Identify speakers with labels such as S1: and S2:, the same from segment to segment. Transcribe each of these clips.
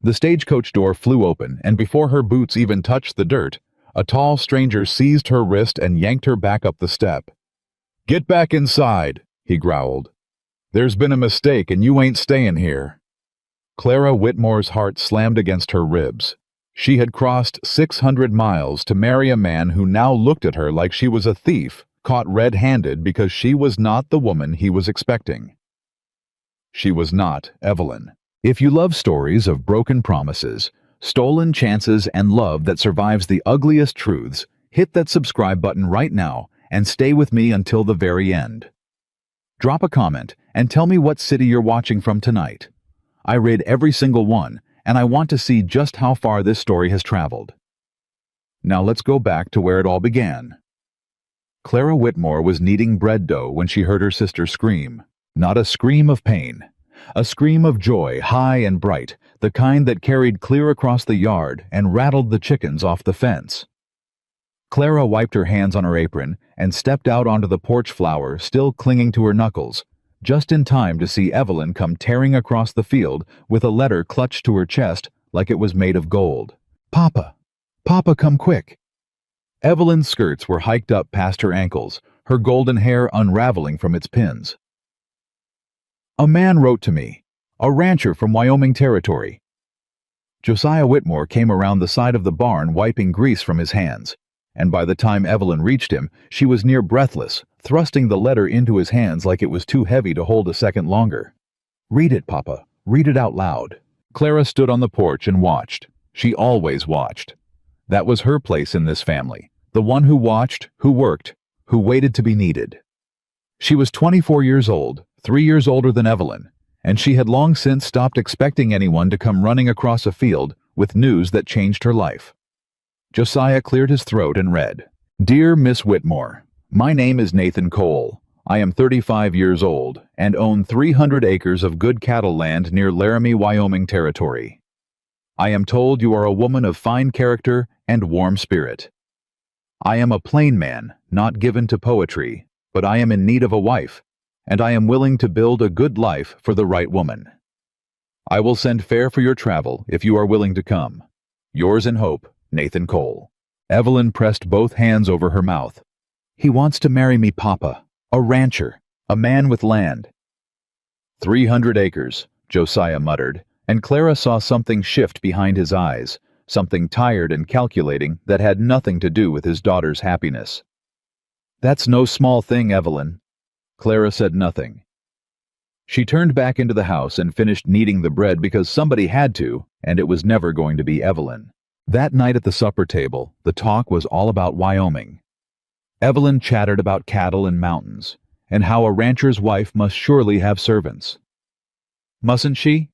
S1: The stagecoach door flew open, and before her boots even touched the dirt, a tall stranger seized her wrist and yanked her back up the step. "Get back inside," he growled. "There's been a mistake and you ain't staying here." Clara Whitmore's heart slammed against her ribs. She had crossed 600 miles to marry a man who now looked at her like she was a thief, caught red-handed because she was not the woman he was expecting. She was not Evelyn. If you love stories of broken promises, stolen chances, and love that survives the ugliest truths, hit that subscribe button right now and stay with me until the very end. Drop a comment and tell me what city you're watching from tonight. I read every single one, and I want to see just how far this story has traveled. Now let's go back to where it all began. Clara Whitmore was kneading bread dough when she heard her sister scream. Not a scream of pain. A scream of joy, high and bright, the kind that carried clear across the yard and rattled the chickens off the fence. Clara wiped her hands on her apron and stepped out onto the porch floor, still clinging to her knuckles, just in time to see Evelyn come tearing across the field with a letter clutched to her chest like it was made of gold. "Papa! Papa, come quick!" Evelyn's skirts were hiked up past her ankles, her golden hair unraveling from its pins. "A man wrote to me, a rancher from Wyoming Territory." Josiah Whitmore came around the side of the barn wiping grease from his hands, and by the time Evelyn reached him, she was near breathless, thrusting the letter into his hands like it was too heavy to hold a second longer. "Read it, Papa. Read it out loud." Clara stood on the porch and watched. She always watched. That was her place in this family, the one who watched, who worked, who waited to be needed. She was 24 years old, 3 years older than Evelyn, and she had long since stopped expecting anyone to come running across a field with news that changed her life. Josiah cleared his throat and read, "Dear Miss Whitmore, my name is Nathan Cole. I am 35 years old and own 300 acres of good cattle land near Laramie, Wyoming Territory. I am told you are a woman of fine character and warm spirit. I am a plain man, not given to poetry, but I am in need of a wife, and I am willing to build a good life for the right woman. I will send fare for your travel if you are willing to come. Yours in hope, Nathan Cole." Evelyn pressed both hands over her mouth. "He wants to marry me, Papa. A rancher. A man with land." 300 acres, Josiah muttered, and Clara saw something shift behind his eyes, something tired and calculating that had nothing to do with his daughter's happiness. "That's no small thing, Evelyn." Clara said nothing. She turned back into the house and finished kneading the bread because somebody had to, and it was never going to be Evelyn. That night at the supper table, the talk was all about Wyoming. Evelyn chattered about cattle and mountains, and how a rancher's wife must surely have servants. Mustn't she?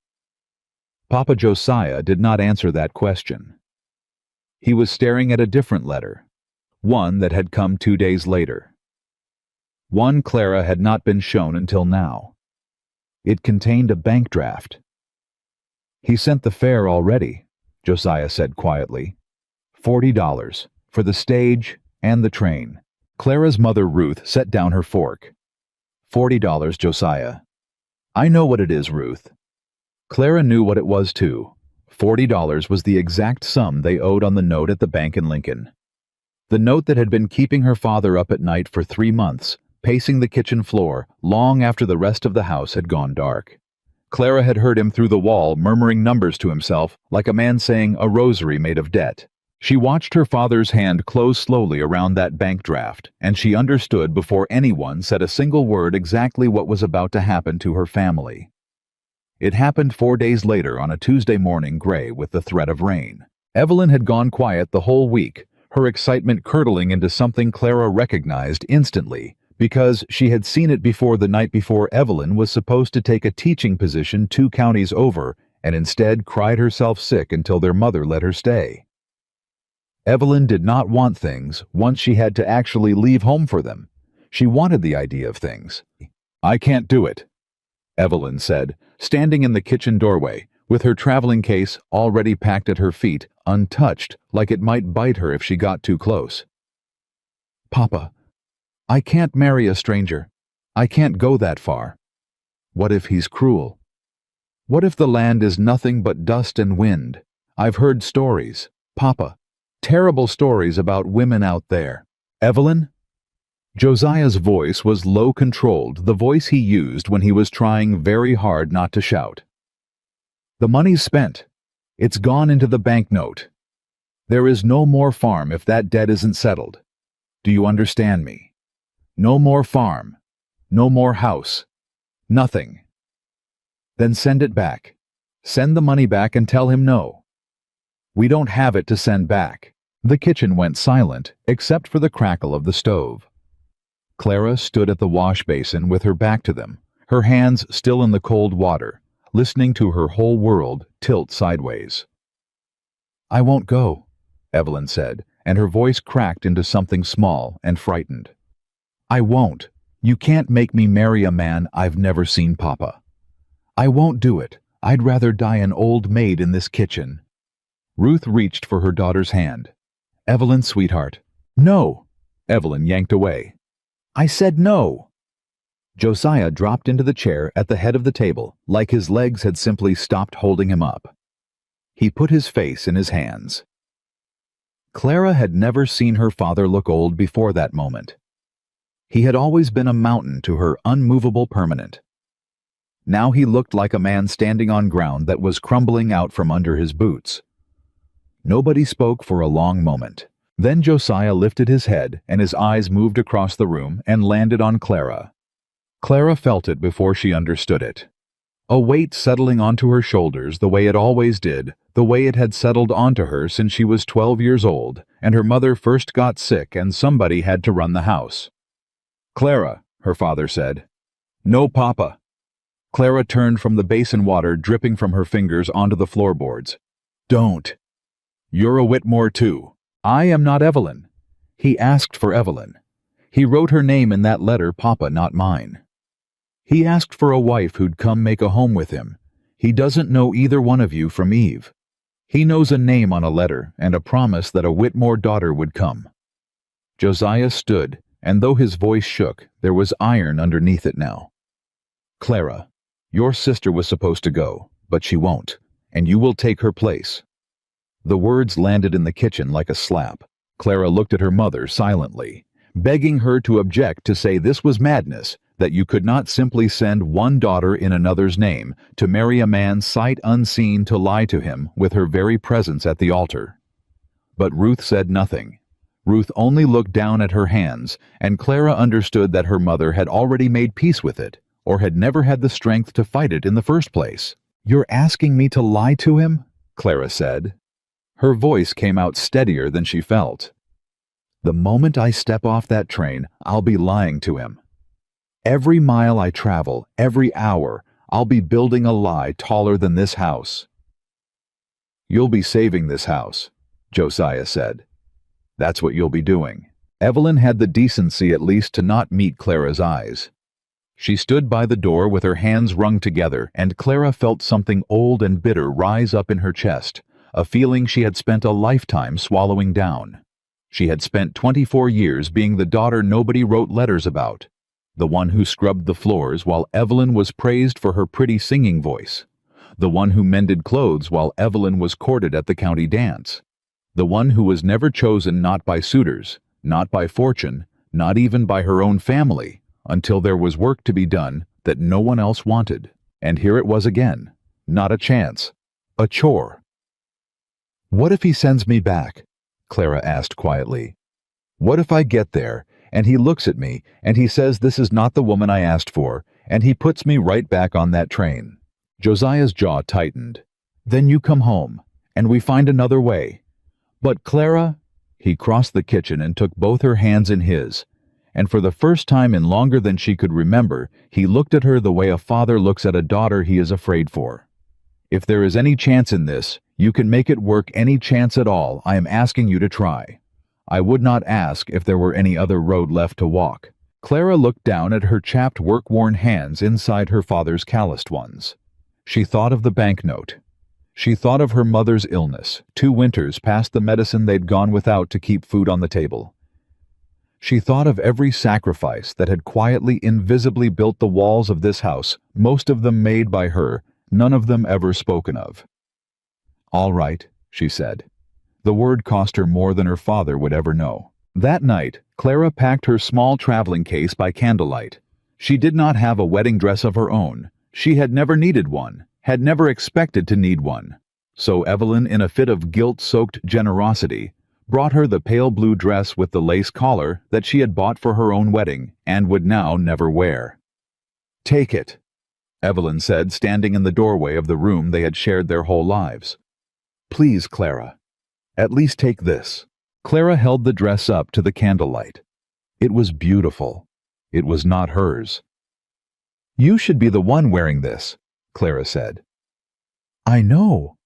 S1: Papa Josiah did not answer that question. He was staring at a different letter, one that had come 2 days later. One Clara had not been shown until now. It contained a bank draft. "He sent the fare already," Josiah said quietly. $40 for the stage and the train. Clara's mother Ruth set down her fork. $40, Josiah. "I know what it is, Ruth." Clara knew what it was too. $40 was the exact sum they owed on the note at the bank in Lincoln. The note that had been keeping her father up at night for 3 months, pacing the kitchen floor long after the rest of the house had gone dark. Clara had heard him through the wall murmuring numbers to himself like a man saying a rosary made of debt. She watched her father's hand close slowly around that bank draft, and she understood before anyone said a single word exactly what was about to happen to her family. It happened 4 days later on a Tuesday morning gray with the threat of rain. Evelyn had gone quiet the whole week, her excitement curdling into something Clara recognized instantly, because she had seen it before the night before Evelyn was supposed to take a teaching position 2 counties over and instead cried herself sick until their mother let her stay. Evelyn did not want things once she had to actually leave home for them. She wanted the idea of things. "I can't do it," Evelyn said, standing in the kitchen doorway, with her traveling case already packed at her feet, untouched, like it might bite her if she got too close. "Papa, I can't marry a stranger. I can't go that far. What if he's cruel?" What if the land is nothing but dust and wind? I've heard stories, Papa, terrible stories about women out there. Evelyn? Josiah's voice was low-controlled, the voice he used when he was trying very hard not to shout. The money's spent. It's gone into the banknote. There is no more farm if that debt isn't settled. Do you understand me? No more farm. No more house. Nothing. Then send it back. Send the money back and tell him no. We don't have it to send back. The kitchen went silent, except for the crackle of the stove. Clara stood at the wash basin with her back to them, her hands still in the cold water, listening to her whole world tilt sideways. I won't go, Evelyn said, and her voice cracked into something small and frightened. I won't. You can't make me marry a man I've never seen, Papa. I won't do it. I'd rather die an old maid in this kitchen. Ruth reached for her daughter's hand. Evelyn, sweetheart. No! Evelyn yanked away. I said no! Josiah dropped into the chair at the head of the table, like his legs had simply stopped holding him up. He put his face in his hands. Clara had never seen her father look old before that moment. He had always been a mountain to her, unmovable, permanent. Now he looked like a man standing on ground that was crumbling out from under his boots. Nobody spoke for a long moment. Then Josiah lifted his head and his eyes moved across the room and landed on Clara. Clara felt it before she understood it. A weight settling onto her shoulders the way it always did, the way it had settled onto her since she was 12 years old and her mother first got sick and somebody had to run the house. Clara, her father said. No, Papa. Clara turned from the basin water dripping from her fingers onto the floorboards. Don't. You're a Whitmore too. I am not Evelyn. He asked for Evelyn. He wrote her name in that letter, Papa, not mine. He asked for a wife who'd come make a home with him. He doesn't know either one of you from Eve. He knows a name on a letter and a promise that a Whitmore daughter would come. Josiah stood, and though his voice shook, there was iron underneath it now. Clara, your sister was supposed to go, but she won't, and you will take her place. The words landed in the kitchen like a slap. Clara looked at her mother silently, begging her to object, to say this was madness, that you could not simply send one daughter in another's name to marry a man sight unseen to lie to him with her very presence at the altar. But Ruth said nothing. Ruth only looked down at her hands, and Clara understood that her mother had already made peace with it, or had never had the strength to fight it in the first place. You're asking me to lie to him? Clara said. Her voice came out steadier than she felt. The moment I step off that train, I'll be lying to him. Every mile I travel, every hour, I'll be building a lie taller than this house. You'll be saving this house, Josiah said. That's what you'll be doing. Evelyn had the decency at least to not meet Clara's eyes. She stood by the door with her hands wrung together, and Clara felt something old and bitter rise up in her chest, a feeling she had spent a lifetime swallowing down. She had spent 24 years being the daughter nobody wrote letters about, the one who scrubbed the floors while Evelyn was praised for her pretty singing voice, the one who mended clothes while Evelyn was courted at the county dance, the one who was never chosen not by suitors, not by fortune, not even by her own family, until there was work to be done that no one else wanted. And here it was again, not a chance, a chore. What if he sends me back? Clara asked quietly. What if I get there, and he looks at me, and he says this is not the woman I asked for, and he puts me right back on that train? Josiah's jaw tightened. Then you come home, and we find another way. But Clara, he crossed the kitchen and took both her hands in his, and for the first time in longer than she could remember, he looked at her the way a father looks at a daughter he is afraid for. If there is any chance in this, you can make it work. Any chance at all, I am asking you to try. I would not ask if there were any other road left to walk. Clara looked down at her chapped, work-worn hands inside her father's calloused ones. She thought of the banknote. She thought of her mother's illness, 2 winters past the medicine they'd gone without to keep food on the table. She thought of every sacrifice that had quietly, invisibly built the walls of this house, most of them made by her, none of them ever spoken of. "All right," she said. The word cost her more than her father would ever know. That night, Clara packed her small traveling case by candlelight. She did not have a wedding dress of her own. She had never needed one, had never expected to need one. So Evelyn, in a fit of guilt-soaked generosity, brought her the pale blue dress with the lace collar that she had bought for her own wedding and would now never wear. "Take it," Evelyn said, standing in the doorway of the room they had shared their whole lives. "Please, Clara. At least take this." Clara held the dress up to the candlelight. It was beautiful. It was not hers. "You should be the one wearing this," Clara said. "I know."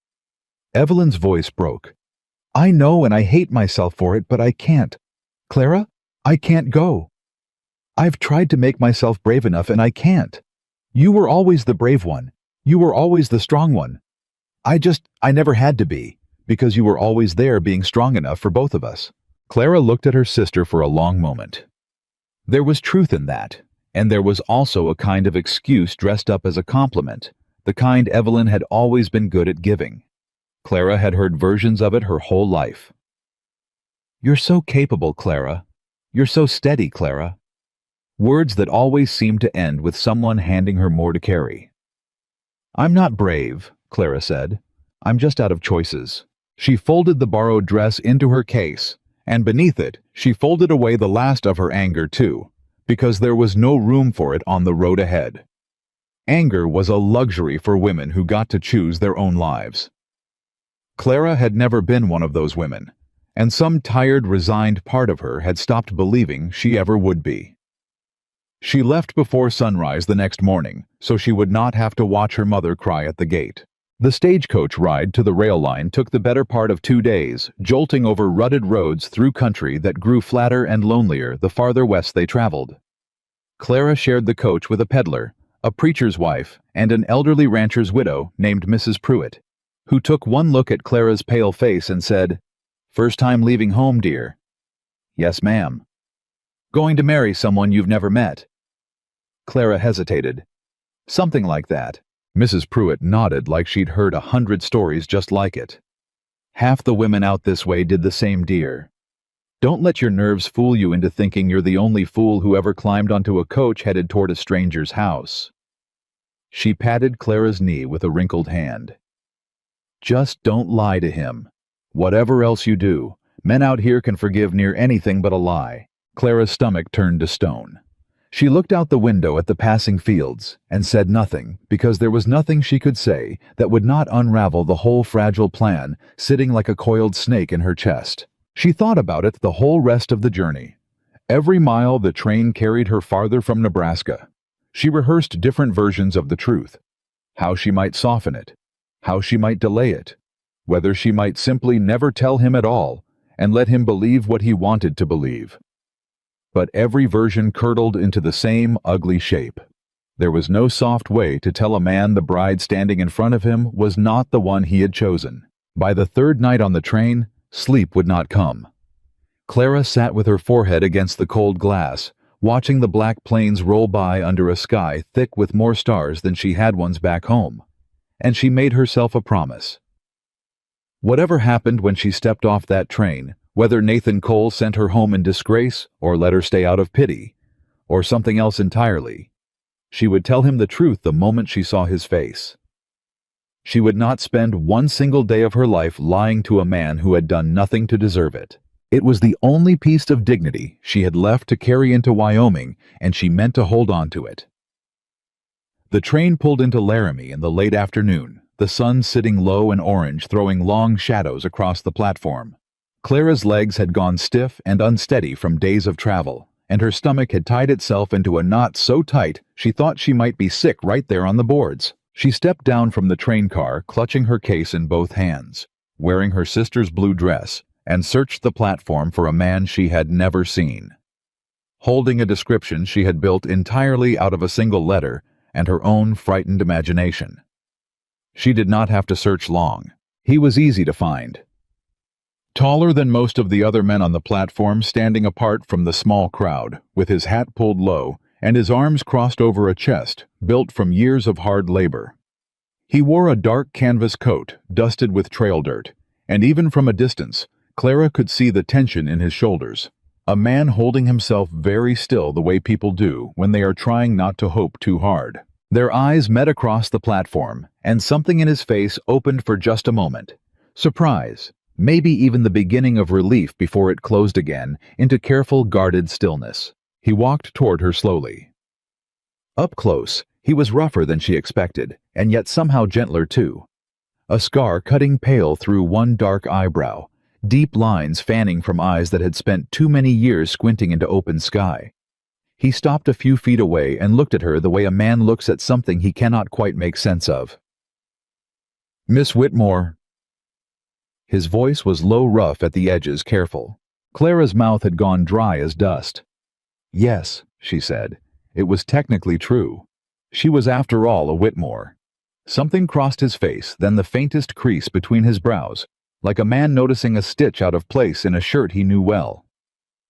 S1: Evelyn's voice broke. "I know, and I hate myself for it, but I can't. Clara, I can't go. I've tried to make myself brave enough, and I can't. You were always the brave one. You were always the strong one. I never had to be, because you were always there being strong enough for both of us." Clara looked at her sister for a long moment. There was truth in that, and there was also a kind of excuse dressed up as a compliment, the kind Evelyn had always been good at giving. Clara had heard versions of it her whole life. "You're so capable, Clara. You're so steady, Clara." Words that always seemed to end with someone handing her more to carry. "I'm not brave," Clara said. "I'm just out of choices." She folded the borrowed dress into her case, and beneath it, she folded away the last of her anger too, because there was no room for it on the road ahead. Anger was a luxury for women who got to choose their own lives. Clara had never been one of those women, and some tired, resigned part of her had stopped believing she ever would be. She left before sunrise the next morning, so she would not have to watch her mother cry at the gate. The stagecoach ride to the rail line took the better part of 2 days, jolting over rutted roads through country that grew flatter and lonelier the farther west they traveled. Clara shared the coach with a peddler, a preacher's wife, and an elderly rancher's widow named Mrs. Pruitt, who took one look at Clara's pale face and said, "First time leaving home, dear?" "Yes, ma'am." "Going to marry someone you've never met?" Clara hesitated. "Something like that." Mrs. Pruitt nodded like she'd heard 100 stories just like it. "Half the women out this way did the same, dear. Don't let your nerves fool you into thinking you're the only fool who ever climbed onto a coach headed toward a stranger's house." She patted Clara's knee with a wrinkled hand. "Just don't lie to him. Whatever else you do, men out here can forgive near anything but a lie." Clara's stomach turned to stone. She looked out the window at the passing fields and said nothing, because there was nothing she could say that would not unravel the whole fragile plan sitting like a coiled snake in her chest. She thought about it the whole rest of the journey. Every mile the train carried her farther from Nebraska. She rehearsed different versions of the truth, how she might soften it, how she might delay it, whether she might simply never tell him at all and let him believe what he wanted to believe. But every version curdled into the same ugly shape. There was no soft way to tell a man the bride standing in front of him was not the one he had chosen. By the third night on the train, sleep would not come. Clara sat with her forehead against the cold glass, watching the black plains roll by under a sky thick with more stars than she had ones back home. And she made herself a promise. Whatever happened when she stepped off that train, whether Nathan Cole sent her home in disgrace or let her stay out of pity, or something else entirely, she would tell him the truth the moment she saw his face. She would not spend one single day of her life lying to a man who had done nothing to deserve it. It was the only piece of dignity she had left to carry into Wyoming, and she meant to hold on to it. The train pulled into Laramie in the late afternoon, the sun sitting low and orange, throwing long shadows across the platform. Clara's legs had gone stiff and unsteady from days of travel, and her stomach had tied itself into a knot so tight she thought she might be sick right there on the boards. She stepped down from the train car, clutching her case in both hands, wearing her sister's blue dress, and searched the platform for a man she had never seen. Holding a description she had built entirely out of a single letter and her own frightened imagination. She did not have to search long. He was easy to find. Taller than most of the other men on the platform, standing apart from the small crowd, with his hat pulled low and his arms crossed over a chest built from years of hard labor. He wore a dark canvas coat, dusted with trail dirt, and even from a distance, Clara could see the tension in his shoulders. A man holding himself very still the way people do when they are trying not to hope too hard. Their eyes met across the platform, and something in his face opened for just a moment. Surprise, maybe even the beginning of relief before it closed again into careful, guarded stillness. He walked toward her slowly. Up close, he was rougher than she expected, and yet somehow gentler too. A scar cutting pale through one dark eyebrow, deep lines fanning from eyes that had spent too many years squinting into open sky. He stopped a few feet away and looked at her the way a man looks at something he cannot quite make sense of. "Miss Whitmore." His voice was low, rough at the edges, careful. Clara's mouth had gone dry as dust. "Yes," she said. It was technically true. She was after all a Whitmore. Something crossed his face, then the faintest crease between his brows, like a man noticing a stitch out of place in a shirt he knew well.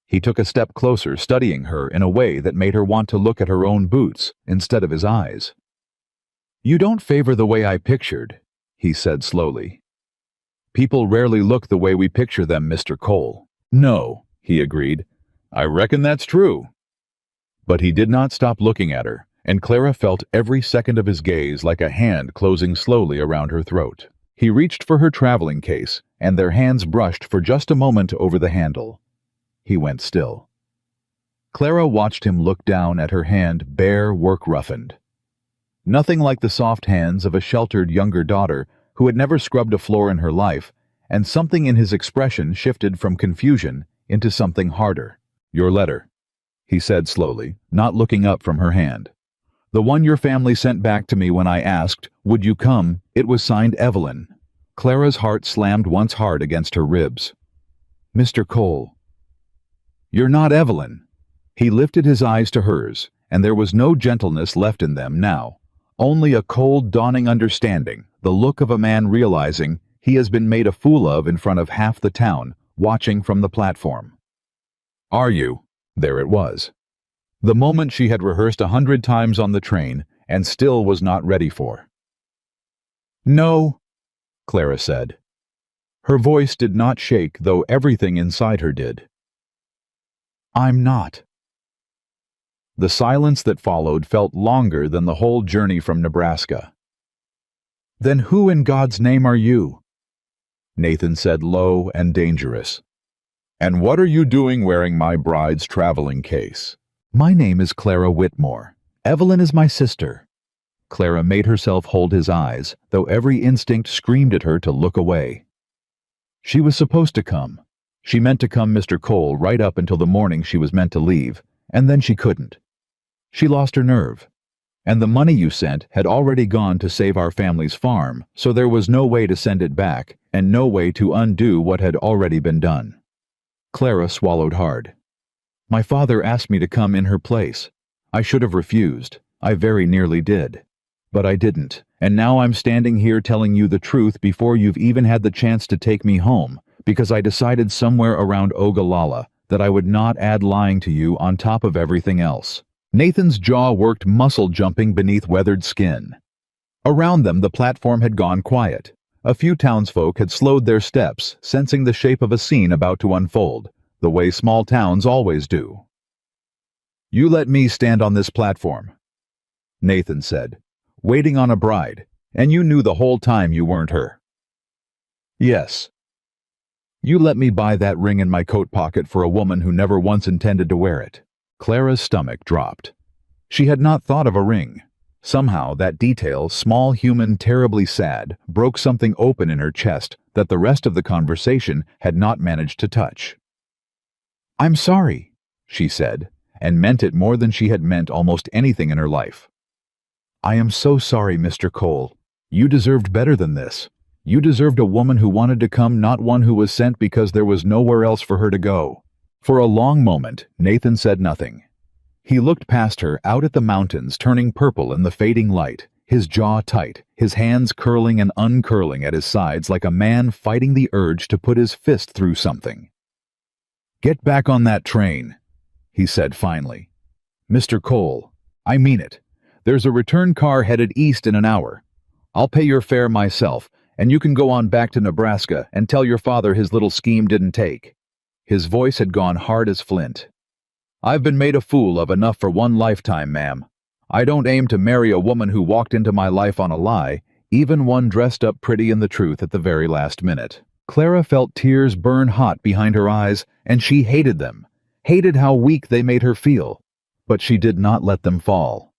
S1: He took a step closer, studying her in a way that made her want to look at her own boots instead of his eyes. "You don't favor the way I pictured," he said slowly. "People rarely look the way we picture them, Mr. Cole." "No," he agreed. "I reckon that's true." But he did not stop looking at her, and Clara felt every second of his gaze like a hand closing slowly around her throat. He reached for her traveling case, and their hands brushed for just a moment over the handle. He went still. Clara watched him look down at her hand, bare, work-roughened. Nothing like the soft hands of a sheltered younger daughter who had never scrubbed a floor in her life, and something in his expression shifted from confusion into something harder. "Your letter," he said slowly, not looking up from her hand. "The one your family sent back to me when I asked, 'Would you come?' It was signed Evelyn." Clara's heart slammed once hard against her ribs. "Mr. Cole." "You're not Evelyn." He lifted his eyes to hers, and there was no gentleness left in them now, only a cold, dawning understanding, the look of a man realizing he has been made a fool of in front of half the town, watching from the platform. "Are you?" There it was. The moment she had rehearsed 100 times on the train and still was not ready for. "No," Clara said. Her voice did not shake, though everything inside her did. "I'm not." The silence that followed felt longer than the whole journey from Nebraska. "Then who in God's name are you?" Nathan said, low and dangerous. "And what are you doing wearing my bride's traveling case?" "My name is Clara Whitmore. Evelyn is my sister." Clara made herself hold his eyes, though every instinct screamed at her to look away. She was supposed to come. She meant to come, Mr. Cole, right up until the morning she was meant to leave, and then she couldn't. She lost her nerve. And the money you sent had already gone to save our family's farm, so there was no way to send it back, and no way to undo what had already been done. Clara swallowed hard. "My father asked me to come in her place. I should have refused. I very nearly did. But I didn't, and now I'm standing here telling you the truth before you've even had the chance to take me home, because I decided somewhere around Ogallala that I would not add lying to you on top of everything else." Nathan's jaw worked, muscle jumping beneath weathered skin. Around them the platform had gone quiet. A few townsfolk had slowed their steps, sensing the shape of a scene about to unfold, the way small towns always do. "You let me stand on this platform," Nathan said, "waiting on a bride, and you knew the whole time you weren't her." "Yes." "You let me buy that ring in my coat pocket for a woman who never once intended to wear it." Clara's stomach dropped. She had not thought of a ring. Somehow that detail, small, human, terribly sad, broke something open in her chest that the rest of the conversation had not managed to touch. "I'm sorry," she said, and meant it more than she had meant almost anything in her life. "I am so sorry, Mr. Cole. You deserved better than this. You deserved a woman who wanted to come, not one who was sent because there was nowhere else for her to go." For a long moment, Nathan said nothing. He looked past her, out at the mountains turning purple in the fading light, his jaw tight, his hands curling and uncurling at his sides like a man fighting the urge to put his fist through something. "Get back on that train," he said finally. "Mr. Cole, I mean it. There's a return car headed east in an hour. I'll pay your fare myself, and you can go on back to Nebraska and tell your father his little scheme didn't take." His voice had gone hard as flint. "I've been made a fool of enough for one lifetime, ma'am. I don't aim to marry a woman who walked into my life on a lie, even one dressed up pretty in the truth at the very last minute." Clara felt tears burn hot behind her eyes, and she hated them, hated how weak they made her feel, but she did not let them fall.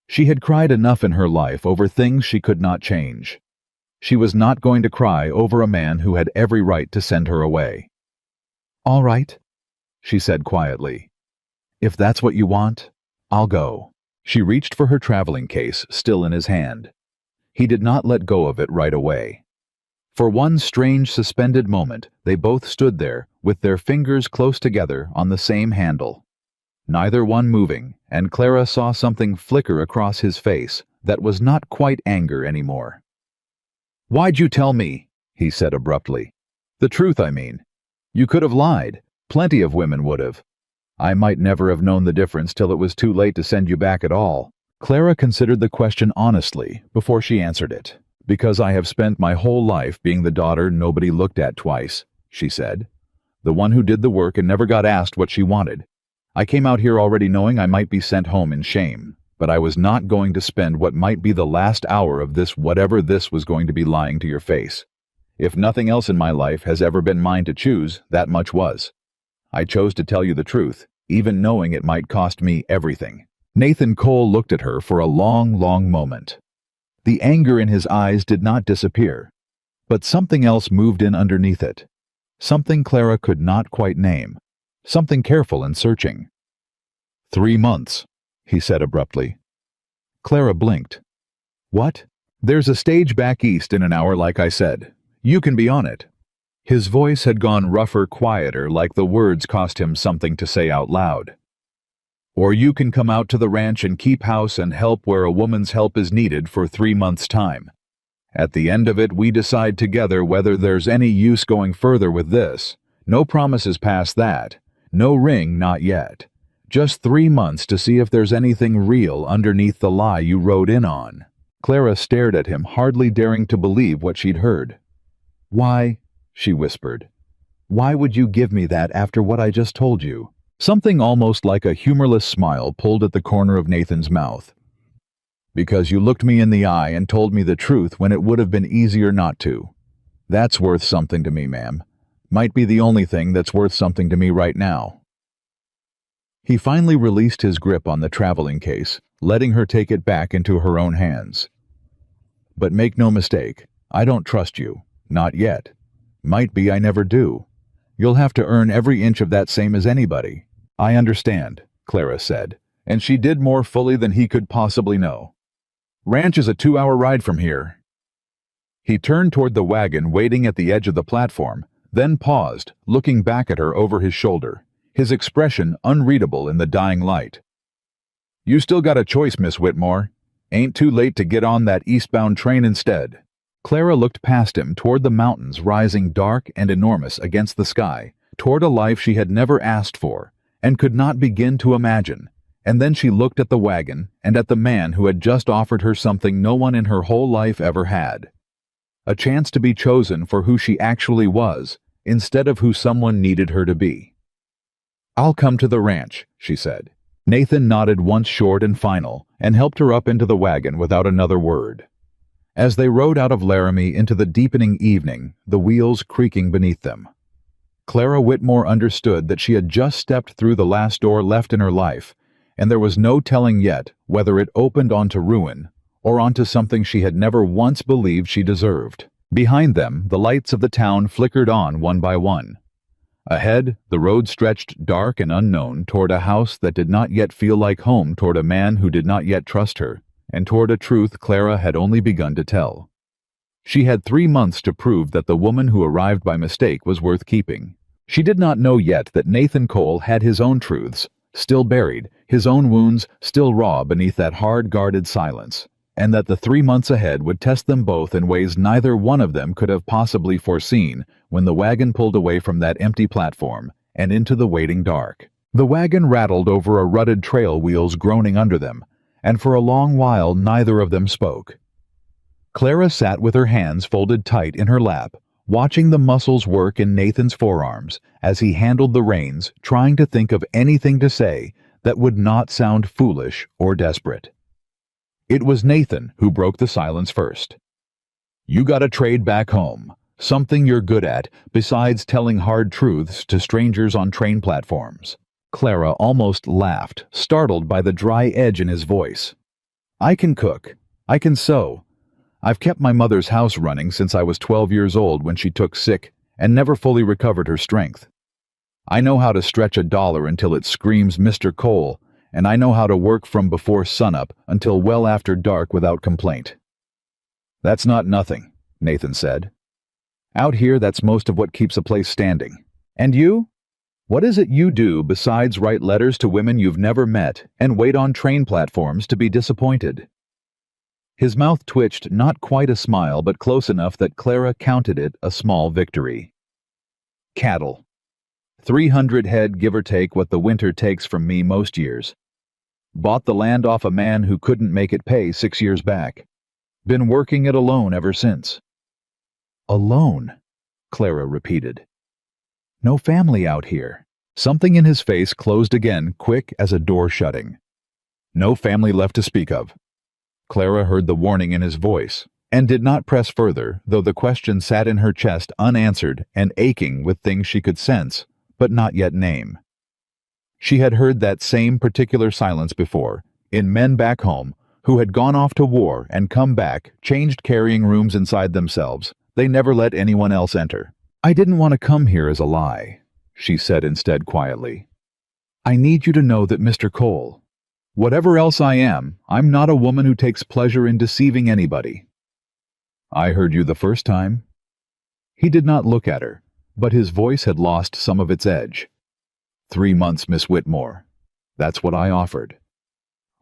S1: She had cried enough in her life over things she could not change. She was not going to cry over a man who had every right to send her away. "All right," she said quietly. "If that's what you want, I'll go." She reached for her traveling case, still in his hand. He did not let go of it right away. For one strange suspended moment, they both stood there, with their fingers close together on the same handle. Neither one moving, and Clara saw something flicker across his face that was not quite anger anymore. "Why'd you tell me?" he said abruptly. "The truth, I mean. You could have lied. Plenty of women would have. I might never have known the difference till it was too late to send you back at all." Clara considered the question honestly before she answered it. "Because I have spent my whole life being the daughter nobody looked at twice," she said. "The one who did the work and never got asked what she wanted. I came out here already knowing I might be sent home in shame, but I was not going to spend what might be the last hour of this whatever this was going to be lying to your face. If nothing else in my life has ever been mine to choose, that much was. I chose to tell you the truth, even knowing it might cost me everything." Nathan Cole looked at her for a long, long moment. The anger in his eyes did not disappear, but something else moved in underneath it. Something Clara could not quite name. Something careful and searching. 3 months, he said abruptly. Clara blinked. "What?" "There's a stage back east in an hour, like I said. You can be on it." His voice had gone rougher, quieter, like the words cost him something to say out loud. "Or you can come out to the ranch and keep house and help where a woman's help is needed for 3 months' time. At the end of it, we decide together whether there's any use going further with this. No promises past that. No ring, not yet. Just 3 months to see if there's anything real underneath the lie you rode in on." Clara stared at him, hardly daring to believe what she'd heard. "Why?" she whispered. "Why would you give me that after what I just told you?" Something almost like a humorless smile pulled at the corner of Nathan's mouth. "Because you looked me in the eye and told me the truth when it would have been easier not to. That's worth something to me, ma'am. Might be the only thing that's worth something to me right now." He finally released his grip on the traveling case, letting her take it back into her own hands. "But make no mistake, I don't trust you. Not yet. Might be I never do. You'll have to earn every inch of that same as anybody." "I understand," Clara said, and she did more fully than he could possibly know. "Ranch is a 2-hour ride from here." He turned toward the wagon waiting at the edge of the platform, then paused, looking back at her over his shoulder, his expression unreadable in the dying light. "You still got a choice, Miss Whitmore. Ain't too late to get on that eastbound train instead." Clara looked past him toward the mountains rising dark and enormous against the sky, toward a life she had never asked for and could not begin to imagine, and then she looked at the wagon and at the man who had just offered her something no one in her whole life ever had. A chance to be chosen for who she actually was, instead of who someone needed her to be. "I'll come to the ranch," she said. Nathan nodded once short and final, and helped her up into the wagon without another word. As they rode out of Laramie into the deepening evening, the wheels creaking beneath them, Clara Whitmore understood that she had just stepped through the last door left in her life, and there was no telling yet whether it opened onto ruin or onto something she had never once believed she deserved. Behind them, the lights of the town flickered on one by one. Ahead, the road stretched dark and unknown toward a house that did not yet feel like home, toward a man who did not yet trust her, and toward a truth Clara had only begun to tell. She had 3 months to prove that the woman who arrived by mistake was worth keeping. She did not know yet that Nathan Cole had his own truths, still buried, his own wounds still raw beneath that hard-guarded silence, and that the 3 months ahead would test them both in ways neither one of them could have possibly foreseen when the wagon pulled away from that empty platform and into the waiting dark. The wagon rattled over a rutted trail, wheels groaning under them, and for a long while neither of them spoke. Clara sat with her hands folded tight in her lap, watching the muscles work in Nathan's forearms as he handled the reins, trying to think of anything to say that would not sound foolish or desperate. It was Nathan who broke the silence first. "You gotta trade back home. Something you're good at, besides telling hard truths to strangers on train platforms." Clara almost laughed, startled by the dry edge in his voice. "I can cook. I can sew. I've kept my mother's house running since I was 12 years old when she took sick and never fully recovered her strength. I know how to stretch a dollar until it screams Mr. Cole, and I know how to work from before sunup until well after dark without complaint." "That's not nothing," Nathan said. "Out here, that's most of what keeps a place standing. And you? What is it you do besides write letters to women you've never met and wait on train platforms to be disappointed?" His mouth twitched, not quite a smile, but close enough that Clara counted it a small victory. "Cattle. 300 head, give or take what the winter takes from me most years. Bought the land off a man who couldn't make it pay 6 years back. Been working it alone ever since." "Alone," Clara repeated. "No family out here." Something in his face closed again, quick as a door shutting. "No family left to speak of." Clara heard the warning in his voice, and did not press further, though the question sat in her chest unanswered and aching with things she could sense, but not yet name. She had heard that same particular silence before, in men back home, who had gone off to war and come back, changed carrying rooms inside themselves. They never let anyone else enter. "I didn't want to come here as a lie," she said instead quietly. "I need you to know that Mr. Cole, whatever else I am, I'm not a woman who takes pleasure in deceiving anybody." "I heard you the first time." He did not look at her, but his voice had lost some of its edge. 3 months, Miss Whitmore. That's what I offered.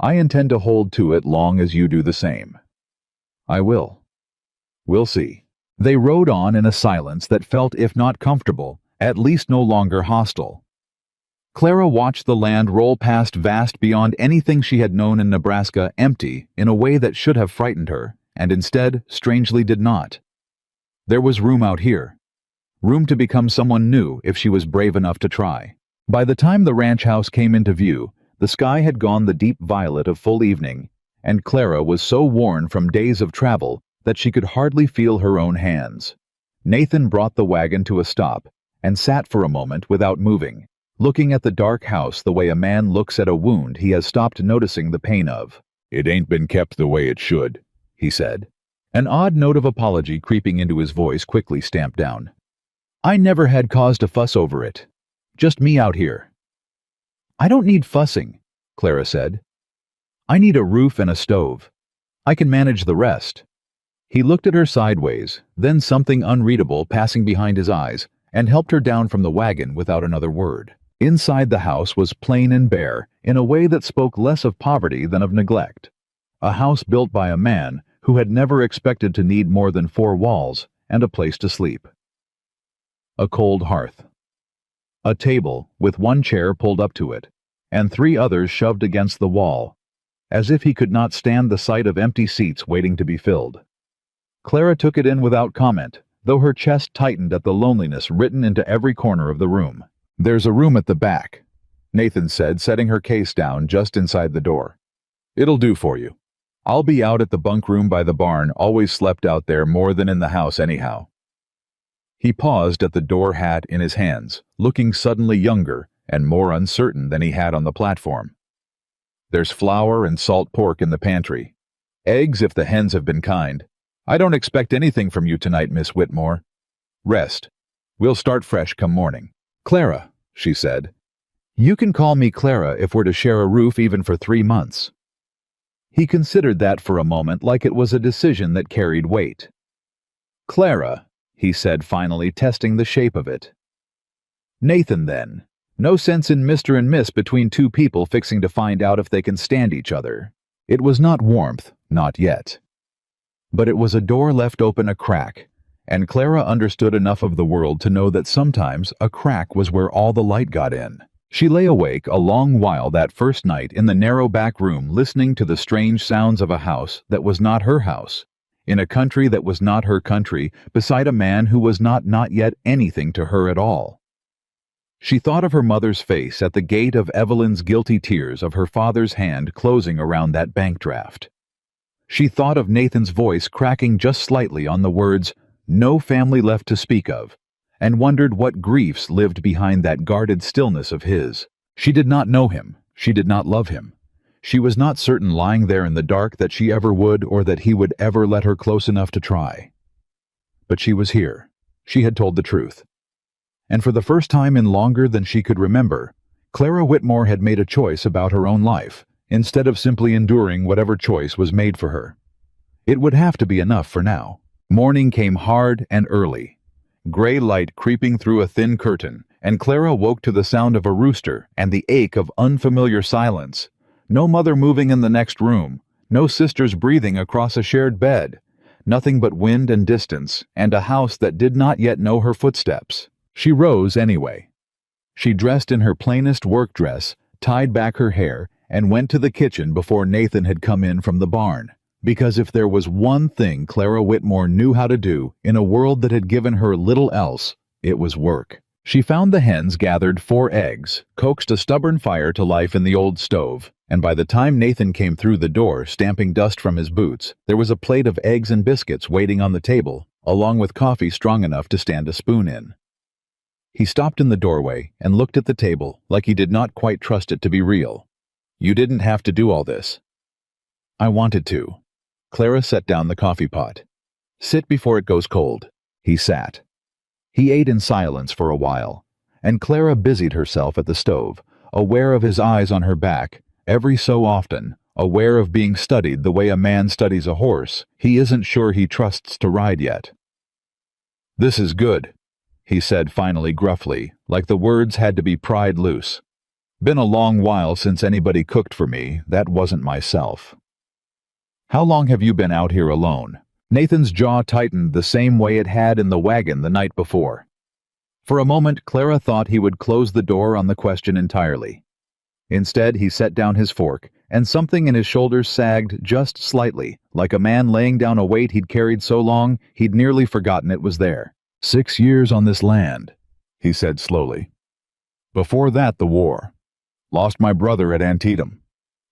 S1: I intend to hold to it long as you do the same." "I will. We'll see." They rode on in a silence that felt, if not comfortable, at least no longer hostile. Clara watched the land roll past, vast beyond anything she had known in Nebraska, empty in a way that should have frightened her, and instead, strangely, did not. There was room out here. Room to become someone new if she was brave enough to try. By the time the ranch house came into view, the sky had gone the deep violet of full evening, and Clara was so worn from days of travel that she could hardly feel her own hands. Nathan brought the wagon to a stop and sat for a moment without moving, looking at the dark house the way a man looks at a wound he has stopped noticing the pain of. "It ain't been kept the way it should," he said. An odd note of apology creeping into his voice quickly stamped down. "I never had cause to fuss over it. Just me out here." "I don't need fussing," Clara said. "I need a roof and a stove. I can manage the rest." He looked at her sideways, then something unreadable passing behind his eyes, and helped her down from the wagon without another word. Inside the house was plain and bare, in a way that spoke less of poverty than of neglect. A house built by a man who had never expected to need more than 4 walls and a place to sleep. A cold hearth. A table with 1 chair pulled up to it, and 3 others shoved against the wall, as if he could not stand the sight of empty seats waiting to be filled. Clara took it in without comment, though her chest tightened at the loneliness written into every corner of the room. "There's a room at the back," Nathan said, setting her case down just inside the door. "It'll do for you. I'll be out at the bunk room by the barn, always slept out there more than in the house anyhow." He paused at the door hat in his hands, looking suddenly younger and more uncertain than he had on the platform. "There's flour and salt pork in the pantry. Eggs if the hens have been kind. I don't expect anything from you tonight, Miss Whitmore. Rest. We'll start fresh come morning." "Clara," she said. "You can call me Clara if we're to share a roof even for 3 months." He considered that for a moment like it was a decision that carried weight. "Clara," he said finally, testing the shape of it. "Nathan, then. No sense in Mr. and Miss between 2 people fixing to find out if they can stand each other." It was not warmth, not yet. But it was a door left open a crack, and Clara understood enough of the world to know that sometimes a crack was where all the light got in. She lay awake a long while that first night in the narrow back room, listening to the strange sounds of a house that was not her house, in a country that was not her country, beside a man who was not yet anything to her at all. She thought of her mother's face at the gate, of Evelyn's guilty tears, of her father's hand closing around that bank draft. She thought of Nathan's voice cracking just slightly on the words, "No family left to speak of," and wondered what griefs lived behind that guarded stillness of his. She did not know him. She did not love him. She was not certain, lying there in the dark, that she ever would, or that he would ever let her close enough to try. But she was here. She had told the truth. And for the first time in longer than she could remember, Clara Whitmore had made a choice about her own life, instead of simply enduring whatever choice was made for her. It would have to be enough for now. Morning came hard and early, gray light creeping through a thin curtain, and Clara woke to the sound of a rooster and the ache of unfamiliar silence. No mother moving in the next room, no sisters breathing across a shared bed, nothing but wind and distance, and a house that did not yet know her footsteps. She rose anyway. She dressed in her plainest work dress, tied back her hair, and went to the kitchen before Nathan had come in from the barn. Because if there was one thing Clara Whitmore knew how to do in a world that had given her little else, it was work. She found the hens, gathered 4 eggs, coaxed a stubborn fire to life in the old stove, and by the time Nathan came through the door, stamping dust from his boots, there was a plate of eggs and biscuits waiting on the table, along with coffee strong enough to stand a spoon in. He stopped in the doorway and looked at the table like he did not quite trust it to be real. "You didn't have to do all this." "I wanted to." Clara set down the coffee pot. "Sit before it goes cold." He sat. He ate in silence for a while, and Clara busied herself at the stove, aware of his eyes on her back, every so often, aware of being studied the way a man studies a horse he isn't sure he trusts to ride yet. "This is good," he said finally gruffly, like the words had to be pried loose. "Been a long while since anybody cooked for me that wasn't myself." "How long have you been out here alone?" Nathan's jaw tightened the same way it had in the wagon the night before. For a moment, Clara thought he would close the door on the question entirely. Instead, he set down his fork, and something in his shoulders sagged just slightly, like a man laying down a weight he'd carried so long he'd nearly forgotten it was there. 6 years on this land," he said slowly. "Before that, the war. Lost my brother at Antietam.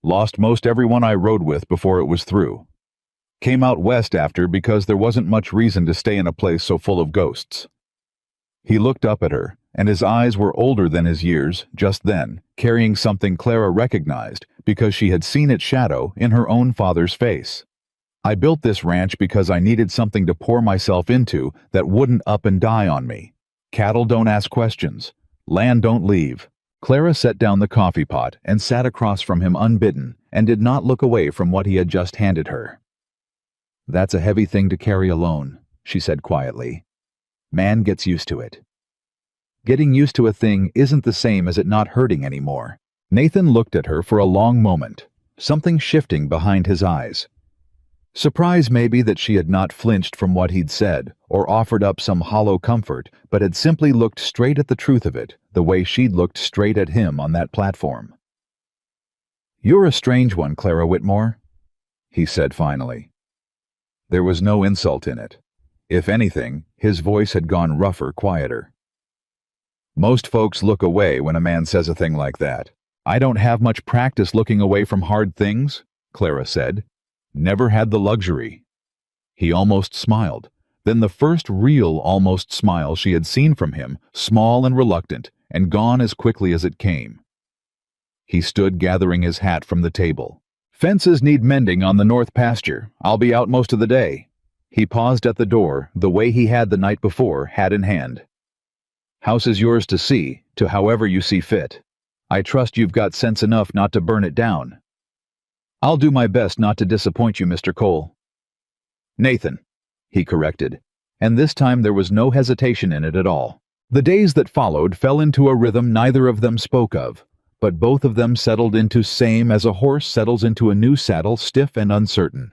S1: Lost most everyone I rode with before it was through. Came out west after because there wasn't much reason to stay in a place so full of ghosts." He looked up at her, and his eyes were older than his years just then, carrying something Clara recognized because she had seen its shadow in her own father's face. "I built this ranch because I needed something to pour myself into that wouldn't up and die on me. Cattle don't ask questions. Land don't leave." Clara set down the coffee pot and sat across from him unbidden, and did not look away from what he had just handed her. "That's a heavy thing to carry alone," she said quietly. "Man gets used to it." Getting used to a thing isn't the same as it not hurting anymore. Nathan looked at her for a long moment, something shifting behind his eyes. Surprise maybe that she had not flinched from what he'd said, or offered up some hollow comfort, but had simply looked straight at the truth of it, the way she'd looked straight at him on that platform. "You're a strange one, Clara Whitmore," he said finally. There was no insult in it. If anything, his voice had gone rougher, quieter. "Most folks look away when a man says a thing like that. I don't have much practice looking away from hard things," Clara said. "Never had the luxury." He almost smiled, then the first real almost smile she had seen from him, small and reluctant, and gone as quickly as it came. He stood gathering his hat from the table. "Fences need mending on the north pasture. I'll be out most of the day." He paused at the door, the way he had the night before, hat in hand. "House is yours to see, to however you see fit. I trust you've got sense enough not to burn it down." "I'll do my best not to disappoint you, Mr. Cole." "Nathan," he corrected, and this time there was no hesitation in it at all. The days that followed fell into a rhythm neither of them spoke of, but both of them settled into same as a horse settles into a new saddle, stiff and uncertain.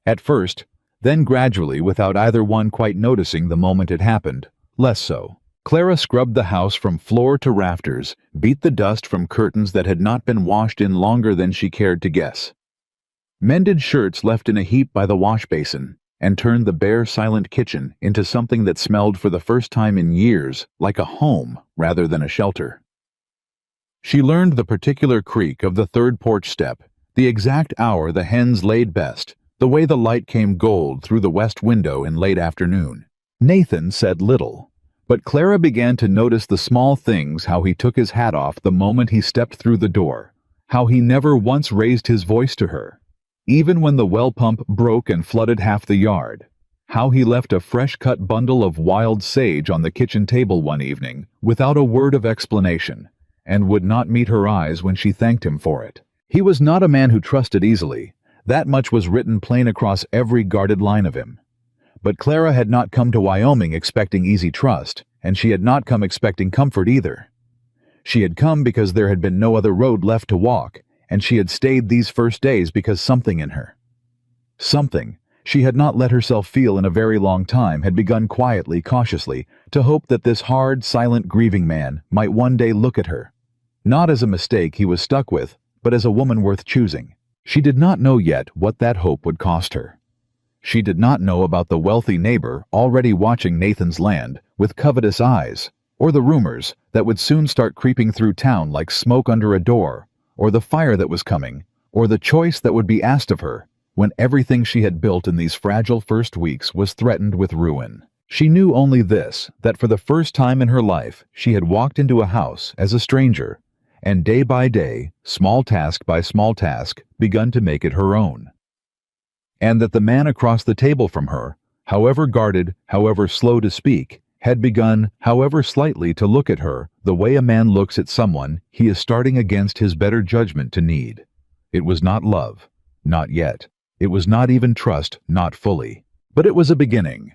S1: At first, then gradually, without either one quite noticing the moment it happened, less so. Clara scrubbed the house from floor to rafters, beat the dust from curtains that had not been washed in longer than she cared to guess. Mended shirts left in a heap by the wash basin, and turned the bare, silent kitchen into something that smelled for the first time in years like a home rather than a shelter. She learned the particular creak of the third porch step, the exact hour the hens laid best, the way the light came gold through the west window in late afternoon. Nathan said little, but Clara began to notice the small things, how he took his hat off the moment he stepped through the door, how he never once raised his voice to her, even when the well pump broke and flooded half the yard, how he left a fresh-cut bundle of wild sage on the kitchen table one evening without a word of explanation, and would not meet her eyes when she thanked him for it. He was not a man who trusted easily. That much was written plain across every guarded line of him. But Clara had not come to Wyoming expecting easy trust, and she had not come expecting comfort either. She had come because there had been no other road left to walk, and she had stayed these first days because something in her, something she had not let herself feel in a very long time, had begun quietly, cautiously, to hope that this hard, silent, grieving man might one day look at her, not as a mistake he was stuck with, but as a woman worth choosing. She did not know yet what that hope would cost her. She did not know about the wealthy neighbor already watching Nathan's land with covetous eyes, or the rumors that would soon start creeping through town like smoke under a door, or the fire that was coming, or the choice that would be asked of her when everything she had built in these fragile first weeks was threatened with ruin. She knew only this, that for the first time in her life she had walked into a house as a stranger, and day by day, small task by small task, begun to make it her own. And that the man across the table from her, however guarded, however slow to speak, had begun, however slightly, to look at her the way a man looks at someone he is starting against his better judgment to need. It was not love, not yet. It was not even trust, not fully. But it was a beginning.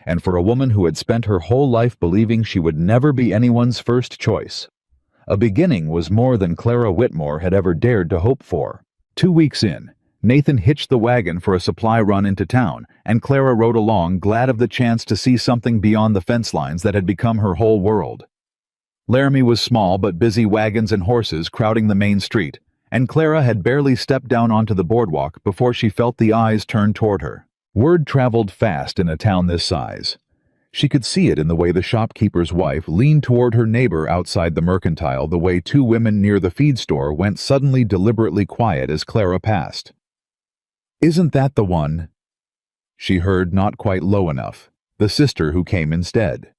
S1: And for a woman who had spent her whole life believing she would never be anyone's first choice, a beginning was more than Clara Whitmore had ever dared to hope for. 2 weeks in, Nathan hitched the wagon for a supply run into town, and Clara rode along, glad of the chance to see something beyond the fence lines that had become her whole world. Laramie was small but busy, wagons and horses crowding the main street, and Clara had barely stepped down onto the boardwalk before she felt the eyes turn toward her. Word traveled fast in a town this size. She could see it in the way the shopkeeper's wife leaned toward her neighbor outside the mercantile, the way 2 women near the feed store went suddenly deliberately quiet as Clara passed. "Isn't that the one?" she heard, not quite low enough, the sister who came instead,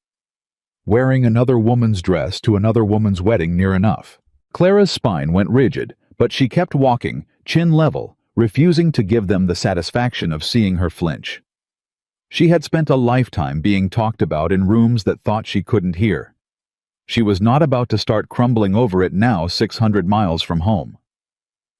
S1: wearing another woman's dress to another woman's wedding near enough. Clara's spine went rigid, but she kept walking, chin level, refusing to give them the satisfaction of seeing her flinch. She had spent a lifetime being talked about in rooms that thought she couldn't hear. She was not about to start crumbling over it now, 600 miles from home.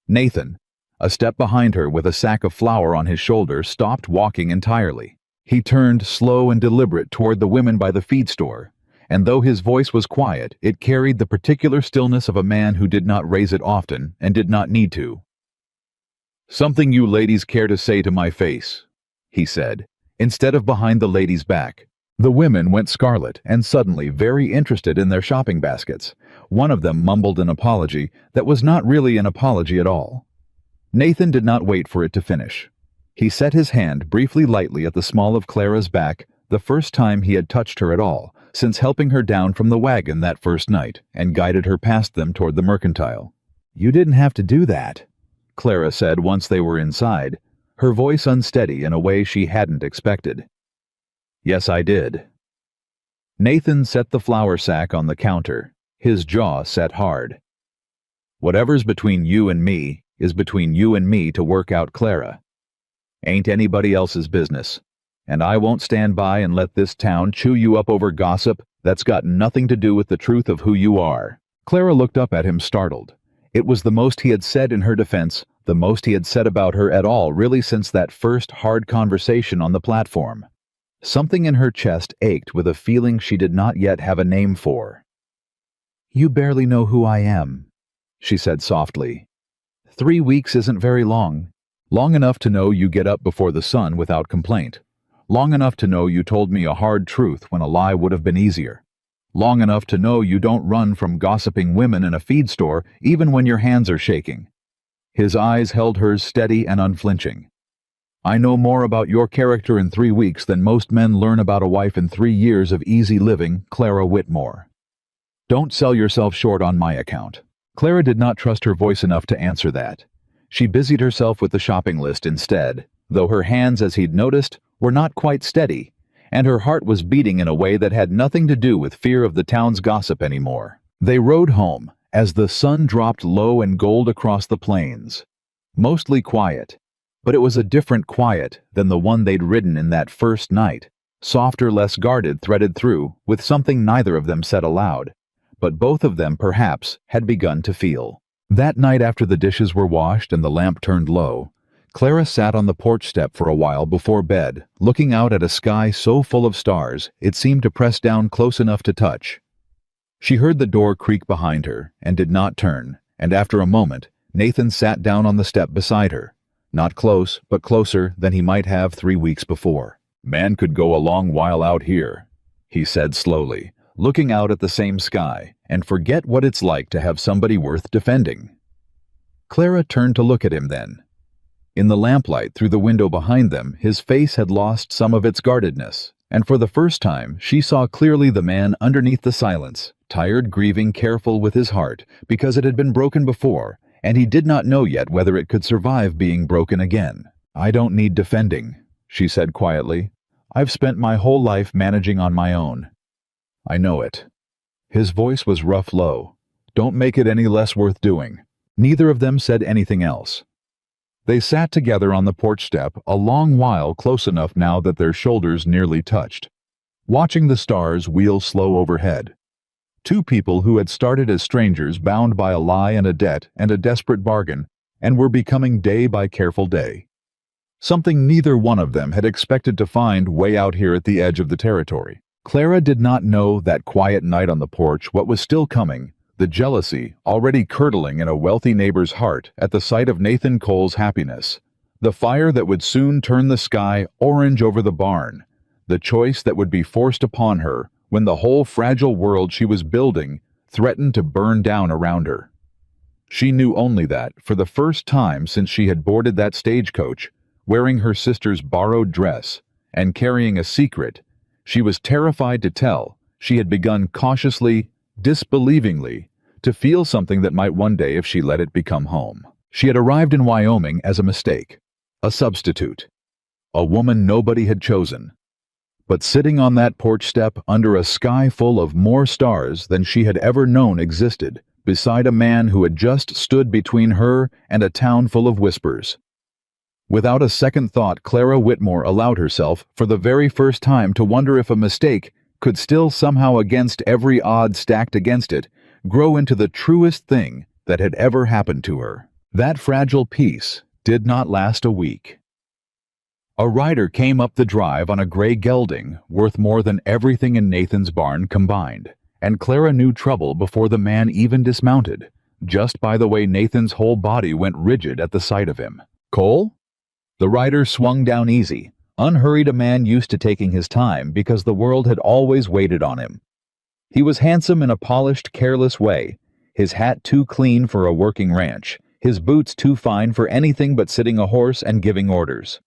S1: Nathan, a step behind her with a sack of flour on his shoulder, stopped walking entirely. He turned slow and deliberate toward the women by the feed store, and though his voice was quiet, it carried the particular stillness of a man who did not raise it often and did not need to. "Something you ladies care to say to my face," he said, instead of behind the lady's back. The women went scarlet and suddenly very interested in their shopping baskets. One of them mumbled an apology that was not really an apology at all. Nathan did not wait for it to finish. He set his hand briefly lightly at the small of Clara's back, the first time he had touched her at all, since helping her down from the wagon that first night, and guided her past them toward the mercantile. "You didn't have to do that," Clara said once they were inside, her voice unsteady in a way she hadn't expected. "Yes, I did." Nathan set the flour sack on the counter, his jaw set hard. "Whatever's between you and me is between you and me to work out, Clara. Ain't anybody else's business. And I won't stand by and let this town chew you up over gossip that's got nothing to do with the truth of who you are." Clara looked up at him, startled. It was the most he had said in her defense, the most he had said about her at all, really, since that first hard conversation on the platform. Something in her chest ached with a feeling she did not yet have a name for. "You barely know who I am," she said softly. 3 weeks isn't very long. Long enough to know you get up before the sun without complaint. Long enough to know you told me a hard truth when a lie would have been easier. Long enough to know you don't run from gossiping women in a feed store even when your hands are shaking. His eyes held hers steady and unflinching. I know more about your character in 3 weeks than most men learn about a wife in 3 years of easy living, Clara Whitmore. Don't sell yourself short on my account. Clara did not trust her voice enough to answer that. She busied herself with the shopping list instead, though her hands, as he'd noticed, were not quite steady, and her heart was beating in a way that had nothing to do with fear of the town's gossip anymore. They rode home, as the sun dropped low and gold across the plains. Mostly quiet, but it was a different quiet than the one they'd ridden in that first night, softer, less guarded, threaded through with something neither of them said aloud, but both of them perhaps had begun to feel. That night, after the dishes were washed and the lamp turned low, Clara sat on the porch step for a while before bed, looking out at a sky so full of stars it seemed to press down close enough to touch. She heard the door creak behind her and did not turn, and after a moment, Nathan sat down on the step beside her. Not close, but closer than he might have 3 weeks before. Man could go a long while out here, he said slowly, looking out at the same sky, and forget what it's like to have somebody worth defending. Clara turned to look at him then. In the lamplight through the window behind them, his face had lost some of its guardedness, and for the first time she saw clearly the man underneath the silence, tired, grieving, careful with his heart, because it had been broken before, and he did not know yet whether it could survive being broken again. I don't need defending, she said quietly. I've spent my whole life managing on my own. I know it. His voice was rough low. Don't make it any less worth doing. Neither of them said anything else. They sat together on the porch step a long while, close enough now that their shoulders nearly touched, watching the stars wheel slow overhead. Two people who had started as strangers, bound by a lie and a debt and a desperate bargain, and were becoming day by careful day. Something neither one of them had expected to find way out here at the edge of the territory. Clara did not know that quiet night on the porch what was still coming, the jealousy already curdling in a wealthy neighbor's heart at the sight of Nathan Cole's happiness, the fire that would soon turn the sky orange over the barn, the choice that would be forced upon her when the whole fragile world she was building threatened to burn down around her. She knew only that, for the first time since she had boarded that stagecoach, wearing her sister's borrowed dress and carrying a secret she was terrified to tell, she had begun cautiously, disbelievingly, to feel something that might one day if she let it become home. She had arrived in Wyoming as a mistake, a substitute, a woman nobody had chosen. But sitting on that porch step under a sky full of more stars than she had ever known existed, beside a man who had just stood between her and a town full of whispers. Without a second thought, Clara Whitmore allowed herself, for the very first time, to wonder if a mistake could still somehow, against every odd stacked against it, grow into the truest thing that had ever happened to her. That fragile peace did not last a week. A rider came up the drive on a gray gelding worth more than everything in Nathan's barn combined, and Clara knew trouble before the man even dismounted, just by the way Nathan's whole body went rigid at the sight of him. Cole? The rider swung down easy, unhurried, a man used to taking his time because the world had always waited on him. He was handsome in a polished, careless way, his hat too clean for a working ranch, his boots too fine for anything but sitting a horse and giving orders.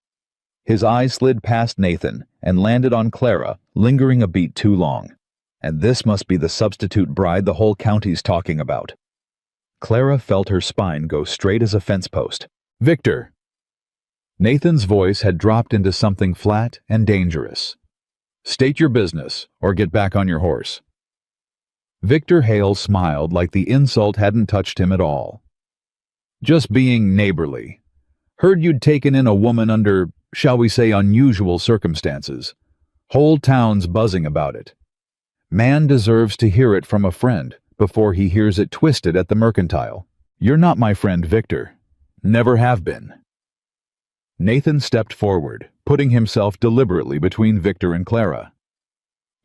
S1: His eyes slid past Nathan and landed on Clara, lingering a beat too long. And this must be the substitute bride the whole county's talking about. Clara felt her spine go straight as a fence post. Victor! Nathan's voice had dropped into something flat and dangerous. State your business, or get back on your horse. Victor Hale smiled like the insult hadn't touched him at all. Just being neighborly. Heard you'd taken in a woman under, shall we say, unusual circumstances. Whole town's buzzing about it. Man deserves to hear it from a friend before he hears it twisted at the mercantile. You're not my friend, Victor. Never have been. Nathan stepped forward, putting himself deliberately between Victor and Clara.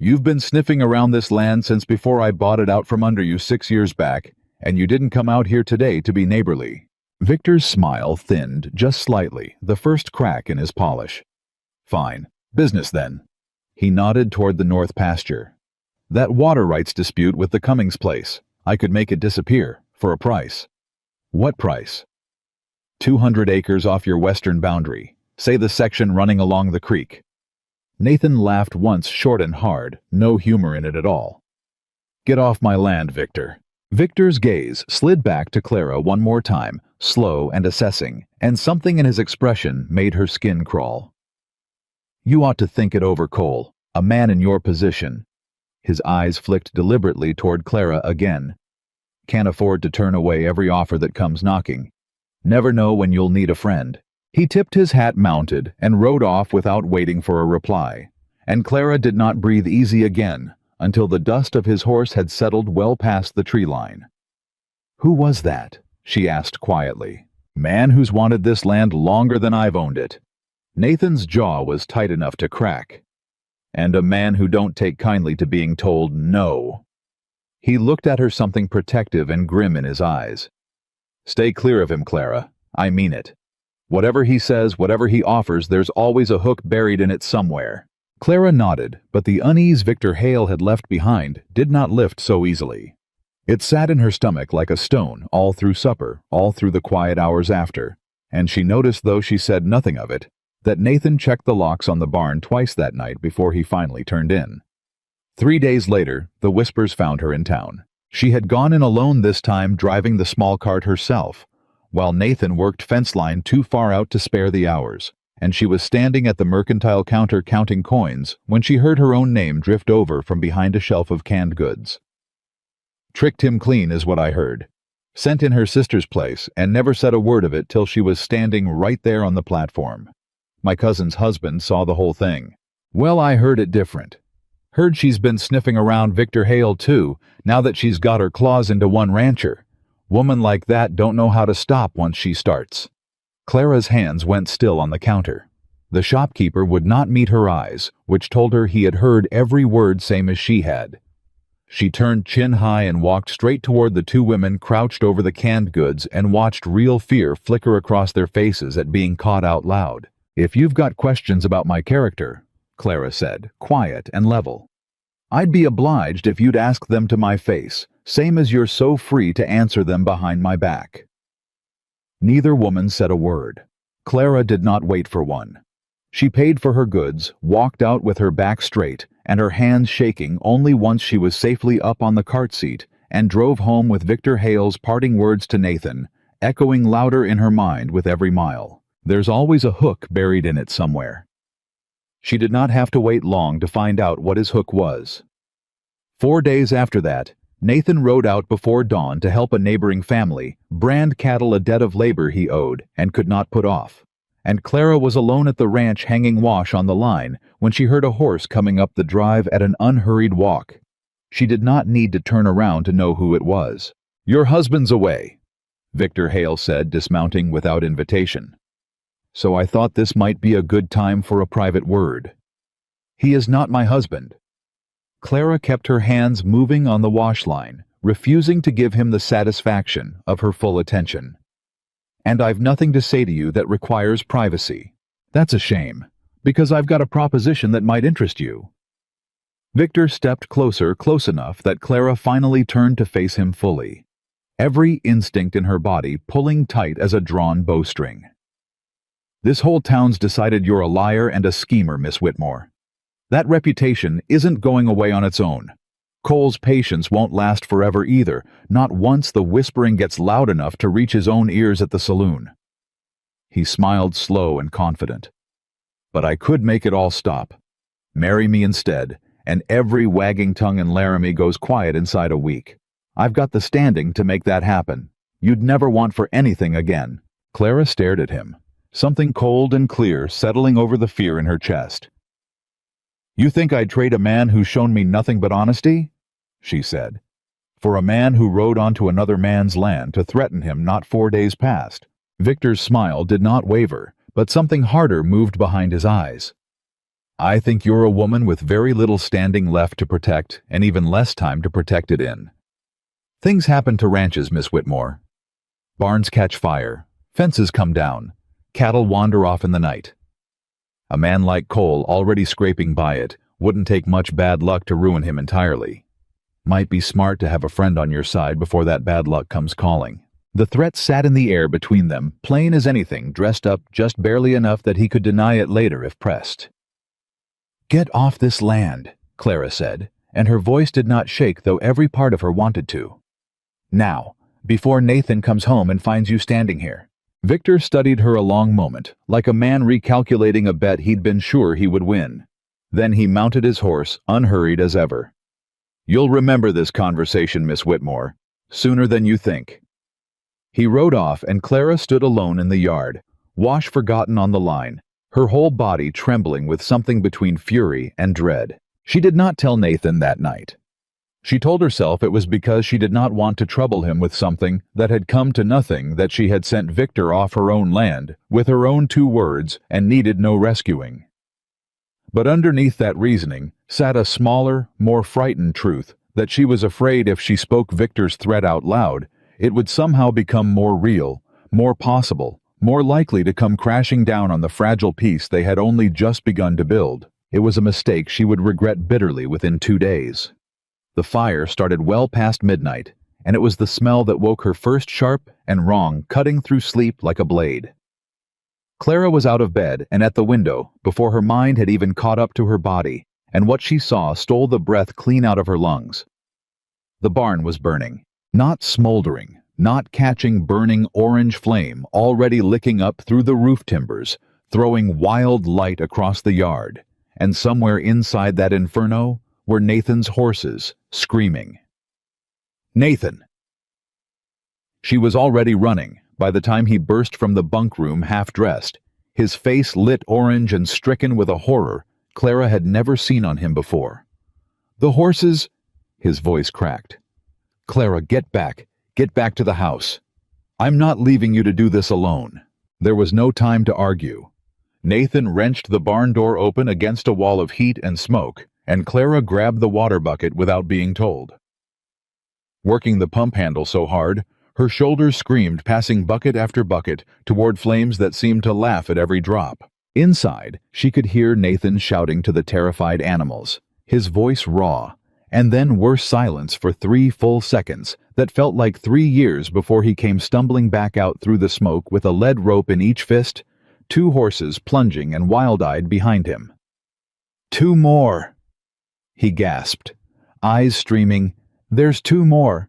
S1: You've been sniffing around this land since before I bought it out from under you 6 years back, and you didn't come out here today to be neighborly. Victor's smile thinned just slightly, the first crack in his polish. Fine. Business then. He nodded toward the north pasture. That water rights dispute with the Cummings place. I could make it disappear, for a price. What price? 200 acres off your western boundary. Say the section running along the creek." Nathan laughed once, short and hard, no humor in it at all. "Get off my land, Victor." Victor's gaze slid back to Clara one more time, slow and assessing, and something in his expression made her skin crawl. "You ought to think it over, Cole. A man in your position." His eyes flicked deliberately toward Clara again. "Can't afford to turn away every offer that comes knocking. Never know when you'll need a friend." He tipped his hat, mounted, and rode off without waiting for a reply. And Clara did not breathe easy again until the dust of his horse had settled well past the tree line. "Who was that?" she asked quietly. "Man who's wanted this land longer than I've owned it." Nathan's jaw was tight enough to crack. "And a man who don't take kindly to being told no." He looked at her, something protective and grim in his eyes. "Stay clear of him, Clara. I mean it. Whatever he says, whatever he offers, there's always a hook buried in it somewhere." Clara nodded, but the unease Victor Hale had left behind did not lift so easily. It sat in her stomach like a stone all through supper, all through the quiet hours after, and she noticed, though she said nothing of it, that Nathan checked the locks on the barn twice that night before he finally turned in. 3 days later, the Whispers found her in town. She had gone in alone this time, driving the small cart herself, while Nathan worked fence line too far out to spare the hours, and she was standing at the mercantile counter counting coins when she heard her own name drift over from behind a shelf of canned goods. "Tricked him clean is what I heard. Sent in her sister's place and never said a word of it till she was standing right there on the platform. My cousin's husband saw the whole thing. Well, I heard it different. Heard she's been sniffing around Victor Hale too, now that she's got her claws into one rancher. Woman like that don't know how to stop once she starts." Clara's hands went still on the counter. The shopkeeper would not meet her eyes, which told her he had heard every word same as she had. She turned chin high and walked straight toward the two women crouched over the canned goods and watched real fear flicker across their faces at being caught out loud. "If you've got questions about my character," Clara said, quiet and level, "I'd be obliged if you'd ask them to my face, same as you're so free to answer them behind my back." Neither woman said a word. Clara did not wait for one. She paid for her goods, walked out with her back straight and her hands shaking only once she was safely up on the cart seat, and drove home with Victor Hale's parting words to Nathan, echoing louder in her mind with every mile. There's always a hook buried in it somewhere. She did not have to wait long to find out what his hook was. 4 days after that, Nathan rode out before dawn to help a neighboring family brand cattle a debt of labor he owed and could not put off. And Clara was alone at the ranch hanging wash on the line when she heard a horse coming up the drive at an unhurried walk. She did not need to turn around to know who it was. "Your husband's away," Victor Hale said, dismounting without invitation. "So I thought this might be a good time for a private word." "He is not my husband." Clara kept her hands moving on the wash line, refusing to give him the satisfaction of her full attention. "And I've nothing to say to you that requires privacy." "That's a shame, because I've got a proposition that might interest you." Victor stepped closer, close enough that Clara finally turned to face him fully, every instinct in her body pulling tight as a drawn bowstring. "This whole town's decided you're a liar and a schemer, Miss Whitmore. That reputation isn't going away on its own. Cole's patience won't last forever either, not once the whispering gets loud enough to reach his own ears at the saloon." He smiled, slow and confident. "But I could make it all stop. Marry me instead, and every wagging tongue in Laramie goes quiet inside a week. I've got the standing to make that happen. You'd never want for anything again." Clara stared at him, something cold and clear settling over the fear in her chest. "You think I'd trade a man who's shown me nothing but honesty?" she said. "For a man who rode onto another man's land to threaten him not 4 days past." Victor's smile did not waver, but something harder moved behind his eyes. "I think you're a woman with very little standing left to protect and even less time to protect it in. Things happen to ranches, Miss Whitmore. Barns catch fire, fences come down, cattle wander off in the night. A man like Cole, already scraping by it, wouldn't take much bad luck to ruin him entirely. Might be smart to have a friend on your side before that bad luck comes calling." The threat sat in the air between them, plain as anything, dressed up just barely enough that he could deny it later if pressed. "Get off this land," Clara said, and her voice did not shake though every part of her wanted to. "Now, before Nathan comes home and finds you standing here." Victor studied her a long moment, like a man recalculating a bet he'd been sure he would win. Then he mounted his horse, unhurried as ever. "You'll remember this conversation, Miss Whitmore, sooner than you think." He rode off, and Clara stood alone in the yard, wash forgotten on the line, her whole body trembling with something between fury and dread. She did not tell Nathan that night. She told herself it was because she did not want to trouble him with something that had come to nothing, that she had sent Victor off her own land, with her own 2 words, and needed no rescuing. But underneath that reasoning sat a smaller, more frightened truth, that she was afraid if she spoke Victor's threat out loud, it would somehow become more real, more possible, more likely to come crashing down on the fragile peace they had only just begun to build. It was a mistake she would regret bitterly within 2 days. The fire started well past midnight, and it was the smell that woke her first, sharp and wrong, cutting through sleep like a blade. Clara was out of bed and at the window before her mind had even caught up to her body, and what she saw stole the breath clean out of her lungs. The barn was burning, not smoldering, not catching burning orange flame already licking up through the roof timbers, throwing wild light across the yard, and somewhere inside that inferno were Nathan's horses, screaming. "Nathan!" She was already running by the time he burst from the bunk room half-dressed, his face lit orange and stricken with a horror Clara had never seen on him before. "The horses—" His voice cracked. "Clara, get back to the house. I'm not leaving you to do this alone." There was no time to argue. Nathan wrenched the barn door open against a wall of heat and smoke, and Clara grabbed the water bucket without being told. Working the pump handle so hard, her shoulders screamed, passing bucket after bucket toward flames that seemed to laugh at every drop. Inside, she could hear Nathan shouting to the terrified animals, his voice raw, and then worse silence for 3 full seconds that felt like 3 years before he came stumbling back out through the smoke with a lead rope in each fist, 2 horses plunging and wild-eyed behind him. "2 more!" he gasped, eyes streaming. "There's 2 more.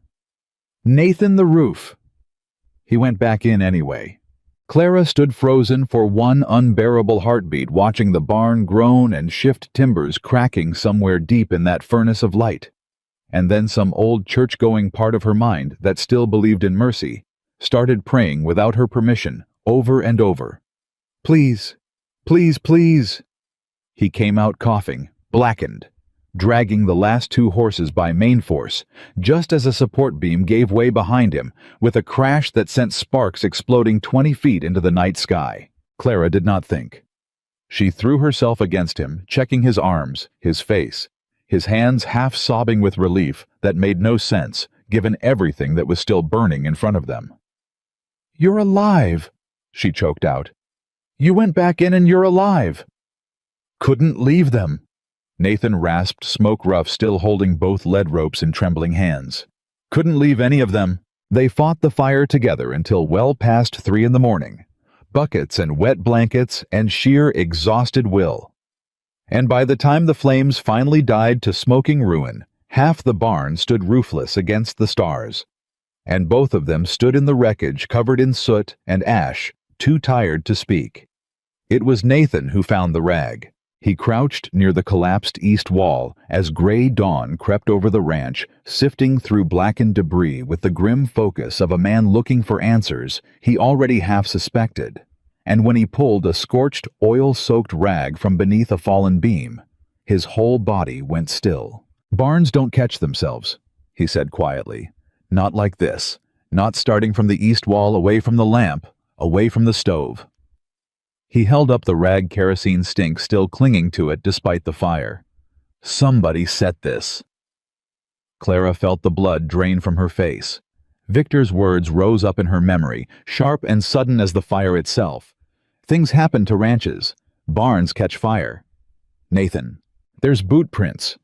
S1: Nathan, the roof!" He went back in anyway. Clara stood frozen for one unbearable heartbeat, watching the barn groan and shift timbers cracking somewhere deep in that furnace of light. And then some old church-going part of her mind that still believed in mercy started praying without her permission, over and over. "Please, please, please!" He came out coughing, blackened, dragging the last 2 horses by main force, just as a support beam gave way behind him, with a crash that sent sparks exploding 20 feet into the night sky. Clara did not think. She threw herself against him, checking his arms, his face, his hands half sobbing with relief that made no sense, given everything that was still burning in front of them. "You're alive," she choked out. "You went back in and you're alive." "Couldn't leave them." Nathan rasped, smoke rough still holding both lead ropes in trembling hands. "Couldn't leave any of them." They fought the fire together until well past 3 in the morning. Buckets and wet blankets and sheer exhausted will. And by the time the flames finally died to smoking ruin, half the barn stood roofless against the stars. And both of them stood in the wreckage covered in soot and ash, too tired to speak. It was Nathan who found the rag. He crouched near the collapsed east wall as gray dawn crept over the ranch, sifting through blackened debris with the grim focus of a man looking for answers he already half suspected. And when he pulled a scorched, oil-soaked rag from beneath a fallen beam, his whole body went still. "Barns don't catch themselves," he said quietly. "Not like this. Not starting from the east wall, away from the lamp, away from the stove." He held up the rag, kerosene stink still clinging to it despite the fire. "Somebody set this." Clara felt the blood drain from her face. Victor's words rose up in her memory, sharp and sudden as the fire itself. Things happen to ranches. Barns catch fire. "Nathan, there's boot prints."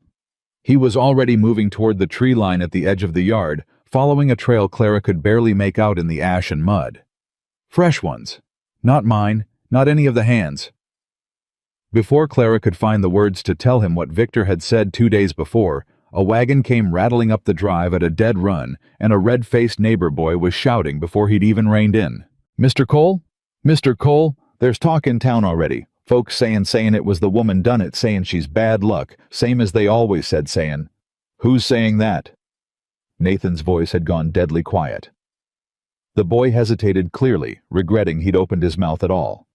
S1: He was already moving toward the tree line at the edge of the yard, following a trail Clara could barely make out in the ash and mud. Fresh ones. Not mine, not any of the hands. Before Clara could find the words to tell him what Victor had said 2 days before, a wagon came rattling up the drive at a dead run, and a red-faced neighbor boy was shouting before he'd even reined in. "Mr. Cole? Mr. Cole, there's talk in town already. Folks saying it was the woman done it, saying she's bad luck, same as they always said saying." "Who's saying that?" Nathan's voice had gone deadly quiet. The boy hesitated clearly, regretting he'd opened his mouth at all.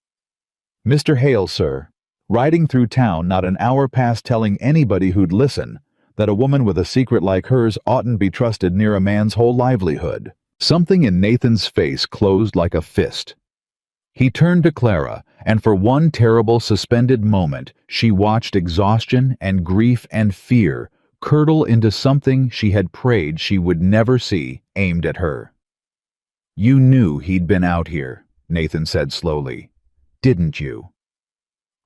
S1: "Mr. Hale, sir. Riding through town not an hour past telling anybody who'd listen that a woman with a secret like hers oughtn't be trusted near a man's whole livelihood." Something in Nathan's face closed like a fist. He turned to Clara, and for one terrible suspended moment, she watched exhaustion and grief and fear curdle into something she had prayed she would never see aimed at her. "You knew he'd been out here," Nathan said slowly. "Didn't you?"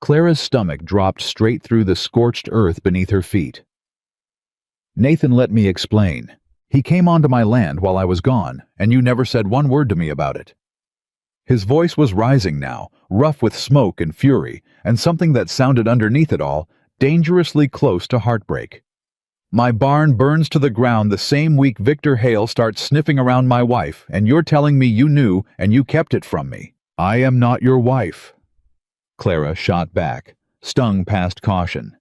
S1: Clara's stomach dropped straight through the scorched earth beneath her feet. "Nathan, let me explain. He came onto my land while I was gone, and you never said one word to me about it." His voice was rising now, rough with smoke and fury, and something that sounded underneath it all, dangerously close to heartbreak. "My barn burns to the ground the same week Victor Hale starts sniffing around my wife, and you're telling me you knew and you kept it from me." "I am not your wife," Clara shot back, stung past caution.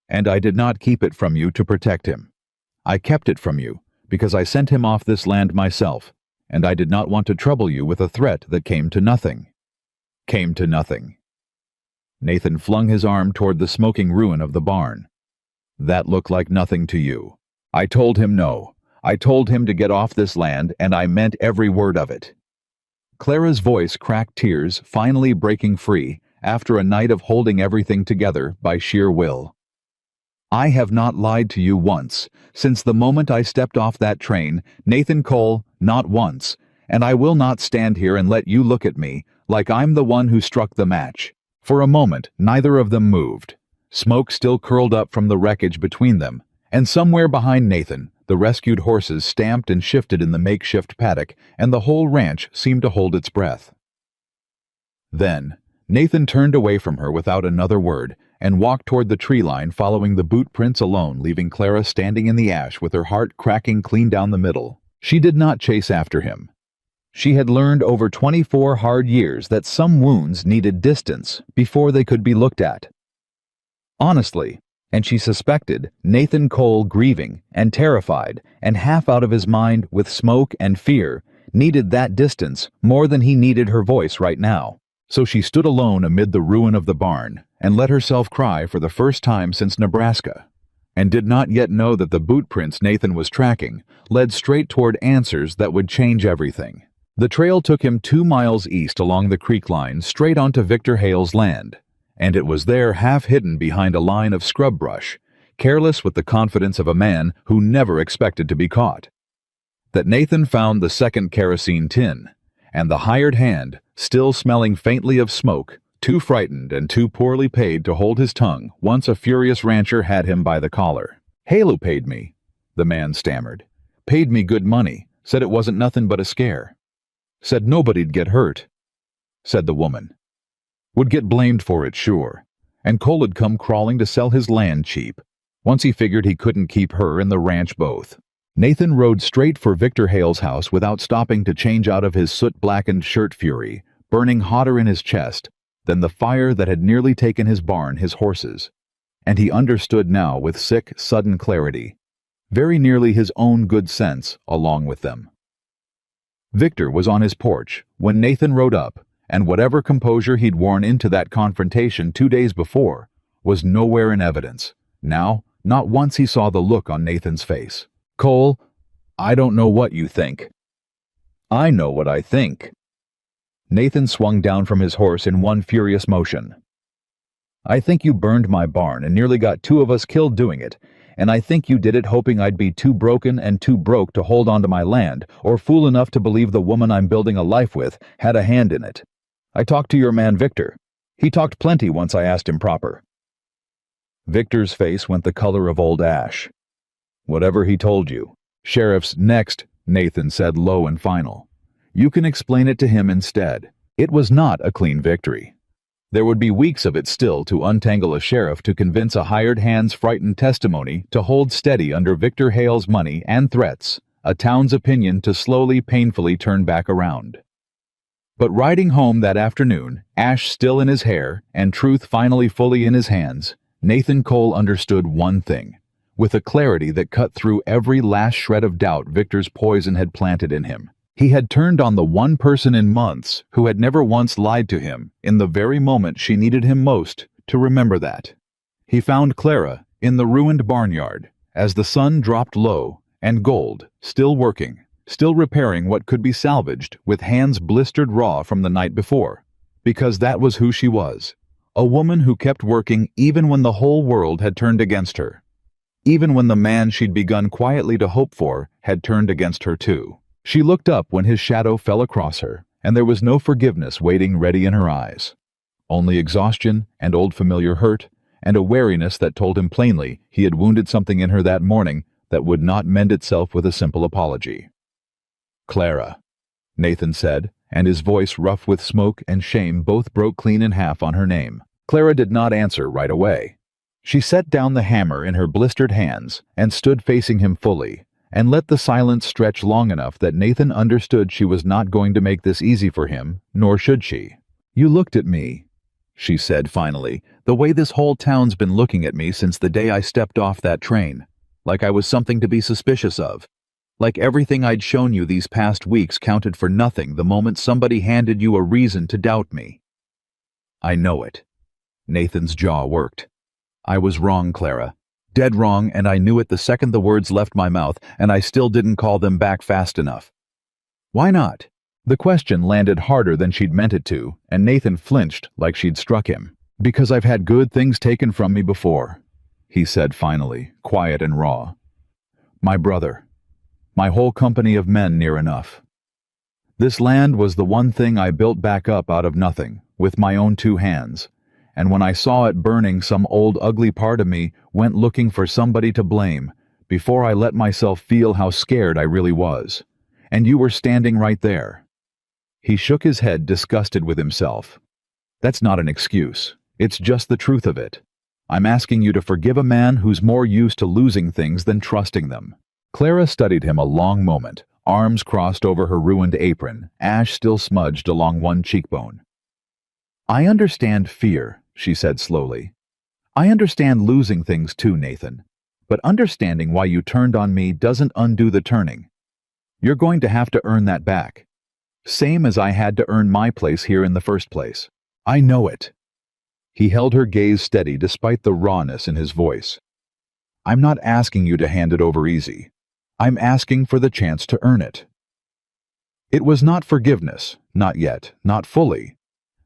S1: "And I did not keep it from you to protect him. I kept it from you because I sent him off this land myself, and I did not want to trouble you with a threat that came to nothing." Came to nothing. Nathan flung his arm toward the smoking ruin of the barn. "That looked like nothing to you. I told him no. I told him to get off this land, and I meant every word of it." Clara's voice cracked, tears finally breaking free after a night of holding everything together by sheer will. "I have not lied to you once, since the moment I stepped off that train, Nathan Cole, not once, and I will not stand here and let you look at me like I'm the one who struck the match." For a moment, neither of them moved. Smoke still curled up from the wreckage between them, and somewhere behind Nathan, the rescued horses stamped and shifted in the makeshift paddock, and the whole ranch seemed to hold its breath. Then, Nathan turned away from her without another word, and walked toward the tree line following the boot prints alone, leaving Clara standing in the ash with her heart cracking clean down the middle. She did not chase after him. She had learned over 24 hard years that some wounds needed distance before they could be looked at. Honestly, and she suspected Nathan Cole, grieving and terrified and half out of his mind with smoke and fear, needed that distance more than he needed her voice right now. So she stood alone amid the ruin of the barn and let herself cry for the first time since Nebraska, and did not yet know that the boot prints Nathan was tracking led straight toward answers that would change everything. The trail took him 2 miles east along the creek line straight onto Victor Hale's land, and it was there half hidden behind a line of scrub brush, careless with the confidence of a man who never expected to be caught, that Nathan found the second kerosene tin, and the hired hand, still smelling faintly of smoke, too frightened and too poorly paid to hold his tongue once a furious rancher had him by the collar. "Halo paid me," the man stammered. "Paid me good money, said it wasn't nothing but a scare. Said nobody'd get hurt," said the woman. "Would get blamed for it, sure. And Cole'd come crawling to sell his land cheap, once he figured he couldn't keep her and the ranch both." Nathan rode straight for Victor Hale's house without stopping to change out of his soot-blackened shirt, fury burning hotter in his chest than the fire that had nearly taken his barn, his horses. And he understood now with sick, sudden clarity, very nearly his own good sense along with them. Victor was on his porch when Nathan rode up, and whatever composure he'd worn into that confrontation 2 days before was nowhere in evidence. Now, not once he saw the look on Nathan's face. "Cole, I don't know what you think." "I know what I think." Nathan swung down from his horse in one furious motion. "I think you burned my barn and nearly got 2 of us killed doing it, and I think you did it hoping I'd be too broken and too broke to hold onto my land, or fool enough to believe the woman I'm building a life with had a hand in it. I talked to your man Victor. He talked plenty once I asked him proper." Victor's face went the color of old ash. "Whatever he told you, Sheriff's next, Nathan said low and final. You can explain it to him instead. It was not a clean victory. There would be weeks of it still to untangle a sheriff to convince a hired hand's frightened testimony to hold steady under Victor Hale's money and threats, a town's opinion to slowly, painfully turn back around. But riding home that afternoon, ash still in his hair and truth finally fully in his hands, Nathan Cole understood one thing, with a clarity that cut through every last shred of doubt Victor's poison had planted in him. He had turned on the one person in months who had never once lied to him in the very moment she needed him most to remember that. He found Clara in the ruined barnyard as the sun dropped low and Gold, still working, still repairing what could be salvaged with hands blistered raw from the night before, because that was who she was, a woman who kept working even when the whole world had turned against her, even when the man she'd begun quietly to hope for had turned against her too. She looked up when his shadow fell across her, and there was no forgiveness waiting ready in her eyes. Only exhaustion and old familiar hurt, and a wariness that told him plainly he had wounded something in her that morning that would not mend itself with a simple apology. Clara, Nathan said, and his voice rough with smoke and shame both broke clean in half on her name. Clara did not answer right away. She set down the hammer in her blistered hands and stood facing him fully, and let the silence stretch long enough that Nathan understood she was not going to make this easy for him, nor should she. You looked at me, she said finally, the way this whole town's been looking at me since the day I stepped off that train, like I was something to be suspicious of, like everything I'd shown you these past weeks counted for nothing the moment somebody handed you a reason to doubt me. I know it. Nathan's jaw worked. I was wrong, Clara. Dead wrong, and I knew it the second the words left my mouth, and I still didn't call them back fast enough. Why not? The question landed harder than she'd meant it to, and Nathan flinched like she'd struck him. Because I've had good things taken from me before, he said finally, quiet and raw. My brother. My whole company of men near enough. This land was the one thing I built back up out of nothing, with my own two hands. And when I saw it burning, some old ugly part of me went looking for somebody to blame, before I let myself feel how scared I really was. And you were standing right there. He shook his head, disgusted with himself. That's not an excuse. It's just the truth of it. I'm asking you to forgive a man who's more used to losing things than trusting them. Clara studied him a long moment, arms crossed over her ruined apron, ash still smudged along one cheekbone. I understand fear, she said slowly. I understand losing things too, Nathan. But understanding why you turned on me doesn't undo the turning. You're going to have to earn that back. Same as I had to earn my place here in the first place. I know it. He held her gaze steady despite the rawness in his voice. I'm not asking you to hand it over easy. I'm asking for the chance to earn it. It was not forgiveness, not yet, not fully.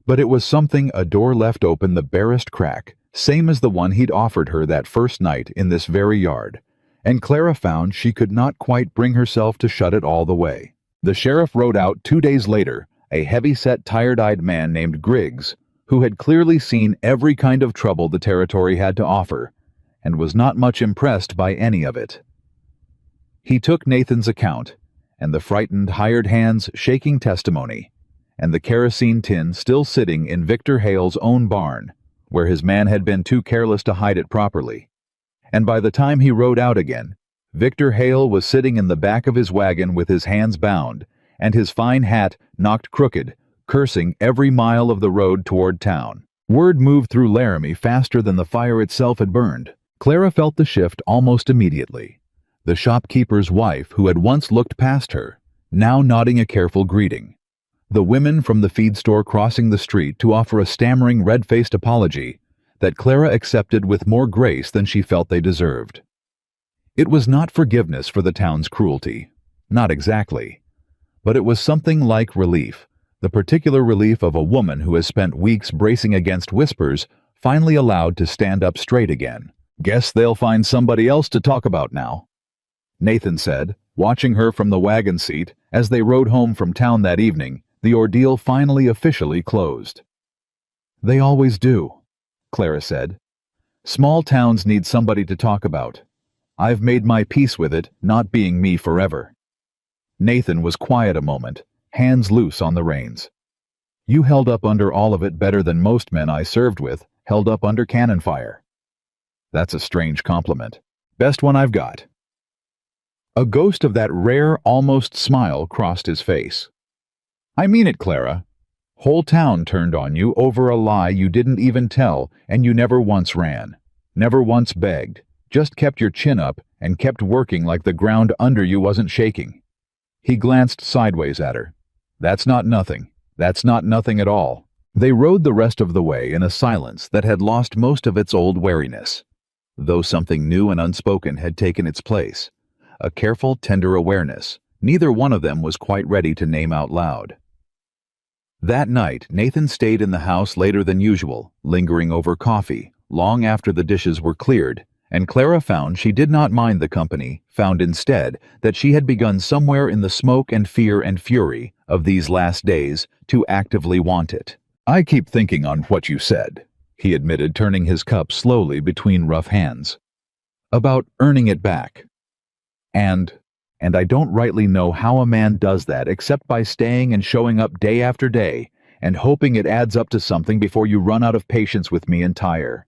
S1: But it was something, a door left open the barest crack, same as the one he'd offered her that first night in this very yard, and Clara found she could not quite bring herself to shut it all the way. The sheriff rode out 2 days later, a heavy-set, tired-eyed man named Griggs, who had clearly seen every kind of trouble the territory had to offer, and was not much impressed by any of it. He took Nathan's account, and the frightened hired hand's shaking testimony, and the kerosene tin still sitting in Victor Hale's own barn, where his man had been too careless to hide it properly. And by the time he rode out again, Victor Hale was sitting in the back of his wagon with his hands bound, and his fine hat knocked crooked, cursing every mile of the road toward town. Word moved through Laramie faster than the fire itself had burned. Clara felt the shift almost immediately. The shopkeeper's wife, who had once looked past her, now nodding a careful greeting. The women from the feed store crossing the street to offer a stammering, red-faced apology that Clara accepted with more grace than she felt they deserved. It was not forgiveness for the town's cruelty, not exactly, but it was something like relief, the particular relief of a woman who has spent weeks bracing against whispers, finally allowed to stand up straight again. Guess they'll find somebody else to talk about now, Nathan said, watching her from the wagon seat as they rode home from town that evening. The ordeal finally officially closed. They always do, Clara said. Small towns need somebody to talk about. I've made my peace with it not being me forever." Nathan was quiet a moment, hands loose on the reins. "You held up under all of it better than most men I served with held up under cannon fire." "That's a strange compliment. Best one I've got." A ghost of that rare, almost smile crossed his face. "I mean it, Clara. Whole town turned on you over a lie you didn't even tell, and you never once ran. Never once begged. Just kept your chin up and kept working like the ground under you wasn't shaking." He glanced sideways at her. "That's not nothing. That's not nothing at all." They rode the rest of the way in a silence that had lost most of its old wariness, though something new and unspoken had taken its place. A careful, tender awareness neither one of them was quite ready to name out loud. That night, Nathan stayed in the house later than usual, lingering over coffee, long after the dishes were cleared, and Clara found she did not mind the company, found instead that she had begun somewhere in the smoke and fear and fury of these last days to actively want it. "I keep thinking on what you said," he admitted, turning his cup slowly between rough hands. "About earning it back. And I don't rightly know how a man does that except by staying and showing up day after day and hoping it adds up to something before you run out of patience with me and tire."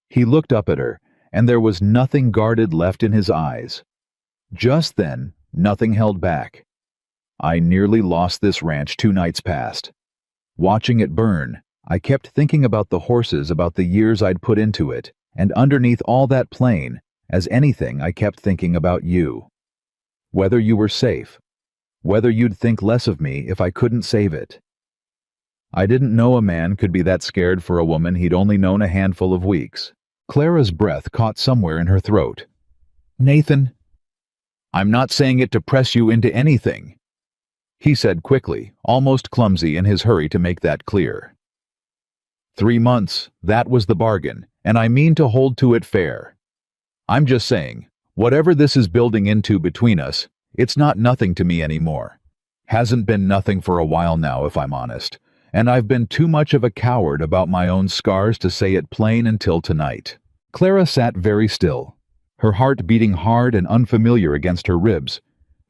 S1: He looked up at her, and there was nothing guarded left in his eyes. Just then, nothing held back. "I nearly lost this ranch 2 nights past. Watching it burn, I kept thinking about the horses, about the years I'd put into it, and underneath all that plain, as anything, I kept thinking about you. Whether you were safe, whether you'd think less of me if I couldn't save it. I didn't know a man could be that scared for a woman he'd only known a handful of weeks." Clara's breath caught somewhere in her throat. "Nathan, I'm not saying it to press you into anything," he said quickly, almost clumsy in his hurry to make that clear. 3 months, that was the bargain, and I mean to hold to it fair. I'm just saying, whatever this is building into between us, it's not nothing to me anymore. Hasn't been nothing for a while now, if I'm honest, and I've been too much of a coward about my own scars to say it plain until tonight." Clara sat very still, her heart beating hard and unfamiliar against her ribs,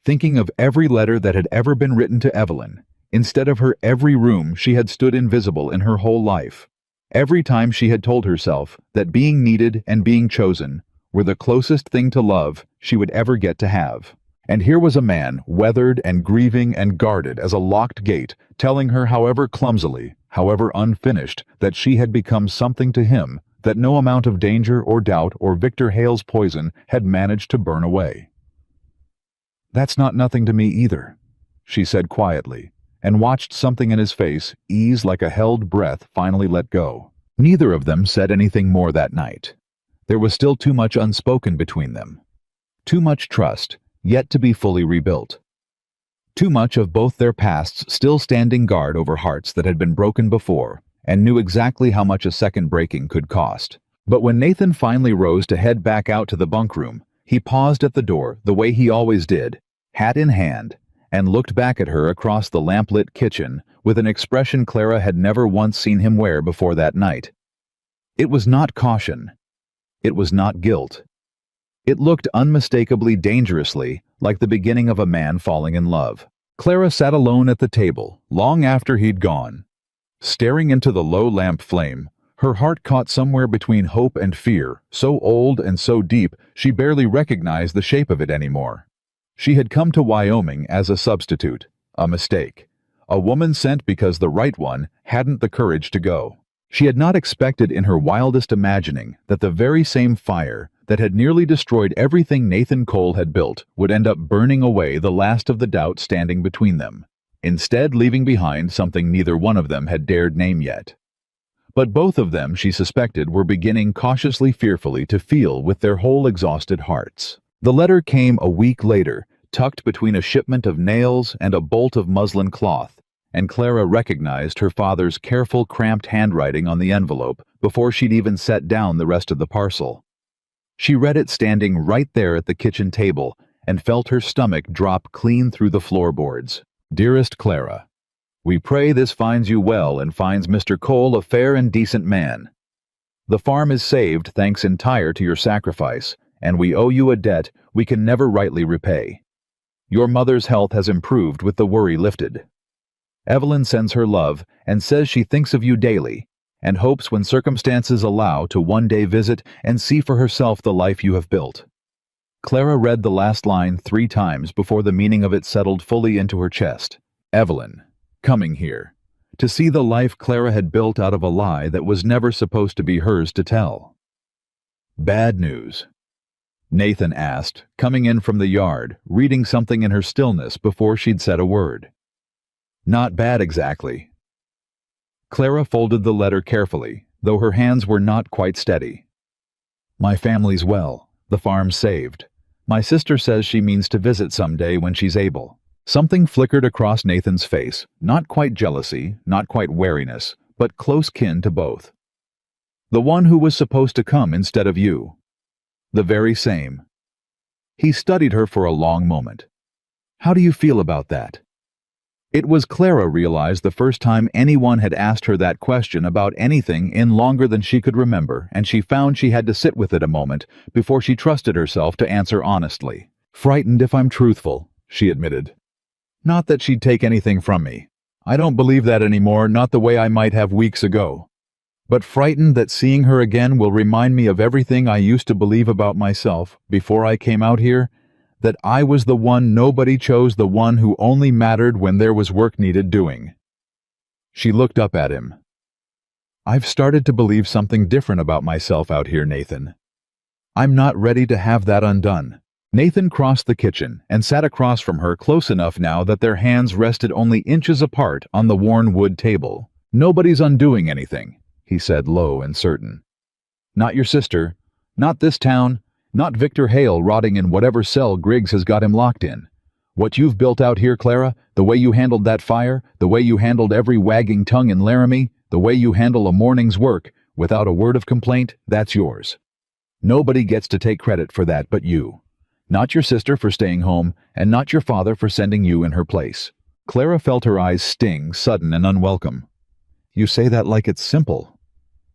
S1: thinking of every letter that had ever been written to Evelyn, instead of her every room she had stood invisible in her whole life, every time she had told herself that being needed and being chosen were the closest thing to love she would ever get to have. And here was a man, weathered and grieving and guarded as a locked gate, telling her however clumsily, however unfinished, that she had become something to him that no amount of danger or doubt or Victor Hale's poison had managed to burn away. "That's not nothing to me either," she said quietly, and watched something in his face ease like a held breath finally let go. Neither of them said anything more that night. There was still too much unspoken between them. Too much trust, yet to be fully rebuilt. Too much of both their pasts still standing guard over hearts that had been broken before and knew exactly how much a second breaking could cost. But when Nathan finally rose to head back out to the bunk room, he paused at the door the way he always did, hat in hand, and looked back at her across the lamplit kitchen with an expression Clara had never once seen him wear before that night. It was not caution. It was not guilt. It looked unmistakably dangerously like the beginning of a man falling in love. Clara sat alone at the table, long after he'd gone. Staring into the low lamp flame, her heart caught somewhere between hope and fear, so old and so deep she barely recognized the shape of it anymore. She had come to Wyoming as a substitute, a mistake. A woman sent because the right one hadn't the courage to go. She had not expected in her wildest imagining that the very same fire that had nearly destroyed everything Nathan Cole had built would end up burning away the last of the doubt standing between them, instead leaving behind something neither one of them had dared name yet. But both of them, she suspected, were beginning cautiously fearfully to feel with their whole exhausted hearts. The letter came a week later, tucked between a shipment of nails and a bolt of muslin cloth, and Clara recognized her father's careful, cramped handwriting on the envelope before she'd even set down the rest of the parcel. She read it standing right there at the kitchen table and felt her stomach drop clean through the floorboards. "Dearest Clara, we pray this finds you well and finds Mr. Cole a fair and decent man. The farm is saved thanks entire to your sacrifice, and we owe you a debt we can never rightly repay. Your mother's health has improved with the worry lifted. Evelyn sends her love and says she thinks of you daily and hopes when circumstances allow to one day visit and see for herself the life you have built." Clara read the last line 3 times before the meaning of it settled fully into her chest. Evelyn, coming here, to see the life Clara had built out of a lie that was never supposed to be hers to tell. "Bad news?" Nathan asked, coming in from the yard, reading something in her stillness before she'd said a word. "Not bad exactly." Clara folded the letter carefully, though her hands were not quite steady. "My family's well, the farm's saved. My sister says she means to visit someday when she's able." Something flickered across Nathan's face, not quite jealousy, not quite wariness, but close kin to both. "The one who was supposed to come instead of you." "The very same." He studied her for a long moment. "How do you feel about that?" It was Clara realized the first time anyone had asked her that question about anything in longer than she could remember, and she found she had to sit with it a moment before she trusted herself to answer honestly. "Frightened if I'm truthful," she admitted. "Not that she'd take anything from me. I don't believe that anymore, not the way I might have weeks ago. But frightened that seeing her again will remind me of everything I used to believe about myself before I came out here, that I was the one nobody chose, the one who only mattered when there was work needed doing." She looked up at him. "I've started to believe something different about myself out here, Nathan. I'm not ready to have that undone." Nathan crossed the kitchen and sat across from her, close enough now that their hands rested only inches apart on the worn wood table. "Nobody's undoing anything," he said, low and certain. "Not your sister, not this town, not Victor Hale rotting in whatever cell Griggs has got him locked in. What you've built out here, Clara, the way you handled that fire, the way you handled every wagging tongue in Laramie, the way you handle a morning's work, without a word of complaint, that's yours. Nobody gets to take credit for that but you. Not your sister for staying home, and not your father for sending you in her place." Clara felt her eyes sting, sudden and unwelcome. "You say that like it's simple."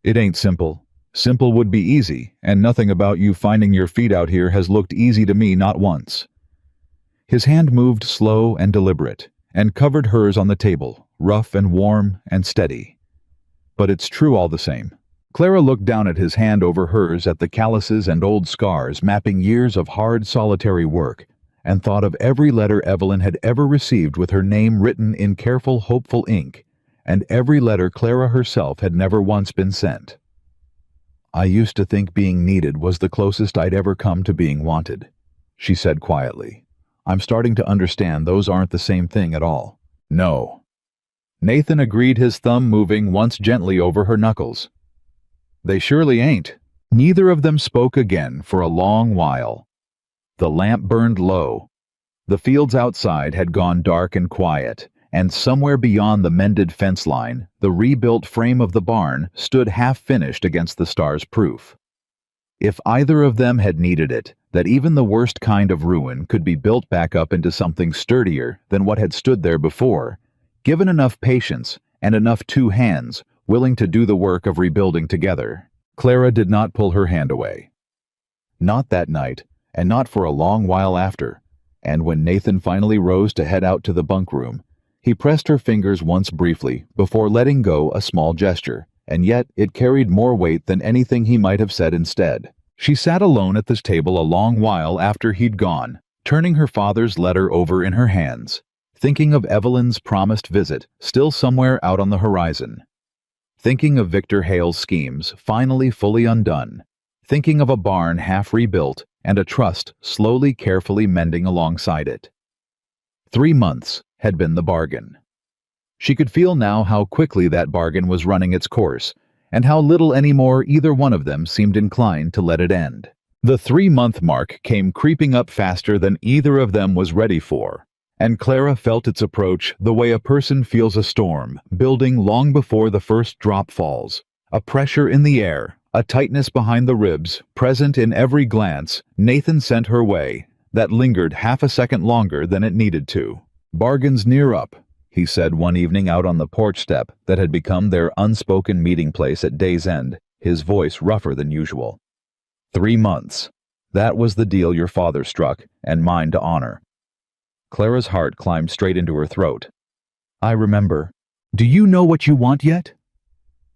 S1: "It ain't simple. Simple would be easy, and nothing about you finding your feet out here has looked easy to me, not once." His hand moved slow and deliberate, and covered hers on the table, rough and warm and steady. "But it's true all the same." Clara looked down at his hand over hers, at the calluses and old scars mapping years of hard, solitary work, and thought of every letter Evelyn had ever received with her name written in careful, hopeful ink, and every letter Clara herself had never once been sent. "I used to think being needed was the closest I'd ever come to being wanted," she said quietly. "I'm starting to understand those aren't the same thing at all." "No." Nathan agreed, his thumb moving once gently over her knuckles. "They surely ain't." Neither of them spoke again for a long while. The lamp burned low. The fields outside had gone dark and quiet, and somewhere beyond the mended fence line, the rebuilt frame of the barn stood half-finished against the stars' proof. If either of them had needed it, that even the worst kind of ruin could be built back up into something sturdier than what had stood there before, given enough patience and enough two hands willing to do the work of rebuilding together. Clara did not pull her hand away. Not that night, and not for a long while after, and when Nathan finally rose to head out to the bunk room, he pressed her fingers once briefly before letting go, a small gesture, and yet it carried more weight than anything he might have said instead. She sat alone at this table a long while after he'd gone, turning her father's letter over in her hands, thinking of Evelyn's promised visit still somewhere out on the horizon, thinking of Victor Hale's schemes finally fully undone, thinking of a barn half rebuilt and a trust slowly, carefully mending alongside it. 3 months had been the bargain. She could feel now how quickly that bargain was running its course, and how little anymore either one of them seemed inclined to let it end. The 3-month mark came creeping up faster than either of them was ready for, and Clara felt its approach the way a person feels a storm building long before the first drop falls, a pressure in the air, a tightness behind the ribs, present in every glance Nathan sent her way, that lingered half a second longer than it needed to. "Bargain's near up," he said one evening out on the porch step that had become their unspoken meeting place at day's end, his voice rougher than usual. 3 months. That was the deal your father struck, and mine to honor. Clara's heart climbed straight into her throat. I remember. Do you know what you want yet?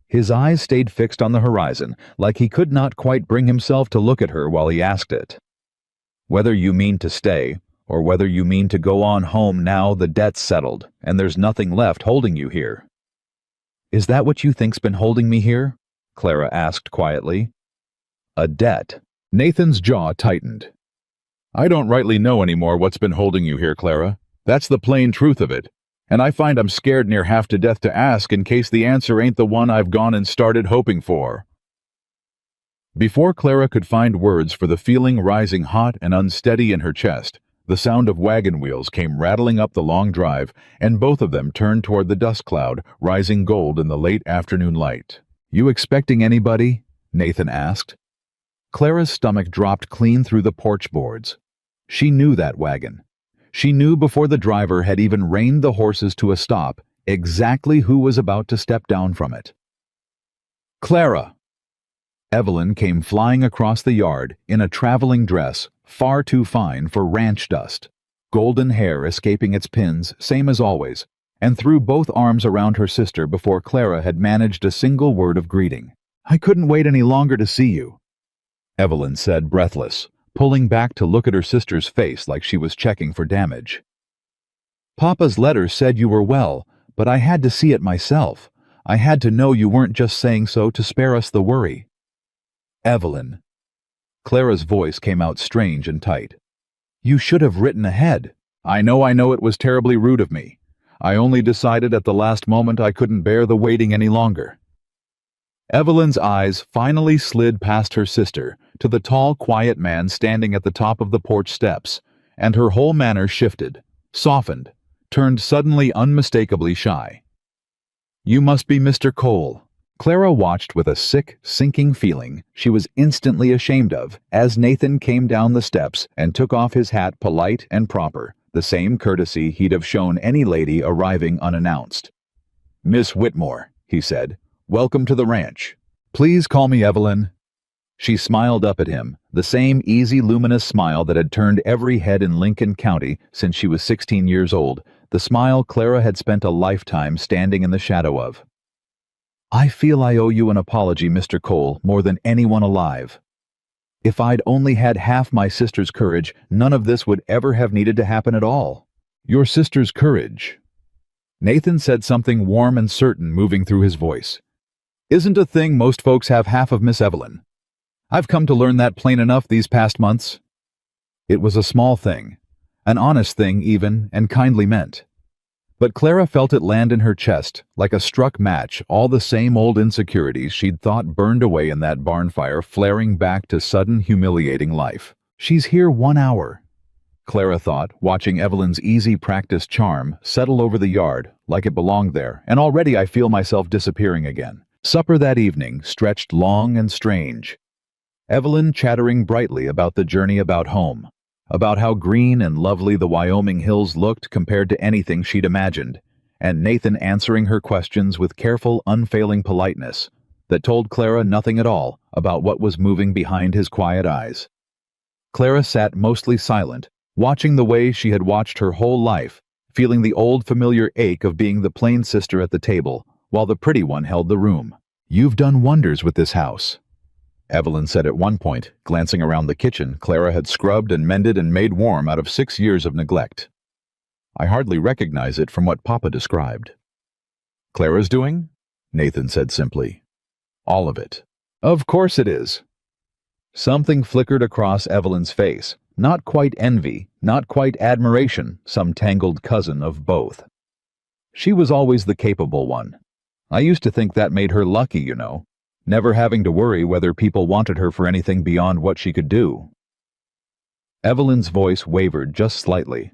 S1: His eyes stayed fixed on the horizon, like he could not quite bring himself to look at her while he asked it. Whether you mean to stay, or whether you mean to go on home now the debt's settled, and there's nothing left holding you here. Is that what you think's been holding me here? Clara asked quietly. A debt. Nathan's jaw tightened. I don't rightly know anymore what's been holding you here, Clara. That's the plain truth of it. And I find I'm scared near half to death to ask in case the answer ain't the one I've gone and started hoping for. Before Clara could find words for the feeling rising hot and unsteady in her chest, the sound of wagon wheels came rattling up the long drive, and both of them turned toward the dust cloud, rising gold in the late afternoon light. You expecting anybody? Nathan asked. Clara's stomach dropped clean through the porch boards. She knew that wagon. She knew before the driver had even reined the horses to a stop exactly who was about to step down from it. Clara! Evelyn came flying across the yard in a traveling dress far too fine for ranch dust, golden hair escaping its pins, same as always, and threw both arms around her sister before Clara had managed a single word of greeting. I couldn't wait any longer to see you, Evelyn said, breathless, pulling back to look at her sister's face like she was checking for damage. Papa's letter said you were well, but I had to see it myself. I had to know you weren't just saying so to spare us the worry. Evelyn. Clara's voice came out strange and tight. You should have written ahead. I know it was terribly rude of me. I only decided at the last moment I couldn't bear the waiting any longer. Evelyn's eyes finally slid past her sister to the tall, quiet man standing at the top of the porch steps, and her whole manner shifted, softened, turned suddenly unmistakably shy. You must be Mr. Cole. Clara watched with a sick, sinking feeling she was instantly ashamed of as Nathan came down the steps and took off his hat polite and proper, the same courtesy he'd have shown any lady arriving unannounced. Miss Whitmore, he said, welcome to the ranch. Please call me Evelyn. She smiled up at him, the same easy, luminous smile that had turned every head in Lincoln County since she was 16 years old, the smile Clara had spent a lifetime standing in the shadow of. I feel I owe you an apology, Mr. Cole, more than anyone alive. If I'd only had half my sister's courage, none of this would ever have needed to happen at all. Your sister's courage. Nathan said something warm and certain moving through his voice. Isn't a thing most folks have half of, Miss Evelyn. I've come to learn that plain enough these past months. It was a small thing, an honest thing even, and kindly meant. But Clara felt it land in her chest, like a struck match, all the same old insecurities she'd thought burned away in that barn fire flaring back to sudden, humiliating life. She's here 1 hour, Clara thought, watching Evelyn's easy practiced charm settle over the yard like it belonged there, and already I feel myself disappearing again. Supper that evening stretched long and strange. Evelyn chattering brightly about the journey about home, about how green and lovely the Wyoming hills looked compared to anything she'd imagined, and Nathan answering her questions with careful, unfailing politeness that told Clara nothing at all about what was moving behind his quiet eyes. Clara sat mostly silent, watching the way she had watched her whole life, feeling the old familiar ache of being the plain sister at the table, while the pretty one held the room. You've done wonders with this house, Evelyn said at one point, glancing around the kitchen Clara had scrubbed and mended and made warm out of 6 years of neglect. I hardly recognize it from what Papa described. Clara's doing? Nathan said simply. All of it. Of course it is. Something flickered across Evelyn's face, not quite envy, not quite admiration, some tangled cousin of both. She was always the capable one. I used to think that made her lucky, you know. Never having to worry whether people wanted her for anything beyond what she could do. Evelyn's voice wavered just slightly.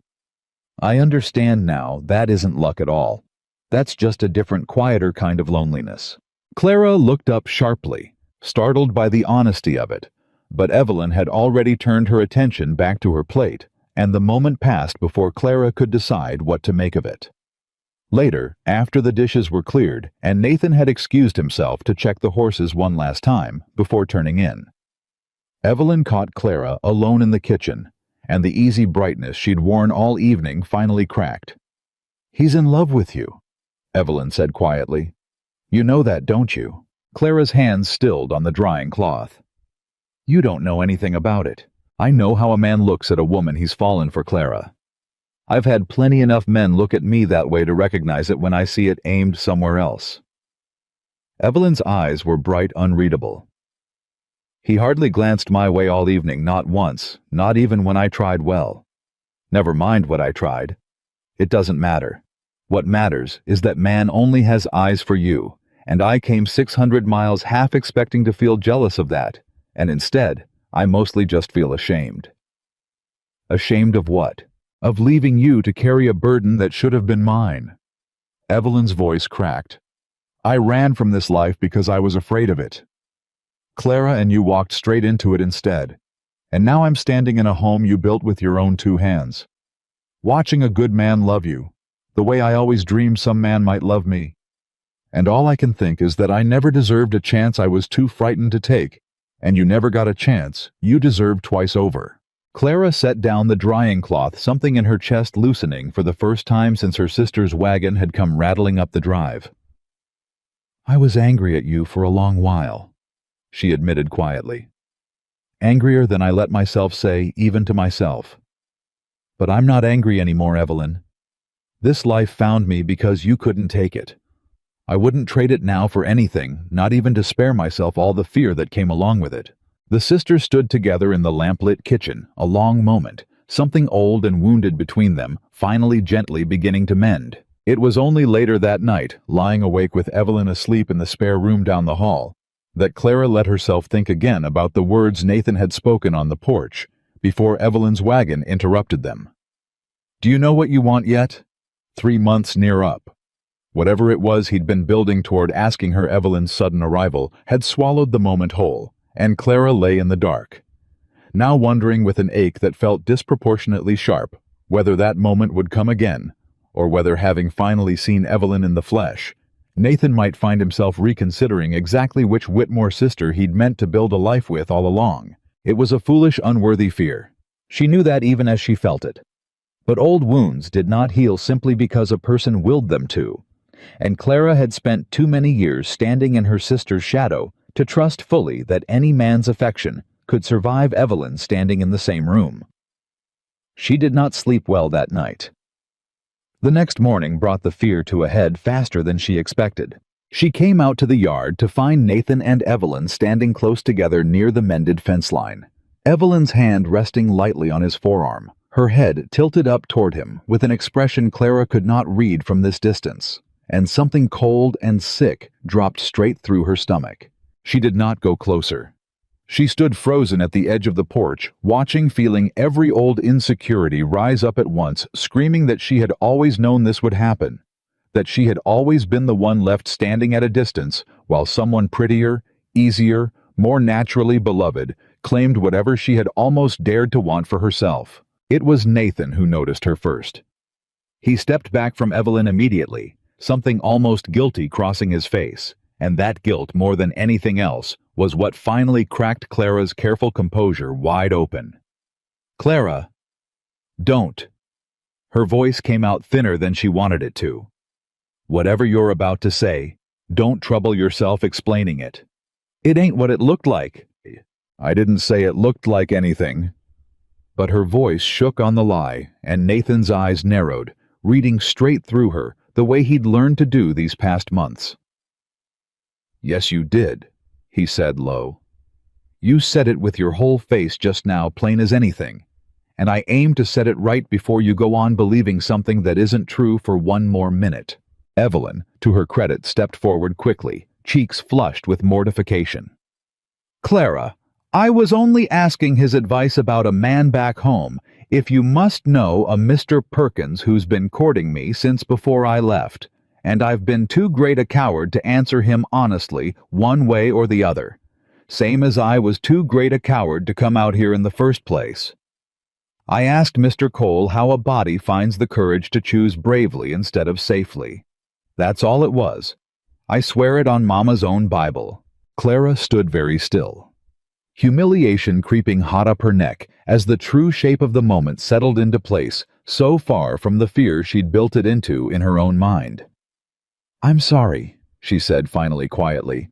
S1: I understand now that isn't luck at all. That's just a different, quieter kind of loneliness. Clara looked up sharply, startled by the honesty of it, but Evelyn had already turned her attention back to her plate, and the moment passed before Clara could decide what to make of it. Later, after the dishes were cleared, and Nathan had excused himself to check the horses one last time before turning in. Evelyn caught Clara alone in the kitchen, and the easy brightness she'd worn all evening finally cracked. "He's in love with you," Evelyn said quietly. "You know that, don't you?" Clara's hands stilled on the drying cloth. "You don't know anything about it. I know how a man looks at a woman he's fallen for, Clara. I've had plenty enough men look at me that way to recognize it when I see it aimed somewhere else." Evelyn's eyes were bright, unreadable. "He hardly glanced my way all evening, not once, not even when I tried well. Never mind what I tried. It doesn't matter. What matters is that man only has eyes for you, and I came 600 miles half expecting to feel jealous of that, and instead, I mostly just feel ashamed." "Ashamed of what?" "Of leaving you to carry a burden that should have been mine." Evelyn's voice cracked. "I ran from this life because I was afraid of it. Clara and you walked straight into it instead, and now I'm standing in a home you built with your own 2 hands. Watching a good man love you, the way I always dreamed some man might love me. And all I can think is that I never deserved a chance I was too frightened to take, and you never got a chance you deserved twice over." Clara set down the drying cloth, something in her chest loosening for the first time since her sister's wagon had come rattling up the drive. "I was angry at you for a long while," she admitted quietly. "Angrier than I let myself say, even to myself. But I'm not angry anymore, Evelyn. This life found me because you couldn't take it. I wouldn't trade it now for anything, not even to spare myself all the fear that came along with it." The sisters stood together in the lamplit kitchen, a long moment, something old and wounded between them, finally gently beginning to mend. It was only later that night, lying awake with Evelyn asleep in the spare room down the hall, that Clara let herself think again about the words Nathan had spoken on the porch, before Evelyn's wagon interrupted them. "Do you know what you want yet?" 3 months near up. Whatever it was he'd been building toward asking her, Evelyn's sudden arrival had swallowed the moment whole, and Clara lay in the dark, now wondering with an ache that felt disproportionately sharp whether that moment would come again, or whether, having finally seen Evelyn in the flesh, Nathan might find himself reconsidering exactly which Whitmore sister he'd meant to build a life with all along. It was a foolish, unworthy fear. She knew that even as she felt it. But old wounds did not heal simply because a person willed them to, and Clara had spent too many years standing in her sister's shadow to trust fully that any man's affection could survive Evelyn standing in the same room. She did not sleep well that night. The next morning brought the fear to a head faster than she expected. She came out to the yard to find Nathan and Evelyn standing close together near the mended fence line. Evelyn's hand resting lightly on his forearm, her head tilted up toward him with an expression Clara could not read from this distance, and something cold and sick dropped straight through her stomach. She did not go closer. She stood frozen at the edge of the porch, watching, feeling every old insecurity rise up at once, screaming that she had always known this would happen, that she had always been the one left standing at a distance while someone prettier, easier, more naturally beloved claimed whatever she had almost dared to want for herself. It was Nathan who noticed her first. He stepped back from Evelyn immediately, something almost guilty crossing his face, and that guilt, more than anything else, was what finally cracked Clara's careful composure wide open. "Clara, don't." Her voice came out thinner than she wanted it to. "Whatever you're about to say, don't trouble yourself explaining it. It ain't what it looked like." "I didn't say it looked like anything." But her voice shook on the lie, and Nathan's eyes narrowed, reading straight through her, the way he'd learned to do these past months. "Yes, you did," he said low. "You said it with your whole face just now, plain as anything, and I aim to set it right before you go on believing something that isn't true for one more minute." Evelyn, to her credit, stepped forward quickly, cheeks flushed with mortification. "Clara, I was only asking his advice about a man back home. If you must know, a Mr. Perkins who's been courting me since before I left, and I've been too great a coward to answer him honestly, one way or the other. Same as I was too great a coward to come out here in the first place. I asked Mr. Cole how a body finds the courage to choose bravely instead of safely. That's all it was. I swear it on Mama's own Bible." Clara stood very still. humiliation creeping hot up her neck as the true shape of the moment settled into place, so far from the fear she'd built it into in her own mind. "I'm sorry," she said finally quietly.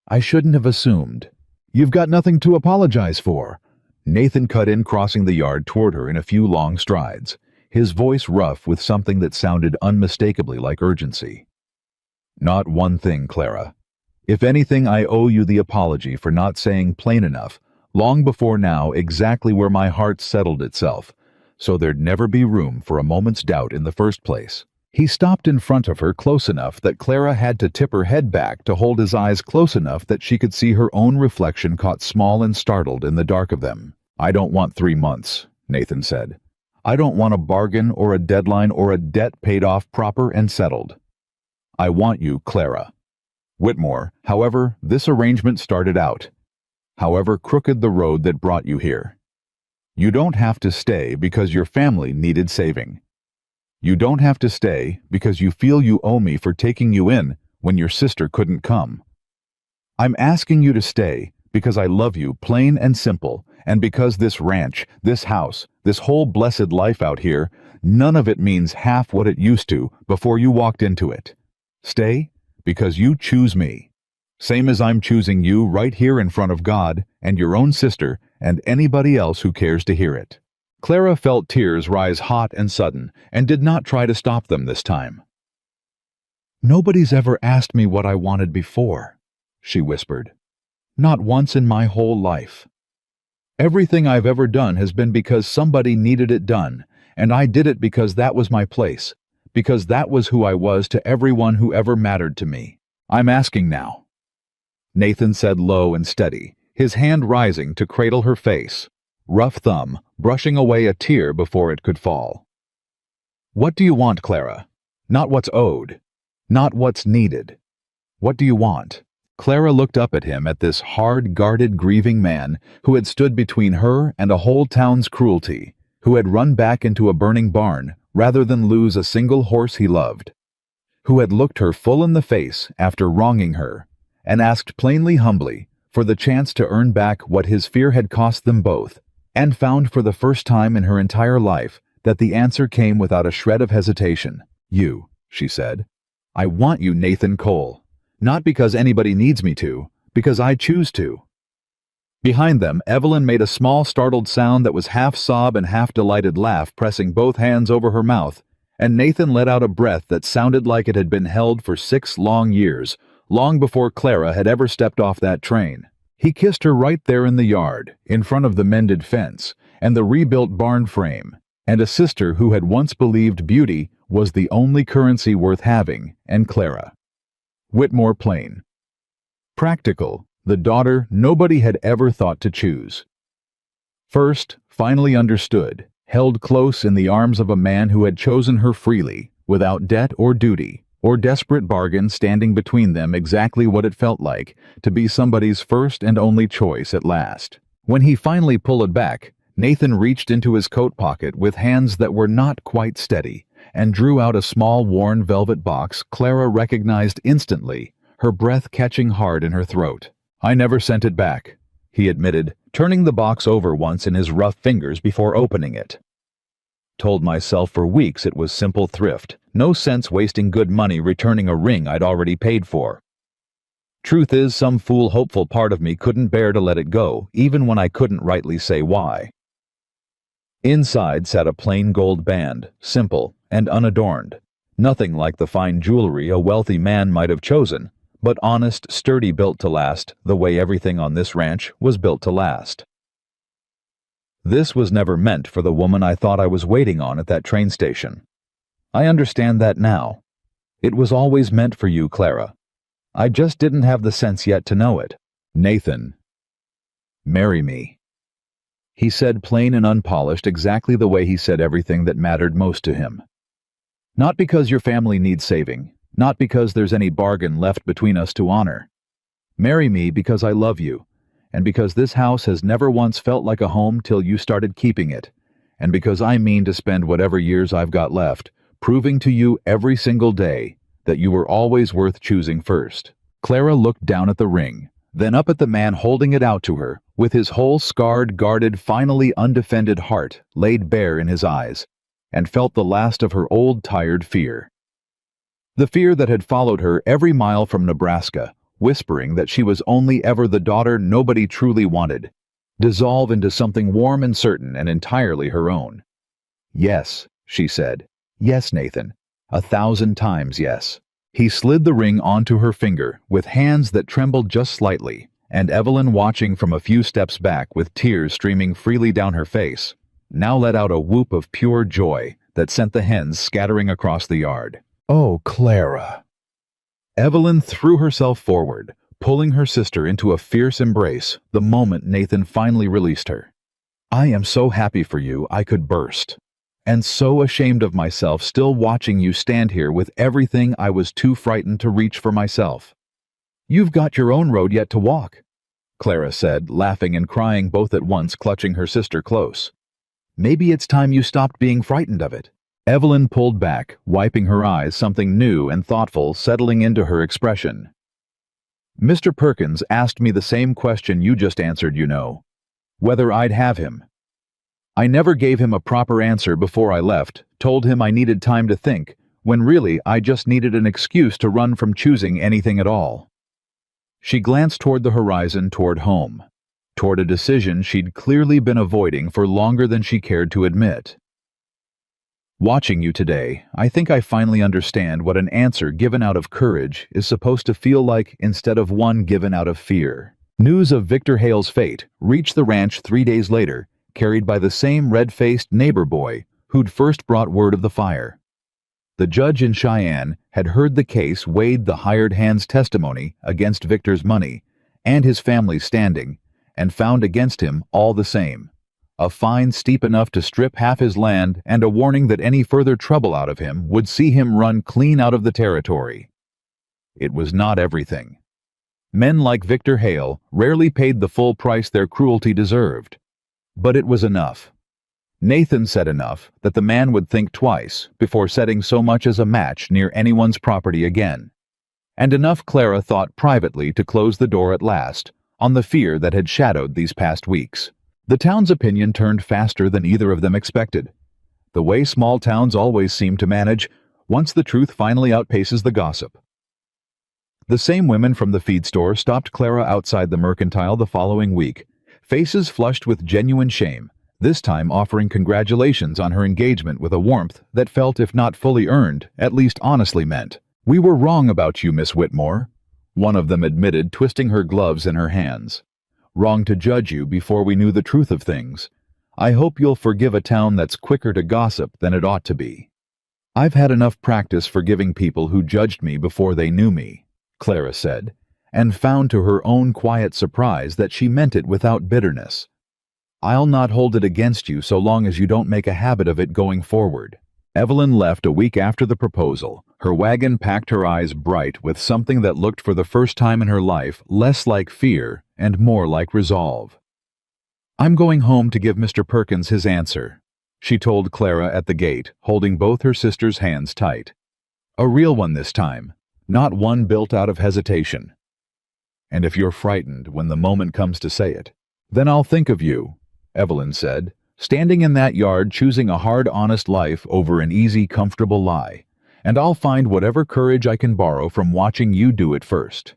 S1: "I shouldn't have assumed." "You've got nothing to apologize for." Nathan cut in, crossing the yard toward her in a few long strides, his voice rough with something that sounded unmistakably like urgency. "Not one thing, Clara. If anything, I owe you the apology for not saying plain enough, long before now, exactly where my heart settled itself, so there'd never be room for a moment's doubt in the first place." He stopped in front of her close enough that Clara had to tip her head back to hold his eyes close enough that she could see her own reflection caught small and startled in the dark of them. "I don't want 3 months," Nathan said. "I don't want a bargain or a deadline or a debt paid off proper and settled. I want you, Clara. Whitmore, however this arrangement started out, however crooked the road that brought you here. You don't have to stay because your family needed saving. You don't have to stay because you feel you owe me for taking you in when your sister couldn't come. I'm asking you to stay because I love you, plain and simple, and because this ranch, this house, this whole blessed life out here, none of it means half what it used to before you walked into it. Stay because you choose me, same as I'm choosing you right here in front of God and your own sister and anybody else who cares to hear it." Clara felt tears rise hot and sudden and did not try to stop them this time. "Nobody's ever asked me what I wanted before," she whispered. "Not once in my whole life. Everything I've ever done has been because somebody needed it done, and I did it because that was my place, because that was who I was to everyone who ever mattered to me. I'm asking now," Nathan said low and steady, his hand rising to cradle her face, rough thumb brushing away a tear before it could fall. "What do you want, Clara? Not what's owed, not what's needed. What do you want?" Clara looked up at him, at this hard, guarded, grieving man who had stood between her and a whole town's cruelty, who had run back into a burning barn rather than lose a single horse he loved, who had looked her full in the face after wronging her, and asked plainly, humbly, for the chance to earn back what his fear had cost them both, and found for the first time in her entire life that the answer came without a shred of hesitation. "You," she said. "I want you, Nathan Cole. Not because anybody needs me to, because I choose to." Behind them, Evelyn made a small startled sound that was half sob and half delighted laugh, pressing both hands over her mouth, and Nathan let out a breath that sounded like it had been held for 6 long years, long before Clara had ever stepped off that train. He kissed her right there in the yard, in front of the mended fence, and the rebuilt barn frame, and a sister who had once believed beauty was the only currency worth having, and Clara. Whitmore Plain. Practical, the daughter nobody had ever thought to choose. First, finally understood, held close in the arms of a man who had chosen her freely, without debt or duty, or desperate bargain standing between them, exactly what it felt like to be somebody's first and only choice at last. When he finally pulled it back, Nathan reached into his coat pocket with hands that were not quite steady, and drew out a small worn velvet box Clara recognized instantly, her breath catching hard in her throat. "I never sent it back," he admitted, turning the box over once in his rough fingers before opening it. "Told myself for weeks it was simple thrift, no sense wasting good money returning a ring I'd already paid for. Truth is, some fool hopeful part of me couldn't bear to let it go, even when I couldn't rightly say why." Inside sat a plain gold band, simple and unadorned, nothing like the fine jewelry a wealthy man might have chosen, but honest, sturdy, built to last, the way everything on this ranch was built to last. "This was never meant for the woman I thought I was waiting on at that train station. I understand that now. It was always meant for you, Clara. I just didn't have the sense yet to know it. Nathan, marry me," he said, plain and unpolished, exactly the way he said everything that mattered most to him. "Not because your family needs saving, not because there's any bargain left between us to honor. Marry me because I love you, and because this house has never once felt like a home till you started keeping it, and because I mean to spend whatever years I've got left proving to you every single day that you were always worth choosing first." Clara looked down at the ring, then up at the man holding it out to her, with his whole scarred, guarded, finally undefended heart laid bare in his eyes, and felt the last of her old tired fear. The fear that had followed her every mile from Nebraska, whispering that she was only ever the daughter nobody truly wanted, dissolve into something warm and certain and entirely her own. "Yes," she said. "Yes, Nathan. 1,000 times yes." He slid the ring onto her finger with hands that trembled just slightly, and Evelyn, watching from a few steps back with tears streaming freely down her face, now let out a whoop of pure joy that sent the hens scattering across the yard. "Oh, Clara!" Evelyn threw herself forward, pulling her sister into a fierce embrace the moment Nathan finally released her. "I am so happy for you I could burst. And so ashamed of myself still watching you stand here with everything I was too frightened to reach for myself." "You've got your own road yet to walk," Clara said, laughing and crying both at once, clutching her sister close. "Maybe it's time you stopped being frightened of it." Evelyn pulled back, wiping her eyes, something new and thoughtful settling into her expression. "Mr. Perkins asked me the same question you just answered, you know. Whether I'd have him. I never gave him a proper answer before I left, told him I needed time to think, when really I just needed an excuse to run from choosing anything at all." She glanced toward the horizon, toward home, toward a decision she'd clearly been avoiding for longer than she cared to admit. "Watching you today, I think I finally understand what an answer given out of courage is supposed to feel like instead of one given out of fear." News of Victor Hale's fate reached the ranch 3 days later, carried by the same red-faced neighbor boy who'd first brought word of the fire. The judge in Cheyenne had heard the case, weighed the hired hand's testimony against Victor's money and his family's standing, and found against him all the same: a fine steep enough to strip half his land and a warning that any further trouble out of him would see him run clean out of the territory. It was not everything. Men like Victor Hale rarely paid the full price their cruelty deserved. But it was enough. Nathan said enough that the man would think twice before setting so much as a match near anyone's property again. And enough, Clara thought privately, to close the door at last on the fear that had shadowed these past weeks. The town's opinion turned faster than either of them expected. The way small towns always seem to manage once the truth finally outpaces the gossip. The same women from the feed store stopped Clara outside the mercantile the following week, faces flushed with genuine shame, this time offering congratulations on her engagement with a warmth that felt, if not fully earned, at least honestly meant. "We were wrong about you, Miss Whitmore," one of them admitted, twisting her gloves in her hands. "Wrong to judge you before we knew the truth of things. I hope you'll forgive a town that's quicker to gossip than it ought to be." "I've had enough practice forgiving people who judged me before they knew me," Clara said, and found to her own quiet surprise that she meant it without bitterness. "I'll not hold it against you so long as you don't make a habit of it going forward." Evelyn left a week after the proposal, her wagon packed, her eyes bright with something that looked for the first time in her life less like fear and more like resolve. "I'm going home to give Mr. Perkins his answer," she told Clara at the gate, holding both her sister's hands tight. "A real one this time, not one built out of hesitation. And if you're frightened when the moment comes to say it, then I'll think of you," Evelyn said, "standing in that yard choosing a hard, honest life over an easy, comfortable lie, and I'll find whatever courage I can borrow from watching you do it first."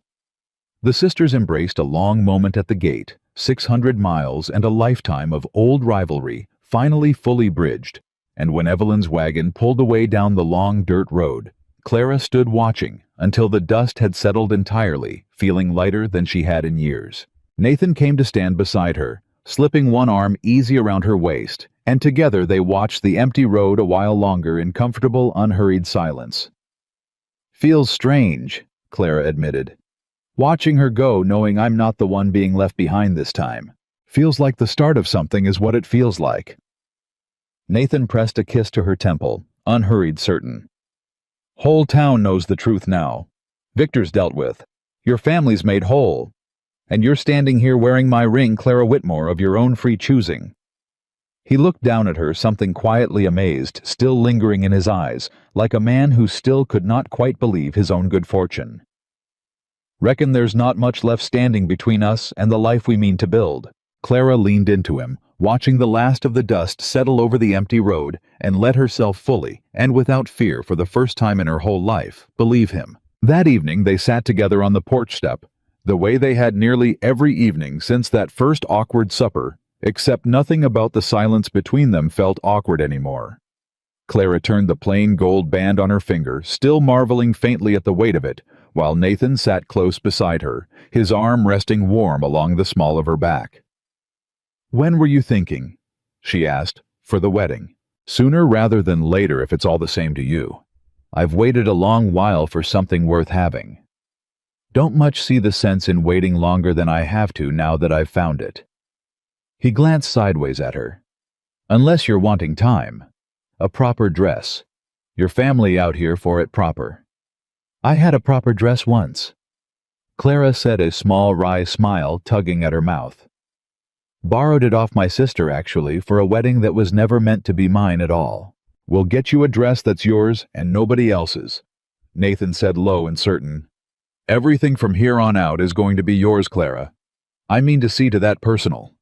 S1: The sisters embraced a long moment at the gate, 600 miles and a lifetime of old rivalry finally fully bridged, and when Evelyn's wagon pulled away down the long dirt road, Clara stood watching until the dust had settled entirely, feeling lighter than she had in years. Nathan came to stand beside her, slipping one arm easy around her waist, and together they watched the empty road a while longer in comfortable, unhurried silence. "Feels strange," Clara admitted. "Watching her go, knowing I'm not the one being left behind this time. Feels like the start of something is what it feels like." Nathan pressed a kiss to her temple, unhurried, certain. "Whole town knows the truth now. Victor's dealt with. Your family's made whole. And you're standing here wearing my ring, Clara Whitmore, of your own free choosing." He looked down at her, something quietly amazed still lingering in his eyes, like a man who still could not quite believe his own good fortune. Reckon there's not much left standing between us and the life we mean to build. Clara leaned into him, watching the last of the dust settle over the empty road, and let herself fully, and without fear for the first time in her whole life, believe him. That evening they sat together on the porch step, the way they had nearly every evening since that first awkward supper, except nothing about the silence between them felt awkward anymore. Clara turned the plain gold band on her finger, still marveling faintly at the weight of it, while Nathan sat close beside her, his arm resting warm along the small of her back. "When were you thinking?" she asked. "For the wedding." "Sooner rather than later if it's all the same to you. I've waited a long while for something worth having. Don't much see the sense in waiting longer than I have to now that I've found it." He glanced sideways at her. "Unless you're wanting time. A proper dress. Your family out here for it proper." "I had a proper dress once." Clara said, a small wry smile tugging at her mouth. "Borrowed it off my sister, actually, for a wedding that was never meant to be mine at all." "We'll get you a dress that's yours and nobody else's," Nathan said low and certain. "Everything from here on out is going to be yours, Clara. I mean to see to that personal."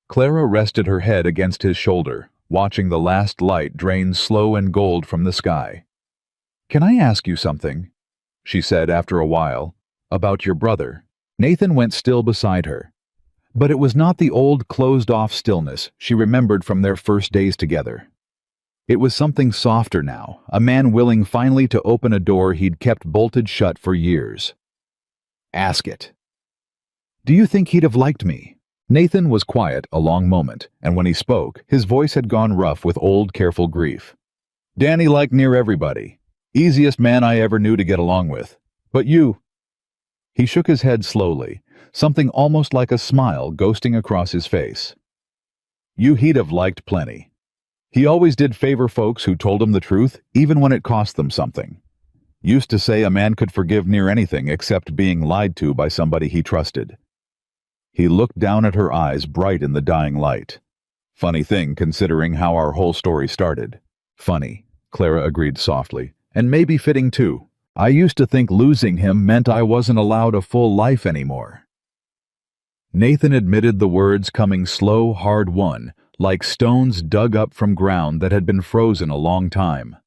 S1: Clara rested her head against his shoulder, watching the last light drain slow and gold from the sky. "Can I ask you something?" she said after a while. "About your brother." Nathan went still beside her. But it was not the old closed-off stillness she remembered from their first days together. It was something softer now, a man willing finally to open a door he'd kept bolted shut for years. "Ask it." "Do you think he'd have liked me?" Nathan was quiet a long moment, and when he spoke, his voice had gone rough with old careful grief. "Danny liked near everybody. Easiest man I ever knew to get along with. But you—" He shook his head slowly, something almost like a smile ghosting across his face. "You he'd have liked plenty. He always did favor folks who told him the truth, even when it cost them something. Used to say a man could forgive near anything except being lied to by somebody he trusted." He looked down at her eyes bright in the dying light. "Funny thing, considering how our whole story started." "Funny," Clara agreed softly, "and maybe fitting too. I used to think losing him meant I wasn't allowed a full life anymore." Nathan admitted the words coming slow, hard-won, like stones dug up from ground that had been frozen a long time.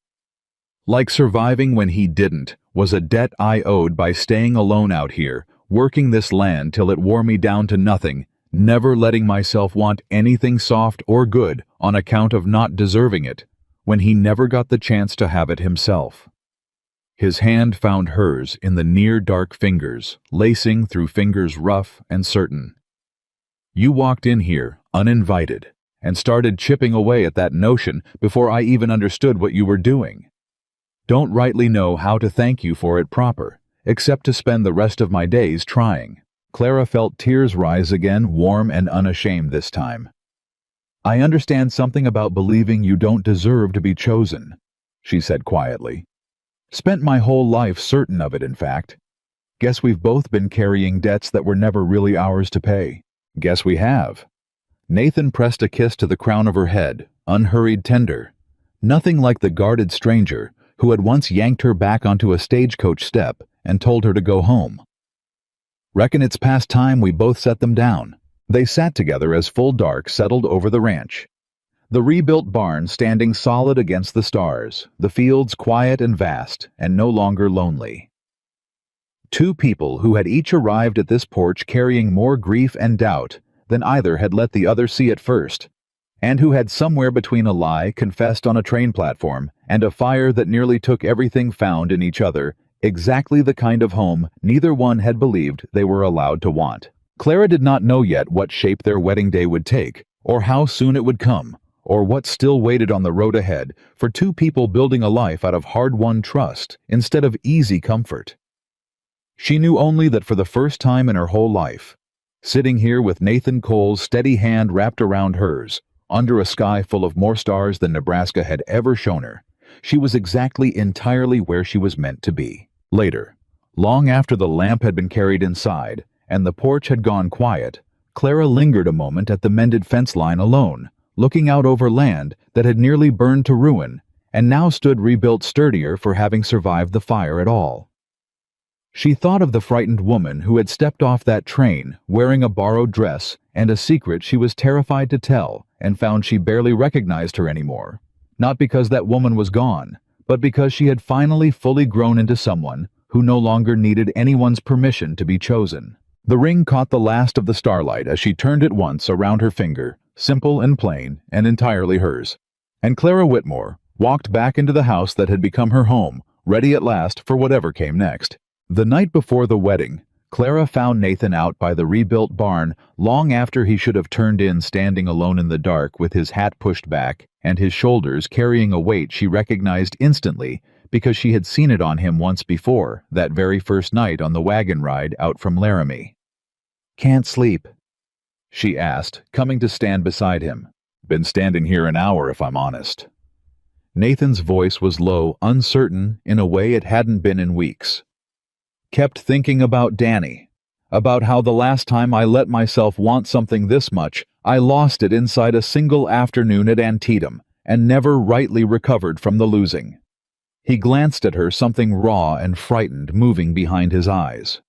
S1: Like surviving when he didn't was a debt I owed by staying alone out here, working this land till it wore me down to nothing, never letting myself want anything soft or good on account of not deserving it, when he never got the chance to have it himself. His hand found hers in the near-dark fingers, lacing through fingers rough and certain. "You walked in here, uninvited, and started chipping away at that notion before I even understood what you were doing. Don't rightly know how to thank you for it proper, except to spend the rest of my days trying." Clara felt tears rise again, warm and unashamed this time. "I understand something about believing you don't deserve to be chosen," she said quietly. "Spent my whole life certain of it, in fact. Guess we've both been carrying debts that were never really ours to pay." "Guess we have." Nathan pressed a kiss to the crown of her head, unhurried, tender. Nothing like the guarded stranger who had once yanked her back onto a stagecoach step and told her to go home. "Reckon it's past time we both set them down." They sat together as full dark settled over the ranch. The rebuilt barn standing solid against the stars, the fields quiet and vast, and no longer lonely. Two people who had each arrived at this porch carrying more grief and doubt than either had let the other see at first, and who had somewhere between a lie confessed on a train platform and a fire that nearly took everything found in each other, exactly the kind of home neither one had believed they were allowed to want. Clara did not know yet what shape their wedding day would take, or how soon it would come, or what still waited on the road ahead for two people building a life out of hard-won trust instead of easy comfort. She knew only that for the first time in her whole life, sitting here with Nathan Cole's steady hand wrapped around hers, under a sky full of more stars than Nebraska had ever shown her, she was exactly entirely where she was meant to be. Later, long after the lamp had been carried inside and the porch had gone quiet, Clara lingered a moment at the mended fence line alone, looking out over land that had nearly burned to ruin and now stood rebuilt sturdier for having survived the fire at all. She thought of the frightened woman who had stepped off that train, wearing a borrowed dress and a secret she was terrified to tell, and found she barely recognized her anymore. Not because that woman was gone, but because she had finally fully grown into someone who no longer needed anyone's permission to be chosen. The ring caught the last of the starlight as she turned it once around her finger, simple and plain and entirely hers. And Clara Whitmore walked back into the house that had become her home, ready at last for whatever came next. The night before the wedding, Clara found Nathan out by the rebuilt barn long after he should have turned in, standing alone in the dark with his hat pushed back and his shoulders carrying a weight she recognized instantly because she had seen it on him once before, that very first night on the wagon ride out from Laramie. "Can't sleep?" she asked, coming to stand beside him. "Been standing here an hour, if I'm honest." Nathan's voice was low, uncertain, in a way it hadn't been in weeks. "Kept thinking about Danny, about how the last time I let myself want something this much, I lost it inside a single afternoon at Antietam, and never rightly recovered from the losing." He glanced at her, something raw and frightened moving behind his eyes.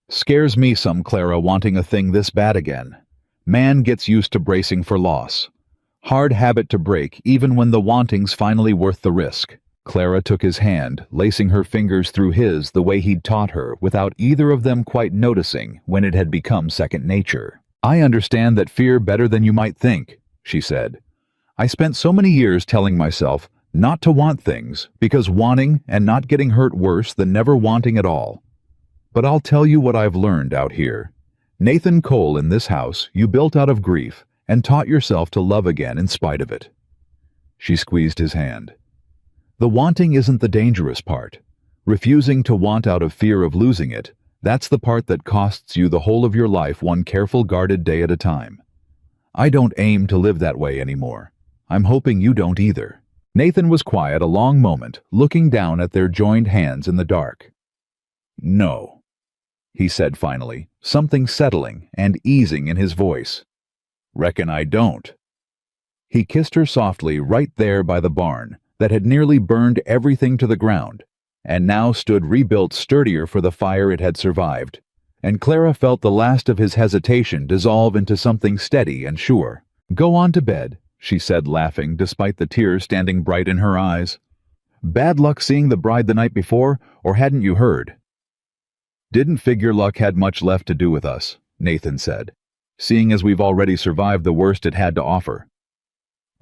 S1: "Scares me some, Clara, wanting a thing this bad again. Man gets used to bracing for loss. Hard habit to break, even when the wanting's finally worth the risk." Clara took his hand, lacing her fingers through his the way he'd taught her, without either of them quite noticing when it had become second nature. "I understand that fear better than you might think," she said. "I spent so many years telling myself not to want things, because wanting and not getting hurt worse than never wanting at all. But I'll tell you what I've learned out here. Nathan Cole, in this house, you built out of grief and taught yourself to love again in spite of it." She squeezed his hand. "The wanting isn't the dangerous part. Refusing to want out of fear of losing it, that's the part that costs you the whole of your life, one careful guarded day at a time. I don't aim to live that way anymore. I'm hoping you don't either." Nathan was quiet a long moment, looking down at their joined hands in the dark. "No," he said finally, something settling and easing in his voice. "Reckon I don't." He kissed her softly right there by the barn that had nearly burned everything to the ground, and now stood rebuilt sturdier for the fire it had survived, and Clara felt the last of his hesitation dissolve into something steady and sure. "Go on to bed," she said, laughing despite the tears standing bright in her eyes. "Bad luck seeing the bride the night before, or hadn't you heard?" "Didn't figure luck had much left to do with us," Nathan said, "seeing as we've already survived the worst it had to offer."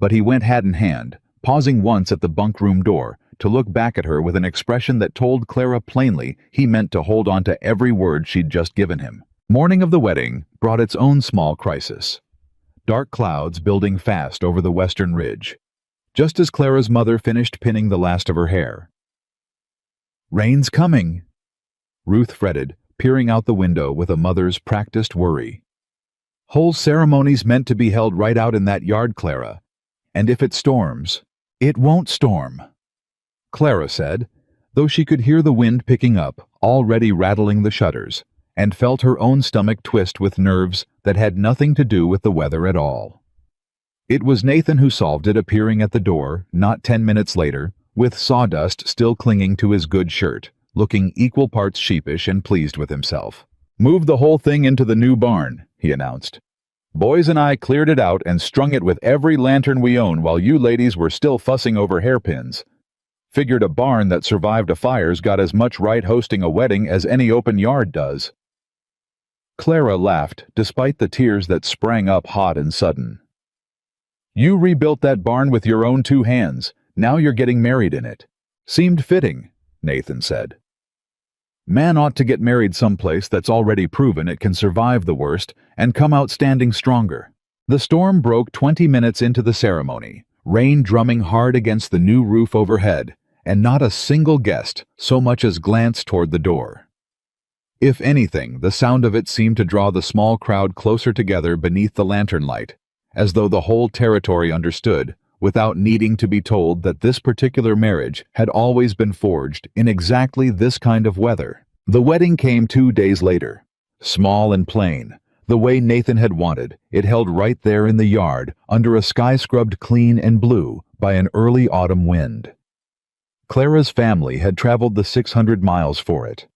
S1: But he went hat in hand, pausing once at the bunk room door to look back at her with an expression that told Clara plainly he meant to hold on to every word she'd just given him. Morning of the wedding brought its own small crisis. Dark clouds building fast over the western ridge, just as Clara's mother finished pinning the last of her hair. "Rain's coming," Ruth fretted, peering out the window with a mother's practiced worry. "Whole ceremony's meant to be held right out in that yard, Clara. And if it storms—" "It won't storm," Clara said, though she could hear the wind picking up, already rattling the shutters, and felt her own stomach twist with nerves that had nothing to do with the weather at all. It was Nathan who solved it, appearing at the door, not 10 minutes later, with sawdust still clinging to his good shirt, looking equal parts sheepish and pleased with himself. "Moved the whole thing into the new barn," he announced. "Boys and I cleared it out and strung it with every lantern we own while you ladies were still fussing over hairpins. Figured a barn that survived a fire's got as much right hosting a wedding as any open yard does." Clara laughed, despite the tears that sprang up hot and sudden. "You rebuilt that barn with your own 2 hands. Now you're getting married in it. Seemed fitting," Nathan said. "Man ought to get married someplace that's already proven it can survive the worst and come out standing stronger." The storm broke 20 minutes into the ceremony, rain drumming hard against the new roof overhead, and not a single guest so much as glanced toward the door. If anything, the sound of it seemed to draw the small crowd closer together beneath the lantern light, as though the whole territory understood, without needing to be told, that this particular marriage had always been forged in exactly this kind of weather. The wedding came 2 days later. Small and plain, the way Nathan had wanted, it held right there in the yard, under a sky scrubbed clean and blue by an early autumn wind. Clara's family had traveled the 600 miles for it.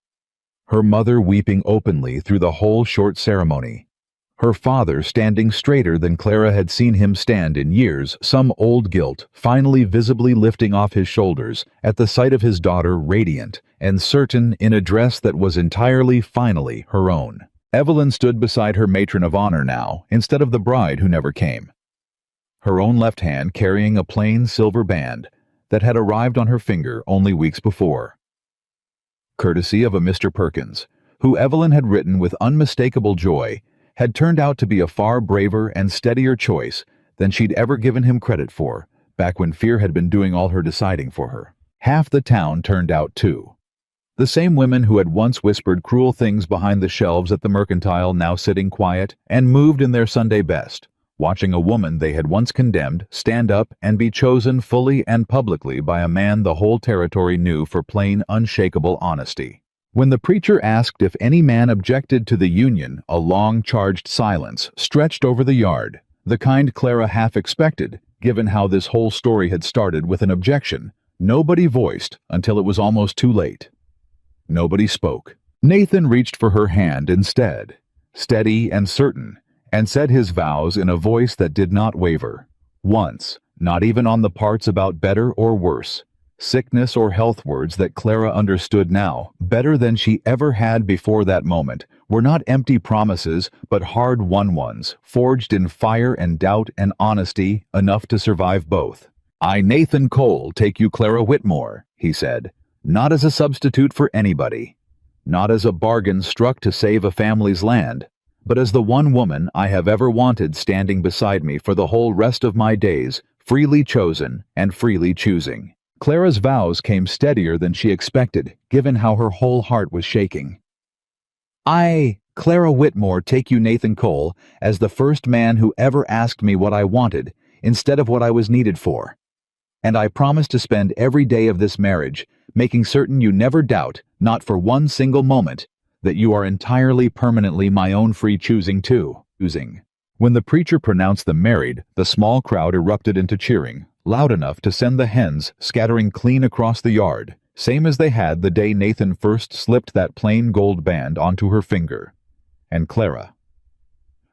S1: her mother weeping openly through the whole short ceremony. Her father standing straighter than Clara had seen him stand in years, some old guilt finally visibly lifting off his shoulders at the sight of his daughter radiant and certain in a dress that was entirely, finally, her own. Evelyn stood beside her matron of honor now, instead of the bride who never came. Her own left hand carrying a plain silver band that had arrived on her finger only weeks before. Courtesy of a Mr. Perkins, who Evelyn had written with unmistakable joy, had turned out to be a far braver and steadier choice than she'd ever given him credit for, back when fear had been doing all her deciding for her. Half the town turned out too. The same women who had once whispered cruel things behind the shelves at the mercantile now sitting quiet and moved in their Sunday best, watching a woman they had once condemned stand up and be chosen fully and publicly by a man the whole territory knew for plain, unshakable honesty. When the preacher asked if any man objected to the union, a long, charged silence stretched over the yard, the kind Clara half expected, given how this whole story had started with an objection. Nobody voiced until it was almost too late. Nobody spoke. Nathan reached for her hand instead, steady and certain, and said his vows in a voice that did not waver. Once, not even on the parts about better or worse, sickness or health words that Clara understood now, better than she ever had before that moment, were not empty promises but hard-won ones, forged in fire and doubt and honesty, enough to survive both. "I, Nathan Cole, take you Clara Whitmore," he said, "not as a substitute for anybody, not as a bargain struck to save a family's land, but as the one woman I have ever wanted standing beside me for the whole rest of my days, freely chosen and freely choosing." Clara's vows came steadier than she expected, given how her whole heart was shaking. "I, Clara Whitmore, take you Nathan Cole as the first man who ever asked me what I wanted instead of what I was needed for. And I promise to spend every day of this marriage making certain you never doubt, not for one single moment, that you are entirely permanently my own free choosing too." When the preacher pronounced them married, the small crowd erupted into cheering, loud enough to send the hens scattering clean across the yard, same as they had the day Nathan first slipped that plain gold band onto her finger. And Clara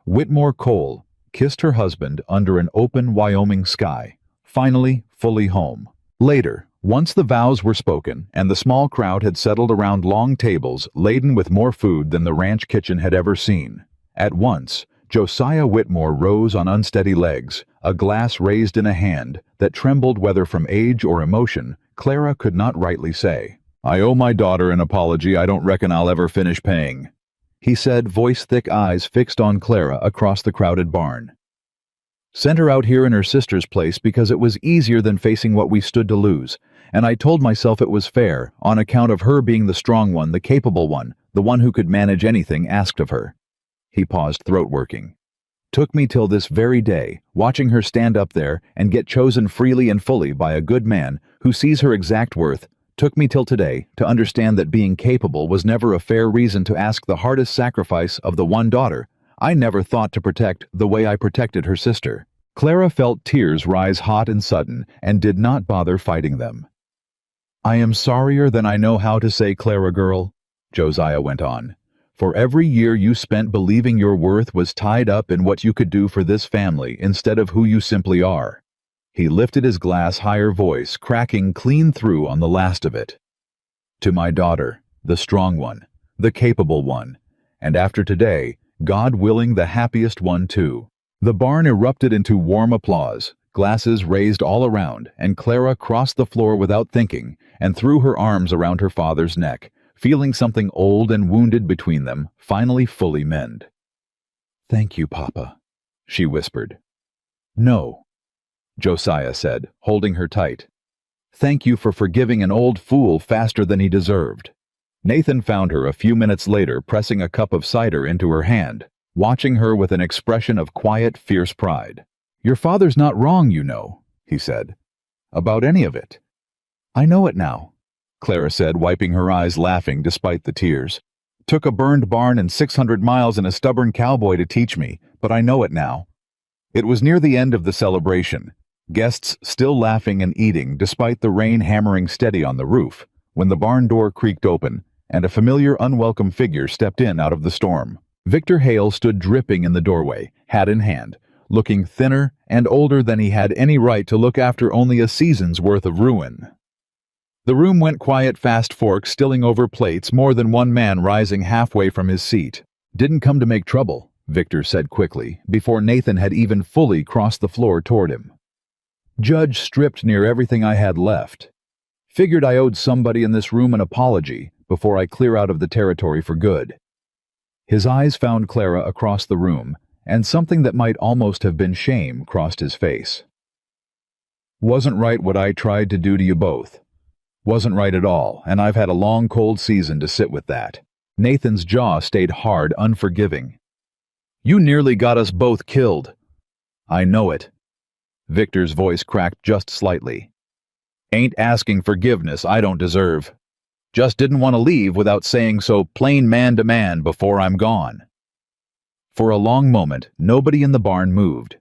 S1: Whitmore Cole kissed her husband under an open Wyoming sky, finally fully home. Later, once the vows were spoken and the small crowd had settled around long tables laden with more food than the ranch kitchen had ever seen, at once Josiah Whitmore rose on unsteady legs, a glass raised in a hand that trembled whether from age or emotion, Clara could not rightly say. "I owe my daughter an apology I don't reckon I'll ever finish paying," he said, voice-thick eyes fixed on Clara across the crowded barn. "Sent her out here in her sister's place because it was easier than facing what we stood to lose, and I told myself it was fair, on account of her being the strong one, the capable one, the one who could manage anything asked of her." He paused, throat-working. "Took me till this very day, watching her stand up there and get chosen freely and fully by a good man who sees her exact worth, took me till today to understand that being capable was never a fair reason to ask the hardest sacrifice of the one daughter I never thought to protect the way I protected her sister." Clara felt tears rise hot and sudden and did not bother fighting them. "I am sorrier than I know how to say, Clara girl," Josiah went on. "For every year you spent believing your worth was tied up in what you could do for this family instead of who you simply are." He lifted his glass higher voice, cracking clean through on the last of it. "To my daughter, the strong one, the capable one, and after today, God willing, the happiest one too." The barn erupted into warm applause, glasses raised all around, and Clara crossed the floor without thinking and threw her arms around her father's neck, feeling something old and wounded between them finally fully mend. "Thank you, Papa," she whispered. "No," Josiah said, holding her tight. "Thank you for forgiving an old fool faster than he deserved." Nathan found her a few minutes later pressing a cup of cider into her hand, watching her with an expression of quiet, fierce pride. "Your father's not wrong, you know," he said, "about any of it." "I know it now," Clara said, wiping her eyes, laughing despite the tears. "Took a burned barn and 600 miles and a stubborn cowboy to teach me, but I know it now." It was near the end of the celebration, guests still laughing and eating despite the rain hammering steady on the roof, when the barn door creaked open and a familiar, unwelcome figure stepped in out of the storm. Victor Hale stood dripping in the doorway, hat in hand, looking thinner and older than he had any right to look after only a season's worth of ruin. The room went quiet, fast forks stilling over plates, more than one man rising halfway from his seat. "Didn't come to make trouble," Victor said quickly, before Nathan had even fully crossed the floor toward him. "Judge stripped near everything I had left. Figured I owed somebody in this room an apology before I clear out of the territory for good." His eyes found Clara across the room, and something that might almost have been shame crossed his face. "Wasn't right what I tried to do to you both. Wasn't right at all, and I've had a long cold season to sit with that." Nathan's jaw stayed hard, unforgiving. "You nearly got us both killed." "I know it." Victor's voice cracked just slightly. "Ain't asking forgiveness I don't deserve. Just didn't want to leave without saying so plain man to man before I'm gone." For a long moment, nobody in the barn moved.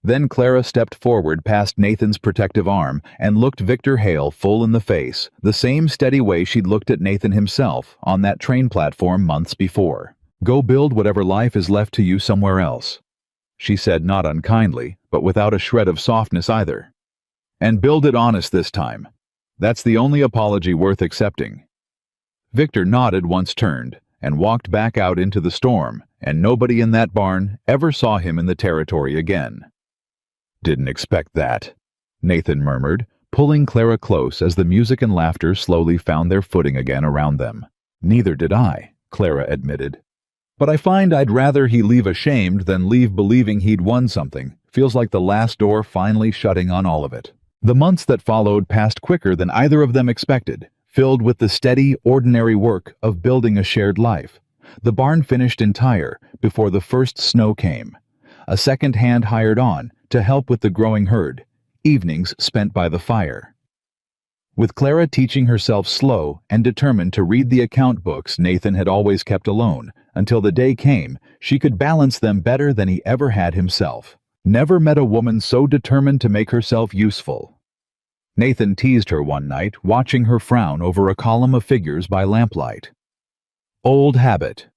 S1: Then Clara stepped forward past Nathan's protective arm and looked Victor Hale full in the face, the same steady way she'd looked at Nathan himself on that train platform months before. "Go build whatever life is left to you somewhere else," she said, not unkindly, but without a shred of softness either. "And build it honest this time. That's the only apology worth accepting." Victor nodded, once turned, and walked back out into the storm, and nobody in that barn ever saw him in the territory again. "Didn't expect that," Nathan murmured, pulling Clara close as the music and laughter slowly found their footing again around them. "Neither did I," Clara admitted. "But I find I'd rather he leave ashamed than leave believing he'd won something. Feels like the last door finally shutting on all of it." The months that followed passed quicker than either of them expected, filled with the steady, ordinary work of building a shared life. The barn finished entire before the first snow came. A second hand hired on to help with the growing herd, evenings spent by the fire. With Clara teaching herself slow and determined to read the account books Nathan had always kept alone, until the day came she could balance them better than he ever had himself. Never met a woman so determined to make herself useful. Nathan teased her one night, watching her frown over a column of figures by lamplight. "Old habit,"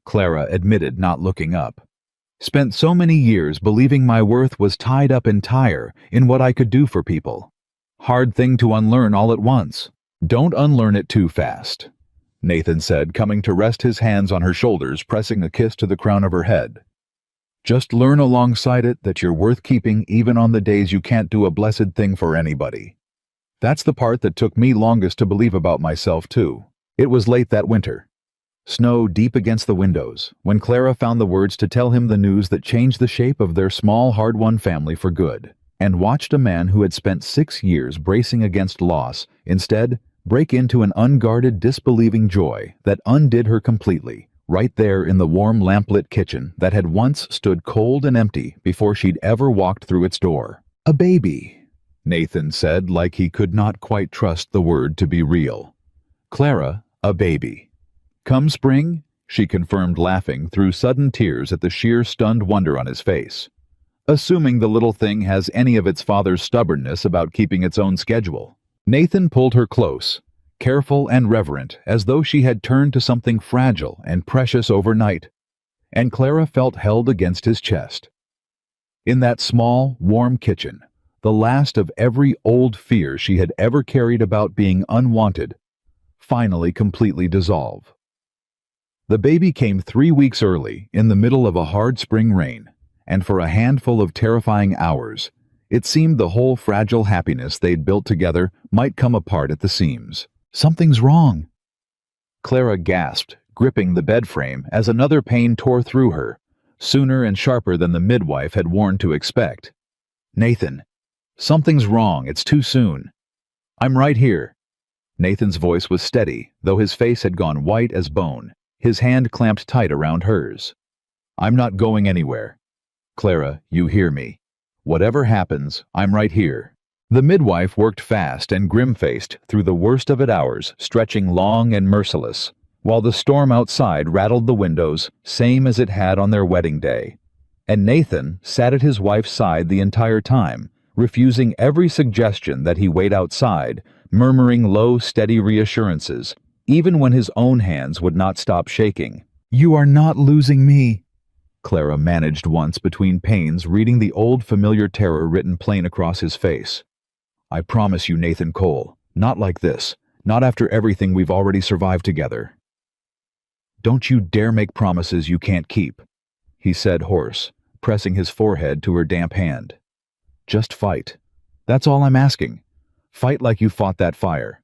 S1: Clara admitted, not looking up. "Spent so many years believing my worth was tied up entire in what I could do for people. Hard thing to unlearn all at once." "Don't unlearn it too fast," Nathan said, coming to rest his hands on her shoulders, pressing a kiss to the crown of her head. "Just learn alongside it that you're worth keeping even on the days you can't do a blessed thing for anybody." That's the part that took me longest to believe about myself, too. It was late that winter. Snow deep against the windows, when Clara found the words to tell him the news that changed the shape of their small, hard-won family for good, and watched a man who had spent 6 years bracing against loss instead break into an unguarded, disbelieving joy that undid her completely, right there in the warm lamplit kitchen that had once stood cold and empty before she'd ever walked through its door. "A baby," Nathan said, like he could not quite trust the word to be real. "Clara, a baby." "Come spring," she confirmed, laughing through sudden tears at the sheer stunned wonder on his face. "Assuming the little thing has any of its father's stubbornness about keeping its own schedule." Nathan pulled her close, careful and reverent, as though she had turned to something fragile and precious overnight, and Clara felt held against his chest. In that small, warm kitchen, the last of every old fear she had ever carried about being unwanted finally completely dissolve. The baby came 3 weeks early, in the middle of a hard spring rain, and for a handful of terrifying hours, it seemed the whole fragile happiness they'd built together might come apart at the seams. "Something's wrong," Clara gasped, gripping the bed frame as another pain tore through her, sooner and sharper than the midwife had warned to expect. "Nathan, something's wrong. It's too soon." "I'm right here." Nathan's voice was steady, though his face had gone white as bone, his hand clamped tight around hers. "I'm not going anywhere. Clara, you hear me. Whatever happens, I'm right here." The midwife worked fast and grim-faced through the worst of it hours, stretching long and merciless, while the storm outside rattled the windows, same as it had on their wedding day. And Nathan sat at his wife's side the entire time, refusing every suggestion that he wait outside, murmuring low, steady reassurances, even when his own hands would not stop shaking. "You are not losing me," Clara managed once between pains, reading the old familiar terror written plain across his face. "I promise you, Nathan Cole, not like this, not after everything we've already survived together." "Don't you dare make promises you can't keep," he said hoarse, pressing his forehead to her damp hand. "Just fight. That's all I'm asking. Fight like you fought that fire.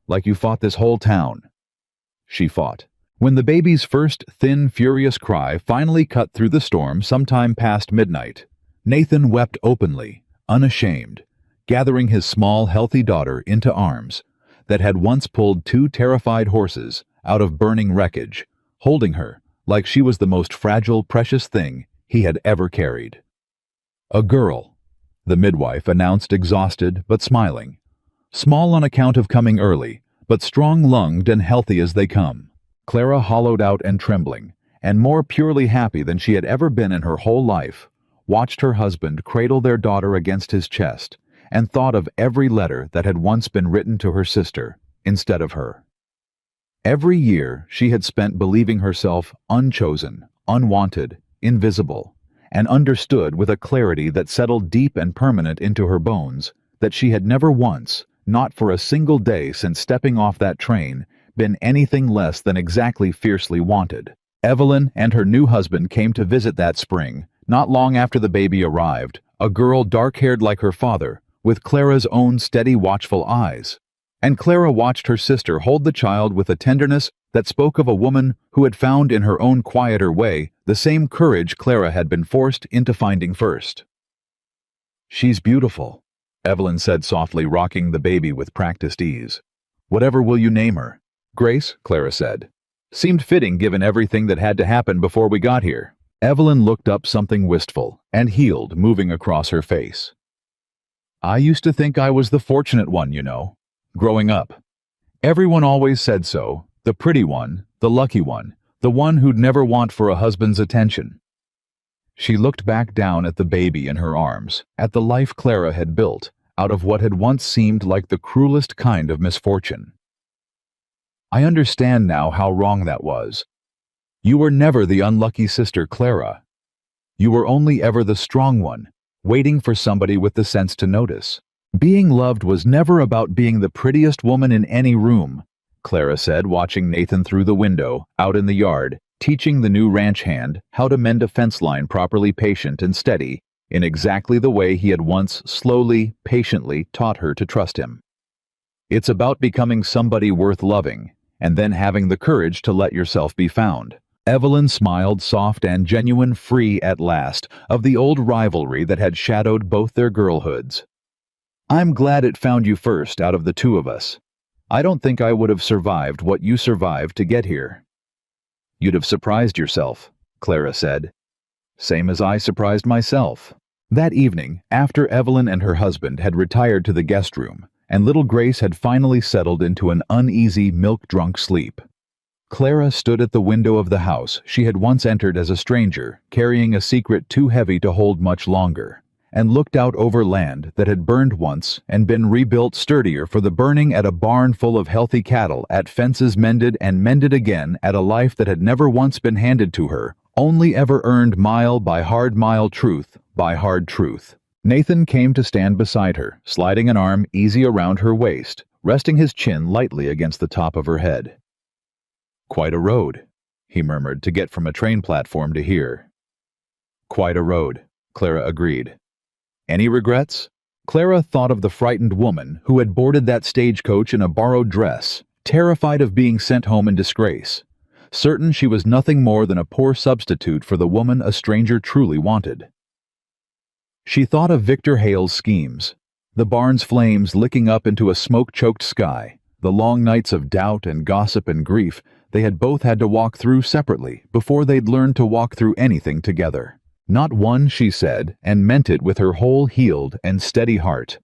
S1: Like you fought this whole town." She fought. When the baby's first thin, furious cry finally cut through the storm sometime past midnight, Nathan wept openly, unashamed, gathering his small, healthy daughter into arms that had once pulled two terrified horses out of burning wreckage, holding her like she was the most fragile, precious thing he had ever carried. "A girl," the midwife announced, exhausted but smiling. "Small on account of coming early, but strong-lunged and healthy as they come." Clara, hollowed out and trembling, and more purely happy than she had ever been in her whole life, watched her husband cradle their daughter against his chest and thought of every letter that had once been written to her sister instead of her. Every year she had spent believing herself unchosen, unwanted, invisible, and understood with a clarity that settled deep and permanent into her bones, that she had never once, not for a single day since stepping off that train, been anything less than exactly fiercely wanted. Evelyn and her new husband came to visit that spring, not long after the baby arrived, a girl dark-haired like her father, with Clara's own steady, watchful eyes. And Clara watched her sister hold the child with a tenderness that spoke of a woman who had found in her own quieter way the same courage Clara had been forced into finding first. "She's beautiful," Evelyn said softly, rocking the baby with practiced ease. "Whatever will you name her?" "Grace," Clara said. "Seemed fitting given everything that had to happen before we got here." Evelyn looked up, something wistful and healed moving across her face. "I used to think I was the fortunate one, you know. Growing up. Everyone always said so, the pretty one, the lucky one, the one who'd never want for a husband's attention." She looked back down at the baby in her arms, at the life Clara had built out of what had once seemed like the cruelest kind of misfortune. "I understand now how wrong that was. You were never the unlucky sister, Clara. You were only ever the strong one, waiting for somebody with the sense to notice. Being loved was never about being the prettiest woman in any room," Clara said, watching Nathan through the window, out in the yard, teaching the new ranch hand how to mend a fence line properly, patient and steady, in exactly the way he had once slowly, patiently taught her to trust him. "It's about becoming somebody worth loving, and then having the courage to let yourself be found." Evelyn smiled, soft and genuine, free at last of the old rivalry that had shadowed both their girlhoods. "I'm glad it found you first out of the two of us. I don't think I would have survived what you survived to get here." "You'd have surprised yourself," Clara said. "Same as I surprised myself." That evening, after Evelyn and her husband had retired to the guest room, and little Grace had finally settled into an uneasy, milk-drunk sleep, Clara stood at the window of the house she had once entered as a stranger, carrying a secret too heavy to hold much longer, and looked out over land that had burned once and been rebuilt sturdier for the burning, at a barn full of healthy cattle, at fences mended and mended again, at a life that had never once been handed to her, only ever earned mile by hard truth by hard truth. Nathan came to stand beside her, sliding an arm easy around her waist, resting his chin lightly against the top of her head. "Quite a road," he murmured, to get from a train platform to here. "Quite a road," Clara agreed. "Any regrets?" Clara thought of the frightened woman who had boarded that stagecoach in a borrowed dress, terrified of being sent home in disgrace, certain she was nothing more than a poor substitute for the woman a stranger truly wanted. She thought of Victor Hale's schemes, the barn's flames licking up into a smoke-choked sky, the long nights of doubt and gossip and grief they had both had to walk through separately before they'd learned to walk through anything together. Not one, she said, and meant it with her whole healed and steady heart.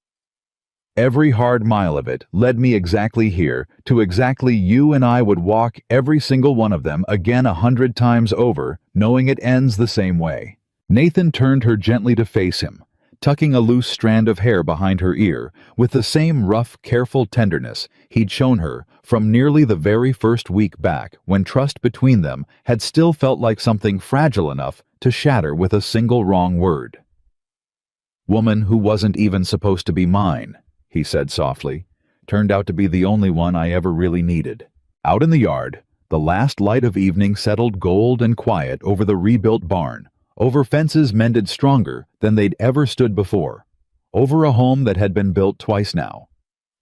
S1: Every hard mile of it led me exactly here, to exactly you, and I would walk every single one of them again 100 times over, knowing it ends the same way. Nathan turned her gently to face him, tucking a loose strand of hair behind her ear with the same rough, careful tenderness he'd shown her from nearly the very first week back when trust between them had still felt like something fragile enough to shatter with a single wrong word. "Woman who wasn't even supposed to be mine," he said softly, "turned out to be the only one I ever really needed." Out in the yard, the last light of evening settled gold and quiet over the rebuilt barn, over fences mended stronger than they'd ever stood before, over a home that had been built twice now,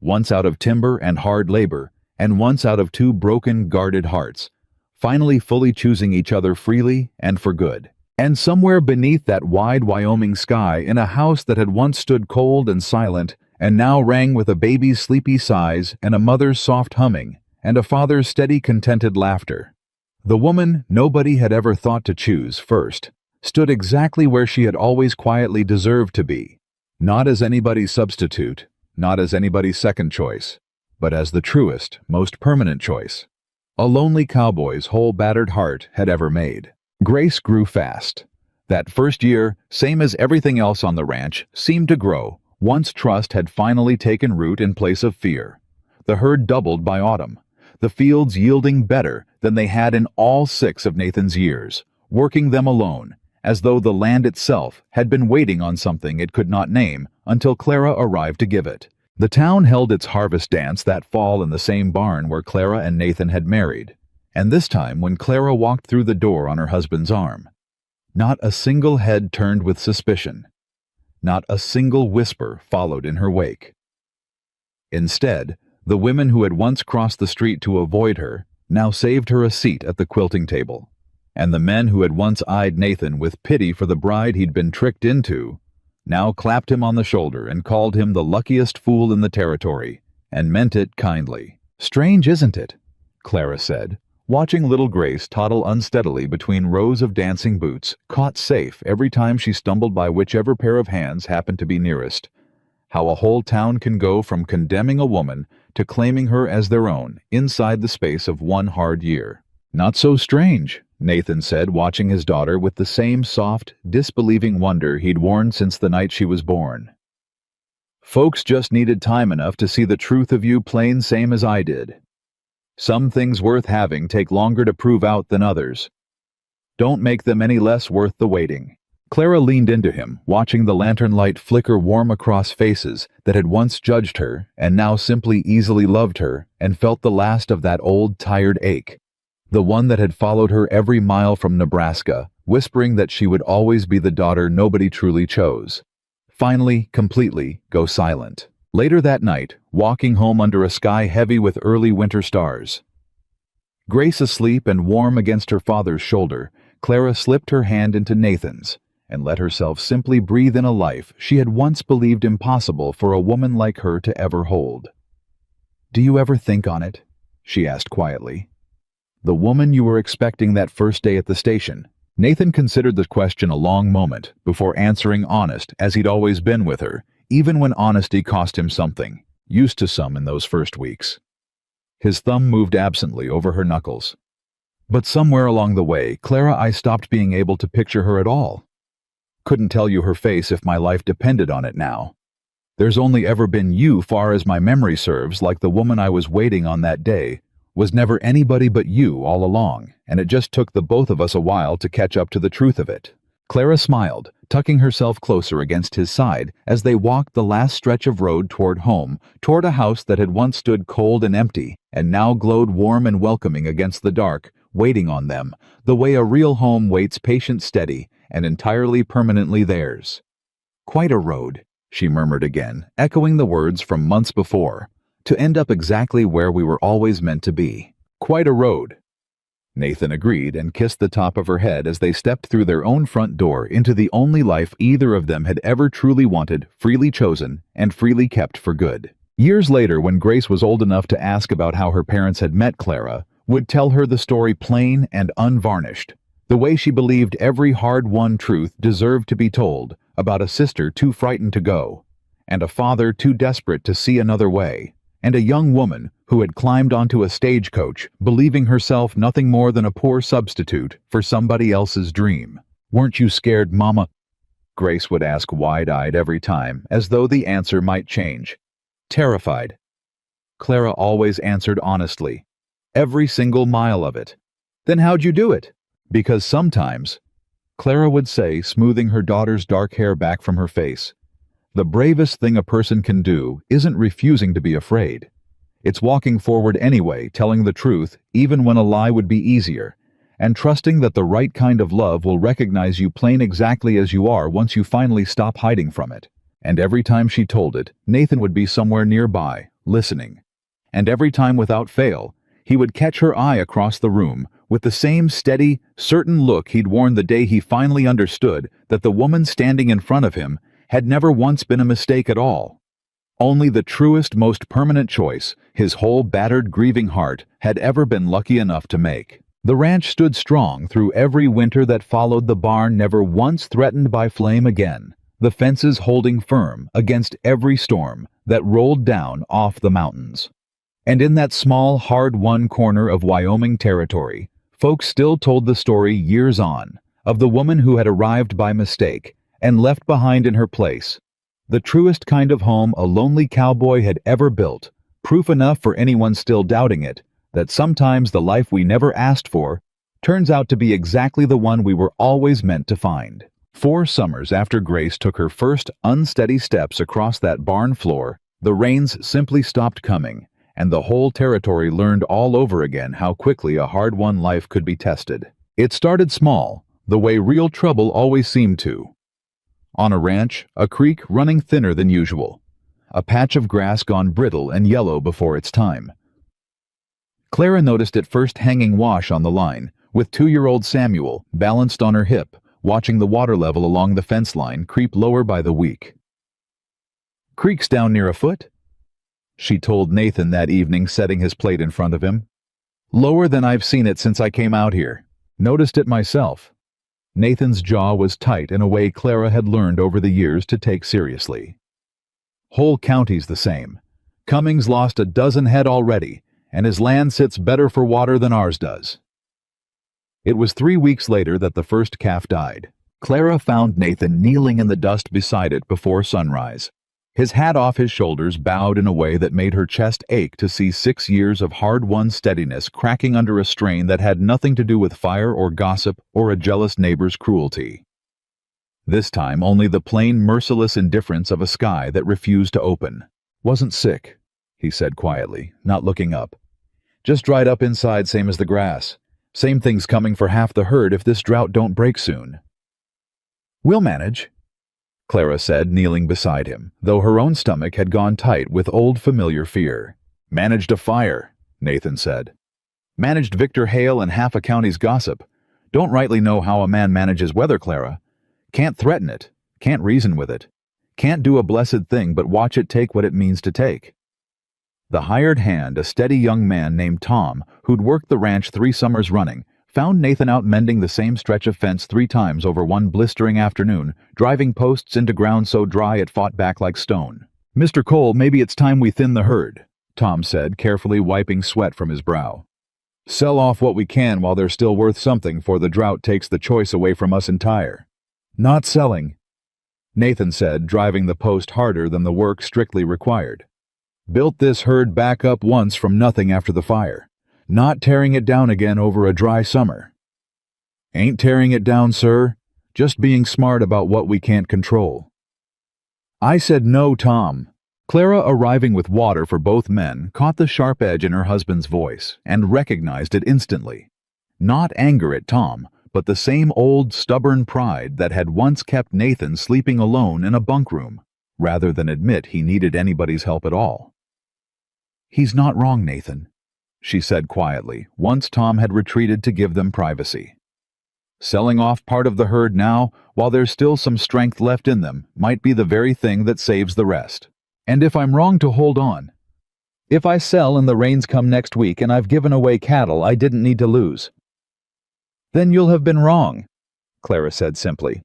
S1: once out of timber and hard labor, and once out of two broken, guarded hearts, finally fully choosing each other freely and for good. And somewhere beneath that wide Wyoming sky, in a house that had once stood cold and silent, and now rang with a baby's sleepy sighs and a mother's soft humming, and a father's steady, contented laughter, the woman nobody had ever thought to choose first stood exactly where she had always quietly deserved to be, not as anybody's substitute, not as anybody's second choice, but as the truest, most permanent choice a lonely cowboy's whole battered heart had ever made. Grace grew fast. That first year, same as everything else on the ranch, seemed to grow once trust had finally taken root in place of fear. The herd doubled by autumn, the fields yielding better than they had in all 6 of Nathan's years, working them alone, as though the land itself had been waiting on something it could not name until Clara arrived to give it. The town held its harvest dance that fall in the same barn where Clara and Nathan had married, and this time when Clara walked through the door on her husband's arm, not a single head turned with suspicion. Not a single whisper followed in her wake. Instead, the women who had once crossed the street to avoid her now saved her a seat at the quilting table, and the men who had once eyed Nathan with pity for the bride he'd been tricked into now clapped him on the shoulder and called him the luckiest fool in the territory, and meant it kindly. "Strange, isn't it?" Clara said, watching little Grace toddle unsteadily between rows of dancing boots, caught safe every time she stumbled by whichever pair of hands happened to be nearest. How a whole town can go from condemning a woman to claiming her as their own inside the space of one hard year. "Not so strange," Nathan said, watching his daughter with the same soft, disbelieving wonder he'd worn since the night she was born. "Folks just needed time enough to see the truth of you plain same as I did. Some things worth having take longer to prove out than others. Don't make them any less worth the waiting." Clara leaned into him, watching the lantern light flicker warm across faces that had once judged her and now simply easily loved her, and felt the last of that old tired ache, the one that had followed her every mile from Nebraska, whispering that she would always be the daughter nobody truly chose. Finally, completely, go silent. Later that night, walking home under a sky heavy with early winter stars, Grace asleep and warm against her father's shoulder, Clara slipped her hand into Nathan's and let herself simply breathe in a life she had once believed impossible for a woman like her to ever hold. "Do you ever think on it?" she asked quietly. "The woman you were expecting that first day at the station?" Nathan considered the question a long moment before answering, honest as he'd always been with her, even when honesty cost him something, used to some in those first weeks. His thumb moved absently over her knuckles. "But somewhere along the way, Clara, I stopped being able to picture her at all. Couldn't tell you her face if my life depended on it now. There's only ever been you far as my memory serves, like the woman I was waiting on that day was never anybody but you all along, and it just took the both of us a while to catch up to the truth of it." Clara smiled, tucking herself closer against his side as they walked the last stretch of road toward home, toward a house that had once stood cold and empty, and now glowed warm and welcoming against the dark, waiting on them, the way a real home waits, patient, steady, and entirely permanently theirs. "Quite a road," she murmured again, echoing the words from months before, "to end up exactly where we were always meant to be." "Quite a road." Nathan agreed and kissed the top of her head as they stepped through their own front door into the only life either of them had ever truly wanted, freely chosen, and freely kept for good. Years later, when Grace was old enough to ask about how her parents had met Clara, would tell her the story plain and unvarnished, the way she believed every hard-won truth deserved to be told, about a sister too frightened to go, and a father too desperate to see another way, and a young woman who had climbed onto a stagecoach, believing herself nothing more than a poor substitute for somebody else's dream. "Weren't you scared, Mama?" Grace would ask wide-eyed every time, as though the answer might change. Terrified. Clara always answered honestly. Every single mile of it. Then how'd you do it? Because sometimes, Clara would say, smoothing her daughter's dark hair back from her face, the bravest thing a person can do isn't refusing to be afraid. It's walking forward anyway, telling the truth, even when a lie would be easier, and trusting that the right kind of love will recognize you plain exactly as you are once you finally stop hiding from it. And every time she told it, Nathan would be somewhere nearby, listening. And every time without fail, he would catch her eye across the room, with the same steady, certain look he'd worn the day he finally understood that the woman standing in front of him had never once been a mistake at all. Only the truest, most permanent choice his whole battered, grieving heart had ever been lucky enough to make. The ranch stood strong through every winter that followed, the barn never once threatened by flame again, the fences holding firm against every storm that rolled down off the mountains. And in that small, hard-won corner of Wyoming territory, folks still told the story years on of the woman who had arrived by mistake and left behind in her place the truest kind of home a lonely cowboy had ever built, proof enough for anyone still doubting it that sometimes the life we never asked for turns out to be exactly the one we were always meant to find. 4 summers after Grace took her first unsteady steps across that barn floor, the rains simply stopped coming, and the whole territory learned all over again how quickly a hard-won life could be tested. It started small, the way real trouble always seemed to. On a ranch, a creek running thinner than usual. A patch of grass gone brittle and yellow before its time. Clara noticed it first hanging wash on the line, with 2-year-old Samuel, balanced on her hip, watching the water level along the fence line creep lower by the week. "Creek's down near a foot," she told Nathan that evening, setting his plate in front of him. "Lower than I've seen it since I came out here. Noticed it myself." Nathan's jaw was tight in a way Clara had learned over the years to take seriously. "Whole county's the same. Cummings lost a dozen head already, and his land sits better for water than ours does." It was 3 weeks later that the first calf died. Clara found Nathan kneeling in the dust beside it before sunrise. His hat off his shoulders, bowed in a way that made her chest ache to see 6 years of hard-won steadiness cracking under a strain that had nothing to do with fire or gossip or a jealous neighbor's cruelty. This time only the plain, merciless indifference of a sky that refused to open. "Wasn't sick," he said quietly, not looking up. "Just dried up inside, same as the grass. Same thing's coming for half the herd if this drought don't break soon." "We'll manage," Clara said, kneeling beside him, though her own stomach had gone tight with old familiar fear. "Managed a fire," Nathan said. "Managed Victor Hale and half a county's gossip. Don't rightly know how a man manages weather, Clara. Can't threaten it, can't reason with it, can't do a blessed thing but watch it take what it means to take." The hired hand, a steady young man named Tom, who'd worked the ranch 3 summers running, found Nathan out mending the same stretch of fence 3 times over one blistering afternoon, driving posts into ground so dry it fought back like stone. "Mr. Cole, maybe it's time we thin the herd," Tom said, carefully wiping sweat from his brow. "Sell off what we can while they're still worth something, for the drought takes the choice away from us entire." "Not selling," Nathan said, driving the post harder than the work strictly required. "Built this herd back up once from nothing after the fire. Not tearing it down again over a dry summer." "Ain't tearing it down, sir. Just being smart about what we can't control." "I said no, Tom." Clara, arriving with water for both men, caught the sharp edge in her husband's voice and recognized it instantly. Not anger at Tom, but the same old stubborn pride that had once kept Nathan sleeping alone in a bunk room, rather than admit he needed anybody's help at all. "He's not wrong, Nathan," she said quietly, once Tom had retreated to give them privacy. "Selling off part of the herd now, while there's still some strength left in them, might be the very thing that saves the rest. And if I'm wrong to hold on, if I sell and the rains come next week and I've given away cattle I didn't need to lose, then you'll have been wrong," Clara said simply.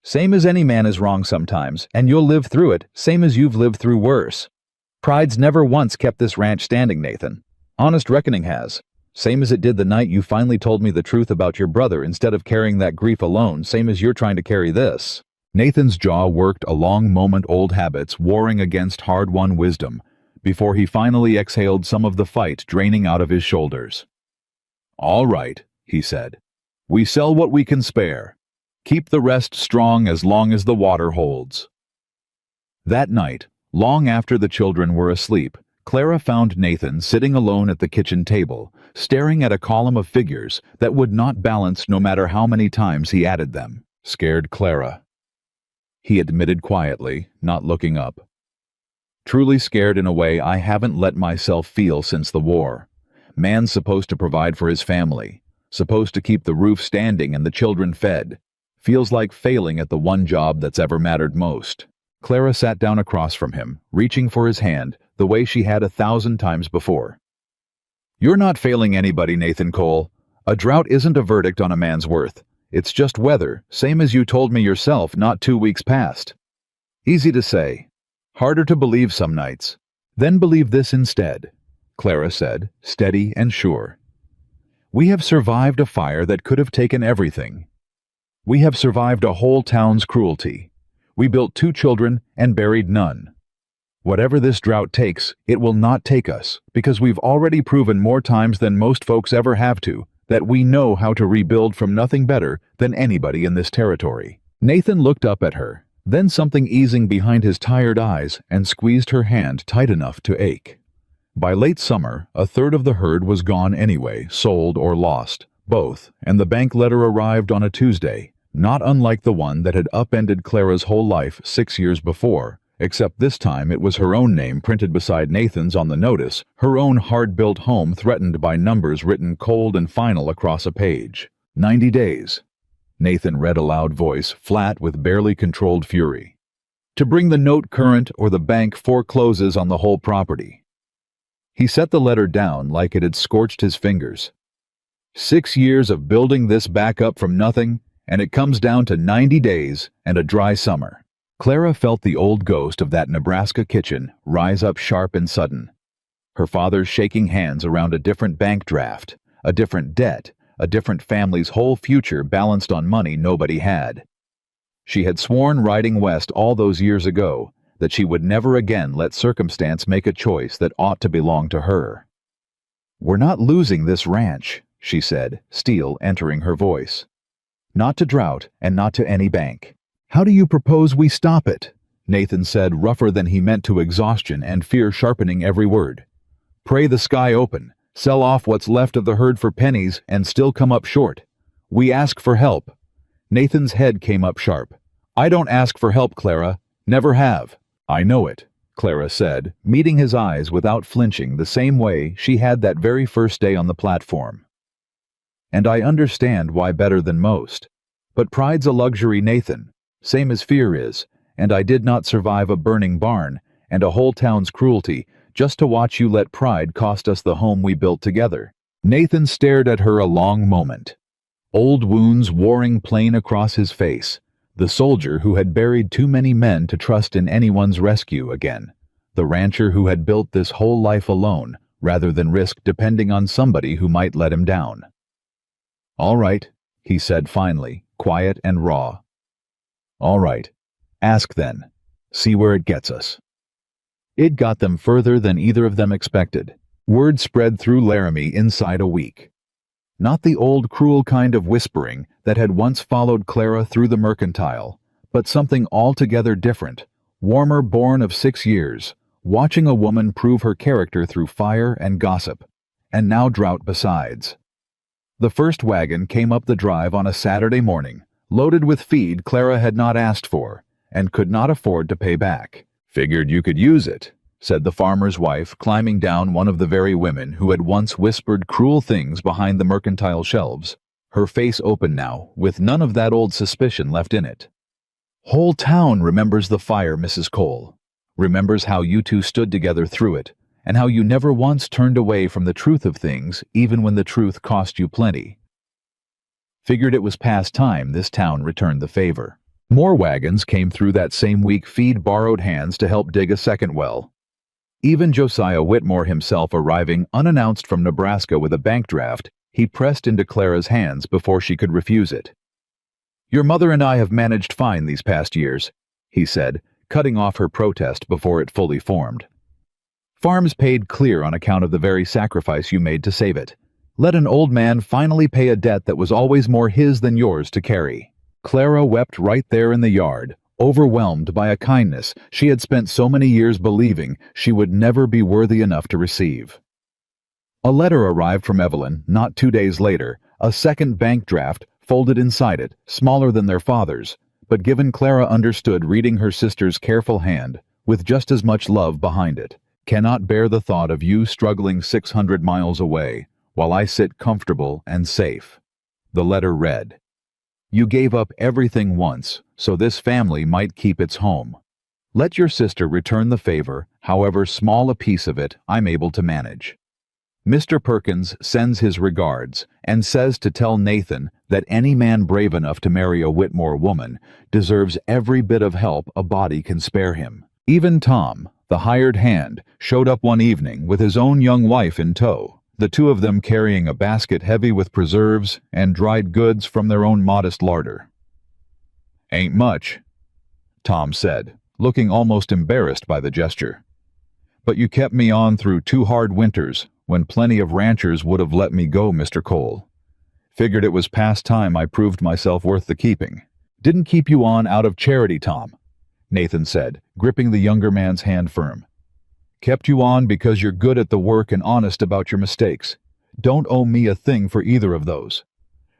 S1: "Same as any man is wrong sometimes, and you'll live through it, same as you've lived through worse. Pride's never once kept this ranch standing, Nathan. Honest reckoning has. Same as it did the night you finally told me the truth about your brother instead of carrying that grief alone, same as you're trying to carry this." Nathan's jaw worked along moment-old habits warring against hard-won wisdom, before he finally exhaled some of the fight draining out of his shoulders. "All right," he said. "We sell what we can spare. Keep the rest strong as long as the water holds." That night, long after the children were asleep, Clara found Nathan sitting alone at the kitchen table, staring at a column of figures that would not balance no matter how many times he added them. "Scared, Clara?" he admitted quietly, not looking up. "Truly scared in a way I haven't let myself feel since the war. Man's supposed to provide for his family, supposed to keep the roof standing and the children fed. Feels like failing at the one job that's ever mattered most." Clara sat down across from him, reaching for his hand, the way she had 1,000 times before. "You're not failing anybody, Nathan Cole. A drought isn't a verdict on a man's worth. It's just weather, same as you told me yourself not 2 weeks past. Easy to say. Harder to believe some nights. Then believe this instead," Clara said, steady and sure. "We have survived a fire that could have taken everything. We have survived a whole town's cruelty. We built 2 children and buried none. Whatever this drought takes, it will not take us, because we've already proven more times than most folks ever have to, that we know how to rebuild from nothing better than anybody in this territory." Nathan looked up at her, then something easing behind his tired eyes, and squeezed her hand tight enough to ache. By late summer, 1/3 of the herd was gone anyway, sold or lost, both, and the bank letter arrived on a Tuesday, not unlike the one that had upended Clara's whole life 6 years before, except this time it was her own name printed beside Nathan's on the notice, her own hard-built home threatened by numbers written cold and final across a page. 90 days. Nathan read a loud voice, flat with barely controlled fury. "To bring the note current or the bank forecloses on the whole property." He set the letter down like it had scorched his fingers. 6 years of building this back up from nothing, and it comes down to 90 days and a dry summer. Clara felt the old ghost of that Nebraska kitchen rise up sharp and sudden. Her father's shaking hands around a different bank draft, a different debt, a different family's whole future balanced on money nobody had. She had sworn riding west all those years ago that she would never again let circumstance make a choice that ought to belong to her. "We're not losing this ranch," she said, steel entering her voice. "Not to drought and not to any bank." "How do you propose we stop it?" Nathan said, rougher than he meant to exhaustion and fear sharpening every word. "Pray the sky open, sell off what's left of the herd for pennies and still come up short. We ask for help." Nathan's head came up sharp. "I don't ask for help, Clara. Never have." "I know it," Clara said, meeting his eyes without flinching the same way she had that very first day on the platform. "And I understand why better than most. But pride's a luxury, Nathan, same as fear is, and I did not survive a burning barn and a whole town's cruelty just to watch you let pride cost us the home we built together." Nathan stared at her a long moment. Old wounds warring plain across his face. The soldier who had buried too many men to trust in anyone's rescue again. The rancher who had built this whole life alone, rather than risk depending on somebody who might let him down. "All right," he said finally, quiet and raw. "All right. Ask then. See where it gets us." It got them further than either of them expected. Word spread through Laramie inside a week. Not the old cruel kind of whispering that had once followed Clara through the mercantile, but something altogether different, warmer born of 6 years, watching a woman prove her character through fire and gossip, and now drought besides. The first wagon came up the drive on a Saturday morning, loaded with feed Clara had not asked for, and could not afford to pay back. "Figured you could use it," said the farmer's wife, climbing down one of the very women who had once whispered cruel things behind the mercantile shelves, her face open now, with none of that old suspicion left in it. "Whole town remembers the fire, Mrs. Cole. Remembers how you two stood together through it, and how you never once turned away from the truth of things, even when the truth cost you plenty. Figured it was past time this town returned the favor." More wagons came through that same week, feed borrowed hands to help dig a second well. Even Josiah Whitmore himself arriving unannounced from Nebraska with a bank draft he pressed into Clara's hands before she could refuse it. Your mother and I have managed fine these past years, he said, cutting off her protest before it fully formed. Farms paid clear on account of the very sacrifice you made to save it. Let an old man finally pay a debt that was always more his than yours to carry. Clara wept right there in the yard, overwhelmed by a kindness she had spent so many years believing she would never be worthy enough to receive. A letter arrived from Evelyn not 2 days later, a second bank draft folded inside it, smaller than their father's, but given Clara understood reading her sister's careful hand, with just as much love behind it. Cannot bear the thought of you struggling 600 miles away, while I sit comfortable and safe. The letter read, You gave up everything once, so this family might keep its home. Let your sister return the favor, however small a piece of it I'm able to manage. Mr. Perkins sends his regards and says to tell Nathan that any man brave enough to marry a Whitmore woman deserves every bit of help a body can spare him. Even Tom, the hired hand, showed up one evening with his own young wife in tow, the two of them carrying a basket heavy with preserves and dried goods from their own modest larder. Ain't much, Tom said, looking almost embarrassed by the gesture. But you kept me on through 2 hard winters, when plenty of ranchers would have let me go, Mr. Cole. Figured it was past time I proved myself worth the keeping. Didn't keep you on out of charity, Tom, Nathan said, gripping the younger man's hand firm. Kept you on because you're good at the work and honest about your mistakes. Don't owe me a thing for either of those.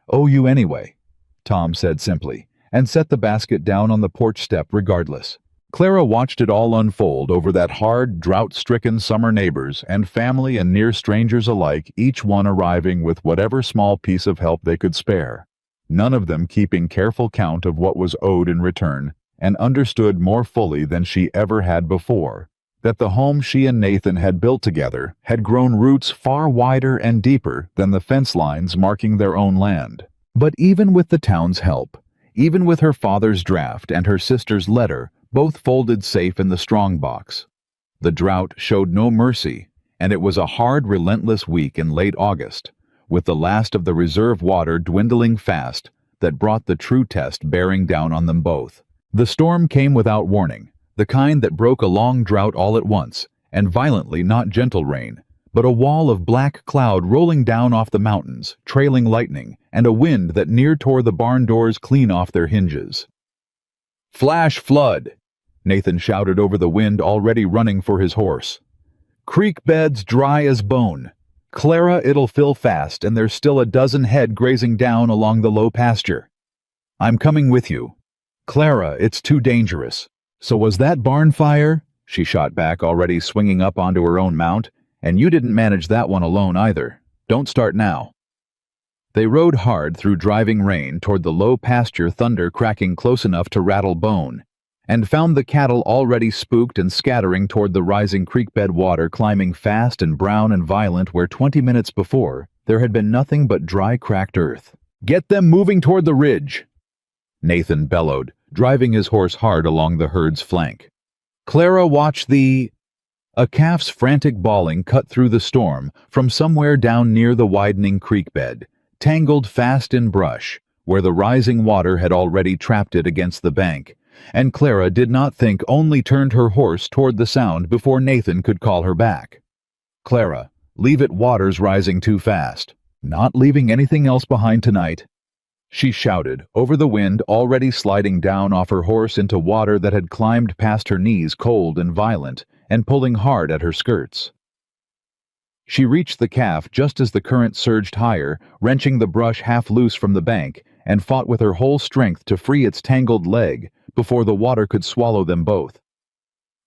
S1: Owe you anyway, Tom said simply, and set the basket down on the porch step regardless. Clara watched it all unfold over that hard, drought-stricken summer, neighbors and family and near strangers alike, each one arriving with whatever small piece of help they could spare, none of them keeping careful count of what was owed in return, and understood more fully than she ever had before that the home she and Nathan had built together had grown roots far wider and deeper than the fence lines marking their own land. But even with the town's help, even with her father's draft and her sister's letter, both folded safe in the strongbox, the drought showed no mercy, and it was a hard, relentless week in late August, with the last of the reserve water dwindling fast, that brought the true test bearing down on them both. The storm came without warning, the kind that broke a long drought all at once, and violently, not gentle rain, but a wall of black cloud rolling down off the mountains, trailing lightning, and a wind that near tore the barn doors clean off their hinges. Flash flood, Nathan shouted over the wind already running for his horse. Creek beds dry as bone. Clara, it'll fill fast, and there's still a dozen head grazing down along the low pasture. I'm coming with you. Clara, it's too dangerous. So was that barn fire? She shot back, already swinging up onto her own mount. And you didn't manage that one alone either. Don't start now. They rode hard through driving rain toward the low pasture, thunder cracking close enough to rattle bone, and found the cattle already spooked and scattering toward the rising creekbed water, climbing fast and brown and violent where 20 minutes before there had been nothing but dry, cracked earth. Get them moving toward the ridge, Nathan bellowed, driving his horse hard along the herd's flank. Clara watched a calf's frantic bawling cut through the storm from somewhere down near the widening creek bed, tangled fast in brush, where the rising water had already trapped it against the bank, and Clara did not think, only turned her horse toward the sound before Nathan could call her back. Clara, leave it, water's rising too fast. Not leaving anything else behind tonight, she shouted, over the wind already sliding down off her horse into water that had climbed past her knees, cold and violent, and pulling hard at her skirts. She reached the calf just as the current surged higher, wrenching the brush half loose from the bank, and fought with her whole strength to free its tangled leg before the water could swallow them both.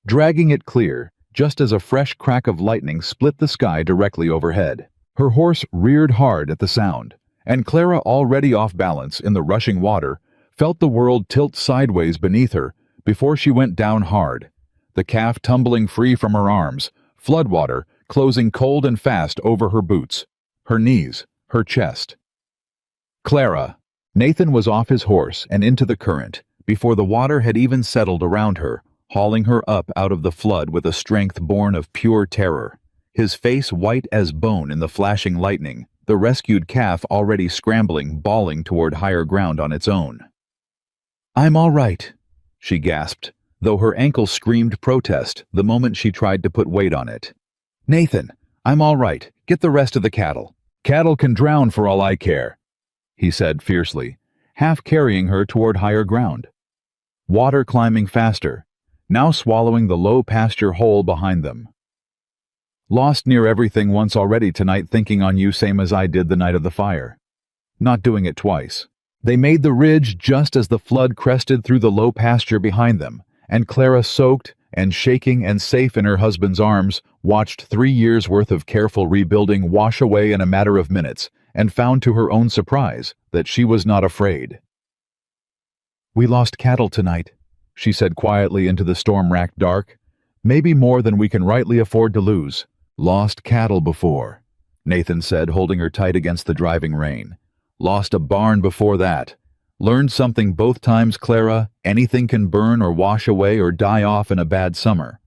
S1: Dragging it clear, just as a fresh crack of lightning split the sky directly overhead. Her horse reared hard at the sound, and Clara, already off balance in the rushing water, felt the world tilt sideways beneath her before she went down hard, the calf tumbling free from her arms, floodwater closing cold and fast over her boots, her knees, her chest. Clara! Nathan was off his horse and into the current before the water had even settled around her, hauling her up out of the flood with a strength born of pure terror. His face white as bone in the flashing lightning, the rescued calf already scrambling, bawling toward higher ground on its own. I'm all right, she gasped, though her ankle screamed protest the moment she tried to put weight on it. Nathan, I'm all right. Get the rest of the cattle. Cattle can drown for all I care, he said fiercely, half carrying her toward higher ground. Water climbing faster, now swallowing the low pasture hole behind them. Lost near everything once already tonight, thinking on you same as I did the night of the fire. Not doing it twice. They made the ridge just as the flood crested through the low pasture behind them, and Clara, soaked and shaking and safe in her husband's arms, watched 3 years' worth of careful rebuilding wash away in a matter of minutes, and found to her own surprise that she was not afraid. We lost cattle tonight, she said quietly into the storm-racked dark. Maybe more than we can rightly afford to lose. Lost cattle before, Nathan said, holding her tight against the driving rain. Lost a barn before that. Learned something both times, Clara. Anything can burn or wash away or die off in a bad summer.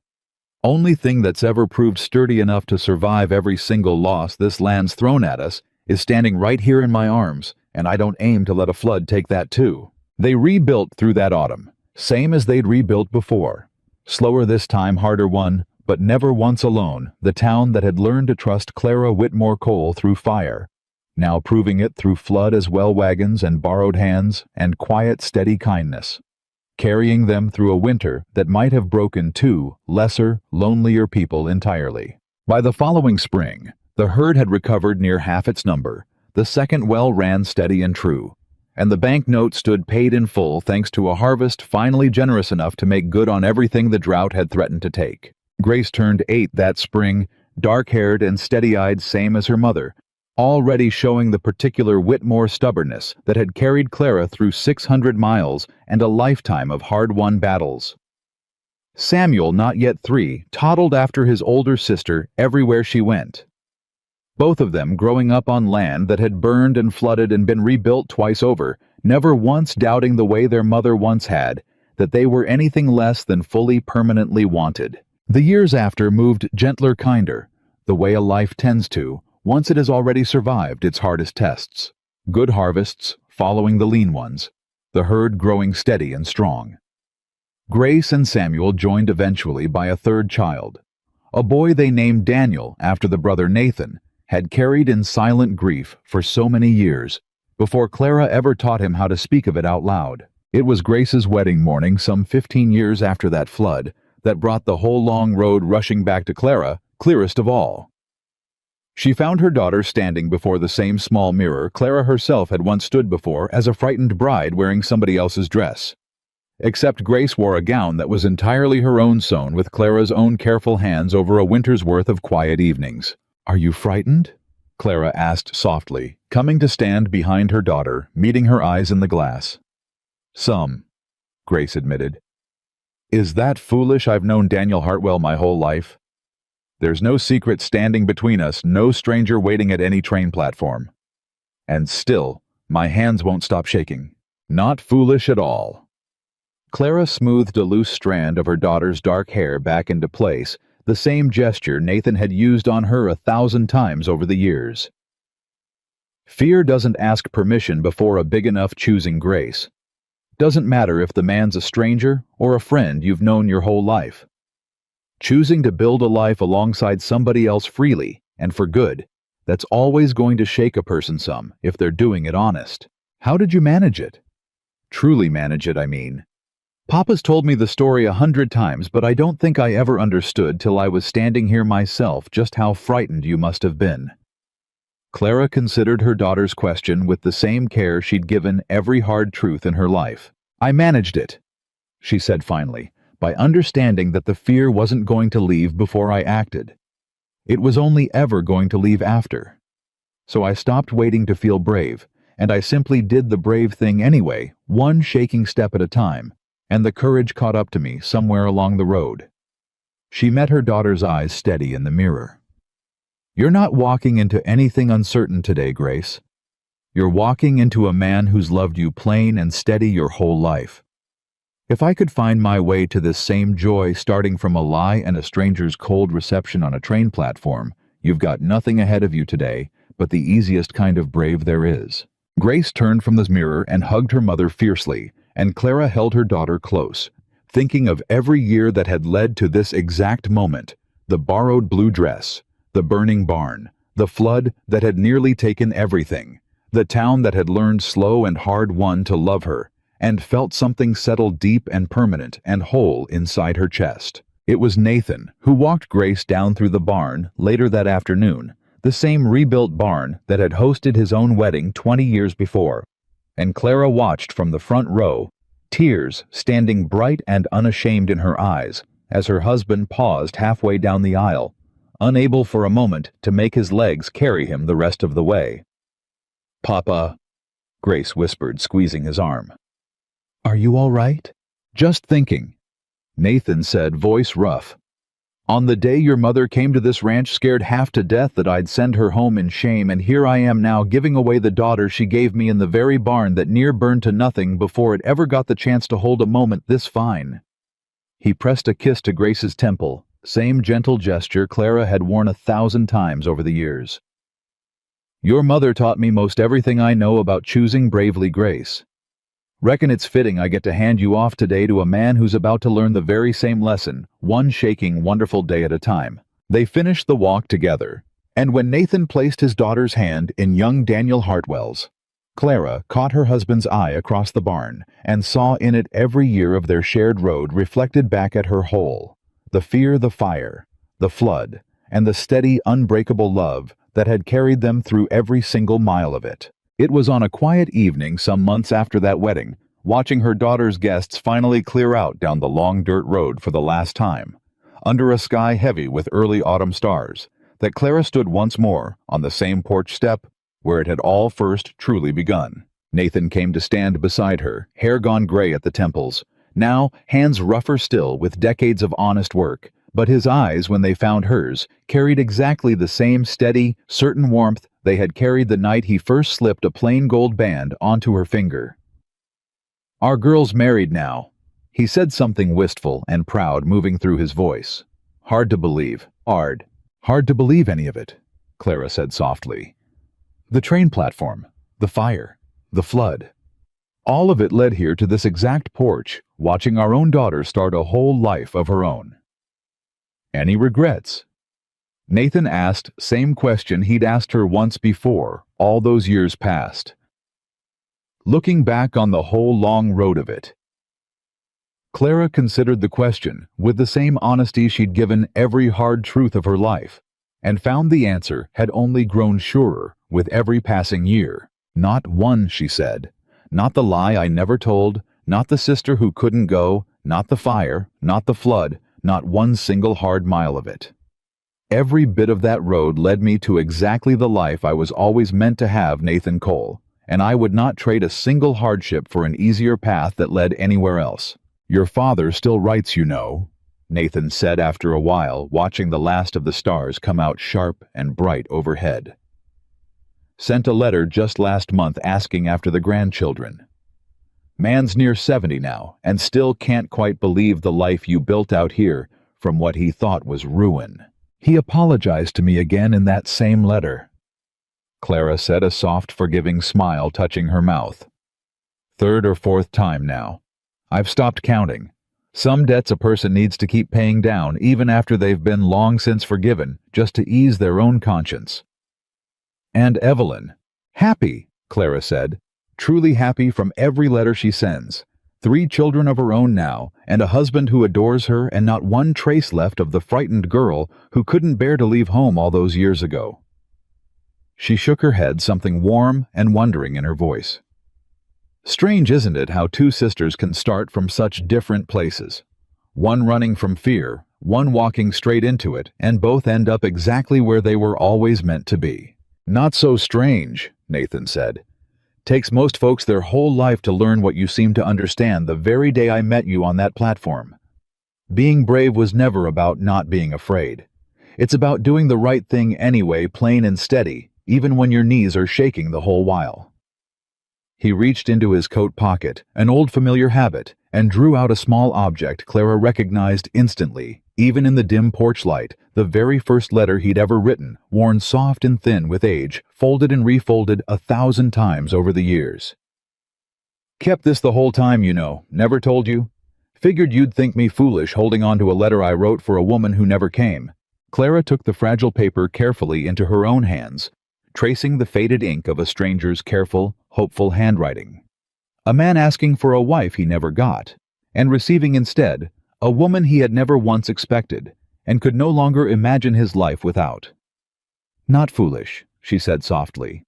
S1: Only thing that's ever proved sturdy enough to survive every single loss this land's thrown at us is standing right here in my arms, and I don't aim to let a flood take that too. They rebuilt through that autumn, same as they'd rebuilt before. Slower this time, harder won, but never once alone, the town that had learned to trust Clara Whitmore Cole through fire, now proving it through flood as well wagons and borrowed hands and quiet, steady kindness, carrying them through a winter that might have broken 2 lesser, lonelier people entirely. By the following spring, the herd had recovered near half its number, the second well ran steady and true, and the banknote stood paid in full thanks to a harvest finally generous enough to make good on everything the drought had threatened to take. Grace turned 8 that spring, dark-haired and steady-eyed, same as her mother, already showing the particular Whitmore stubbornness that had carried Clara through 600 miles and a lifetime of hard-won battles. Samuel, not yet 3, toddled after his older sister everywhere she went. Both of them growing up on land that had burned and flooded and been rebuilt twice over, never once doubting the way their mother once had, that they were anything less than fully permanently wanted. The years after moved gentler, kinder, the way a life tends to, once it has already survived its hardest tests. Good harvests following the lean ones, the herd growing steady and strong. Grace and Samuel joined eventually by a third child. A boy they named Daniel after the brother Nathan had carried in silent grief for so many years, before Clara ever taught him how to speak of it out loud. It was Grace's wedding morning some 15 years after that flood that brought the whole long road rushing back to Clara, clearest of all. She found her daughter standing before the same small mirror Clara herself had once stood before as a frightened bride wearing somebody else's dress. Except Grace wore a gown that was entirely her own, sewn with Clara's own careful hands over a winter's worth of quiet evenings. "Are you frightened?" Clara asked softly, coming to stand behind her daughter, meeting her eyes in the glass. "Some," Grace admitted. "Is that foolish? I've known Daniel Hartwell my whole life. There's no secret standing between us, no stranger waiting at any train platform. And still, my hands won't stop shaking. Not foolish at all." Clara smoothed a loose strand of her daughter's dark hair back into place, the same gesture Nathan had used on her 1,000 times over the years. Fear doesn't ask permission before a big enough choosing grace. Doesn't matter if the man's a stranger or a friend you've known your whole life. Choosing to build a life alongside somebody else freely and for good, that's always going to shake a person some if they're doing it honest. How did you manage it? Truly manage it, I mean. Papa's told me the story 100 times, but I don't think I ever understood till I was standing here myself just how frightened you must have been. Clara considered her daughter's question with the same care she'd given every hard truth in her life. "I managed it," she said finally, by understanding that the fear wasn't going to leave before I acted. It was only ever going to leave after. So I stopped waiting to feel brave, and I simply did the brave thing anyway, one shaking step at a time, and the courage caught up to me somewhere along the road. She met her daughter's eyes steady in the mirror. "You're not walking into anything uncertain today, Grace. You're walking into a man who's loved you plain and steady your whole life. If I could find my way to this same joy starting from a lie and a stranger's cold reception on a train platform, you've got nothing ahead of you today but the easiest kind of brave there is." Grace turned from the mirror and hugged her mother fiercely, and Clara held her daughter close, thinking of every year that had led to this exact moment: the borrowed blue dress, the burning barn, the flood that had nearly taken everything, the town that had learned slow and hard won to love her, and felt something settle deep and permanent and whole inside her chest. It was Nathan who walked Grace down through the barn later that afternoon, the same rebuilt barn that had hosted his own wedding 20 years before, and Clara watched from the front row, tears standing bright and unashamed in her eyes, as her husband paused halfway down the aisle, unable for a moment to make his legs carry him the rest of the way. "Papa," Grace whispered, squeezing his arm. "Are you all right?" "Just thinking," Nathan said, voice rough. "On the day your mother came to this ranch scared half to death that I'd send her home in shame, and here I am now giving away the daughter she gave me in the very barn that near burned to nothing before it ever got the chance to hold a moment this fine." He pressed a kiss to Grace's temple, same gentle gesture Clara had worn 1,000 times over the years. "Your mother taught me most everything I know about choosing bravely, Grace. Reckon it's fitting I get to hand you off today to a man who's about to learn the very same lesson, one shaking, wonderful day at a time." They finished the walk together, and when Nathan placed his daughter's hand in young Daniel Hartwell's, Clara caught her husband's eye across the barn and saw in it every year of their shared road reflected back at her whole: the fear, the fire, the flood, and the steady, unbreakable love that had carried them through every single mile of it. It was on a quiet evening some months after that wedding, watching her daughter's guests finally clear out down the long dirt road for the last time, under a sky heavy with early autumn stars, that Clara stood once more on the same porch step where it had all first truly begun. Nathan came to stand beside her, hair gone gray at the temples, now hands rougher still with decades of honest work, but his eyes, when they found hers, carried exactly the same steady, certain warmth they had carried the night he first slipped a plain gold band onto her finger. "Our girl's married now," he said, something wistful and proud moving through his voice. "Hard to believe, hard to believe any of it," Clara said softly. "The train platform, the fire, the flood. All of it led here to this exact porch, watching our own daughter start a whole life of her own." "Any regrets?" Nathan asked same question he'd asked her once before, all those years past. Looking back on the whole long road of it. Clara considered the question with the same honesty she'd given every hard truth of her life, and found the answer had only grown surer with every passing year. "Not one," she said. "Not the lie I never told, not the sister who couldn't go, not the fire, not the flood, not one single hard mile of it. Every bit of that road led me to exactly the life I was always meant to have, Nathan Cole, and I would not trade a single hardship for an easier path that led anywhere else." "Your father still writes, you know," Nathan said after a while, watching the last of the stars come out sharp and bright overhead. "Sent a letter just last month asking after the grandchildren. Man's near 70 now, and still can't quite believe the life you built out here from what he thought was ruin. He apologized to me again in that same letter." Clara said, a soft, forgiving smile touching her mouth. "Third or fourth time now. I've stopped counting. Some debts a person needs to keep paying down even after they've been long since forgiven, just to ease their own conscience." "And Evelyn, happy," Clara said, "truly happy from every letter she sends. 3 children of her own now, and a husband who adores her, and not one trace left of the frightened girl who couldn't bear to leave home all those years ago." She shook her head, something warm and wondering in her voice. "Strange, isn't it, how 2 sisters can start from such different places? One running from fear, one walking straight into it, and both end up exactly where they were always meant to be." "Not so strange," Nathan said. "Takes most folks their whole life to learn what you seem to understand the very day I met you on that platform. Being brave was never about not being afraid. It's about doing the right thing anyway, plain and steady, even when your knees are shaking the whole while." He reached into his coat pocket, an old familiar habit, and drew out a small object Clara recognized instantly, even in the dim porch light, the very first letter he'd ever written, worn soft and thin with age, folded and refolded 1,000 times over the years. Kept this the whole time, you know, never told you. Figured you'd think me foolish holding on to a letter I wrote for a woman who never came. Clara took the fragile paper carefully into her own hands, tracing the faded ink of a stranger's careful, hopeful handwriting. A man asking for a wife he never got, and receiving instead a woman he had never once expected, and could no longer imagine his life without. Not foolish, she said softly.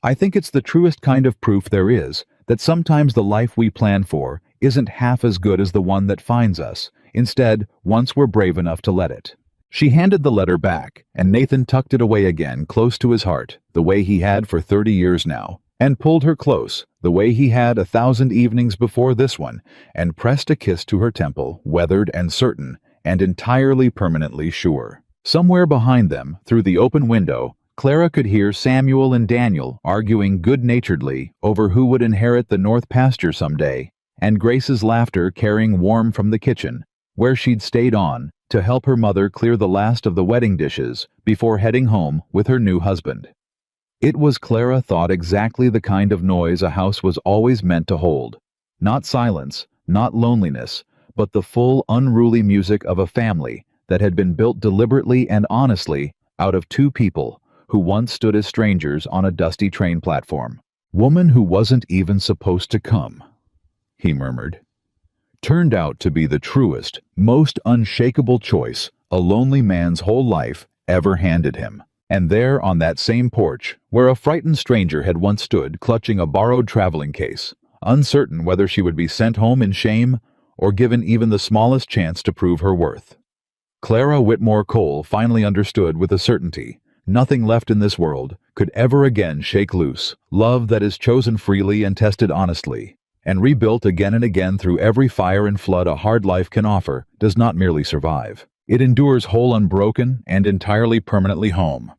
S1: I think it's the truest kind of proof there is that sometimes the life we plan for isn't half as good as the one that finds us, instead, once we're brave enough to let it. She handed the letter back, and Nathan tucked it away again close to his heart, the way he had for 30 years now, and pulled her close, the way he had 1,000 evenings before this one, and pressed a kiss to her temple, weathered and certain, and entirely permanently sure. Somewhere behind them, through the open window, Clara could hear Samuel and Daniel arguing good-naturedly over who would inherit the north pasture someday, and Grace's laughter carrying warm from the kitchen, where she'd stayed on to help her mother clear the last of the wedding dishes before heading home with her new husband. It was, Clara thought, exactly the kind of noise a house was always meant to hold. Not silence, not loneliness, but the full, unruly music of a family that had been built deliberately and honestly out of two people who once stood as strangers on a dusty train platform. Woman who wasn't even supposed to come, he murmured. Turned out to be the truest, most unshakable choice a lonely man's whole life ever handed him. And there on that same porch, where a frightened stranger had once stood clutching a borrowed traveling case, uncertain whether she would be sent home in shame or given even the smallest chance to prove her worth. Clara Whitmore Cole finally understood with a certainty nothing left in this world could ever again shake loose love that is chosen freely and tested honestly, and rebuilt again and again through every fire and flood a hard life can offer, does not merely survive. It endures whole, unbroken, and entirely permanently home.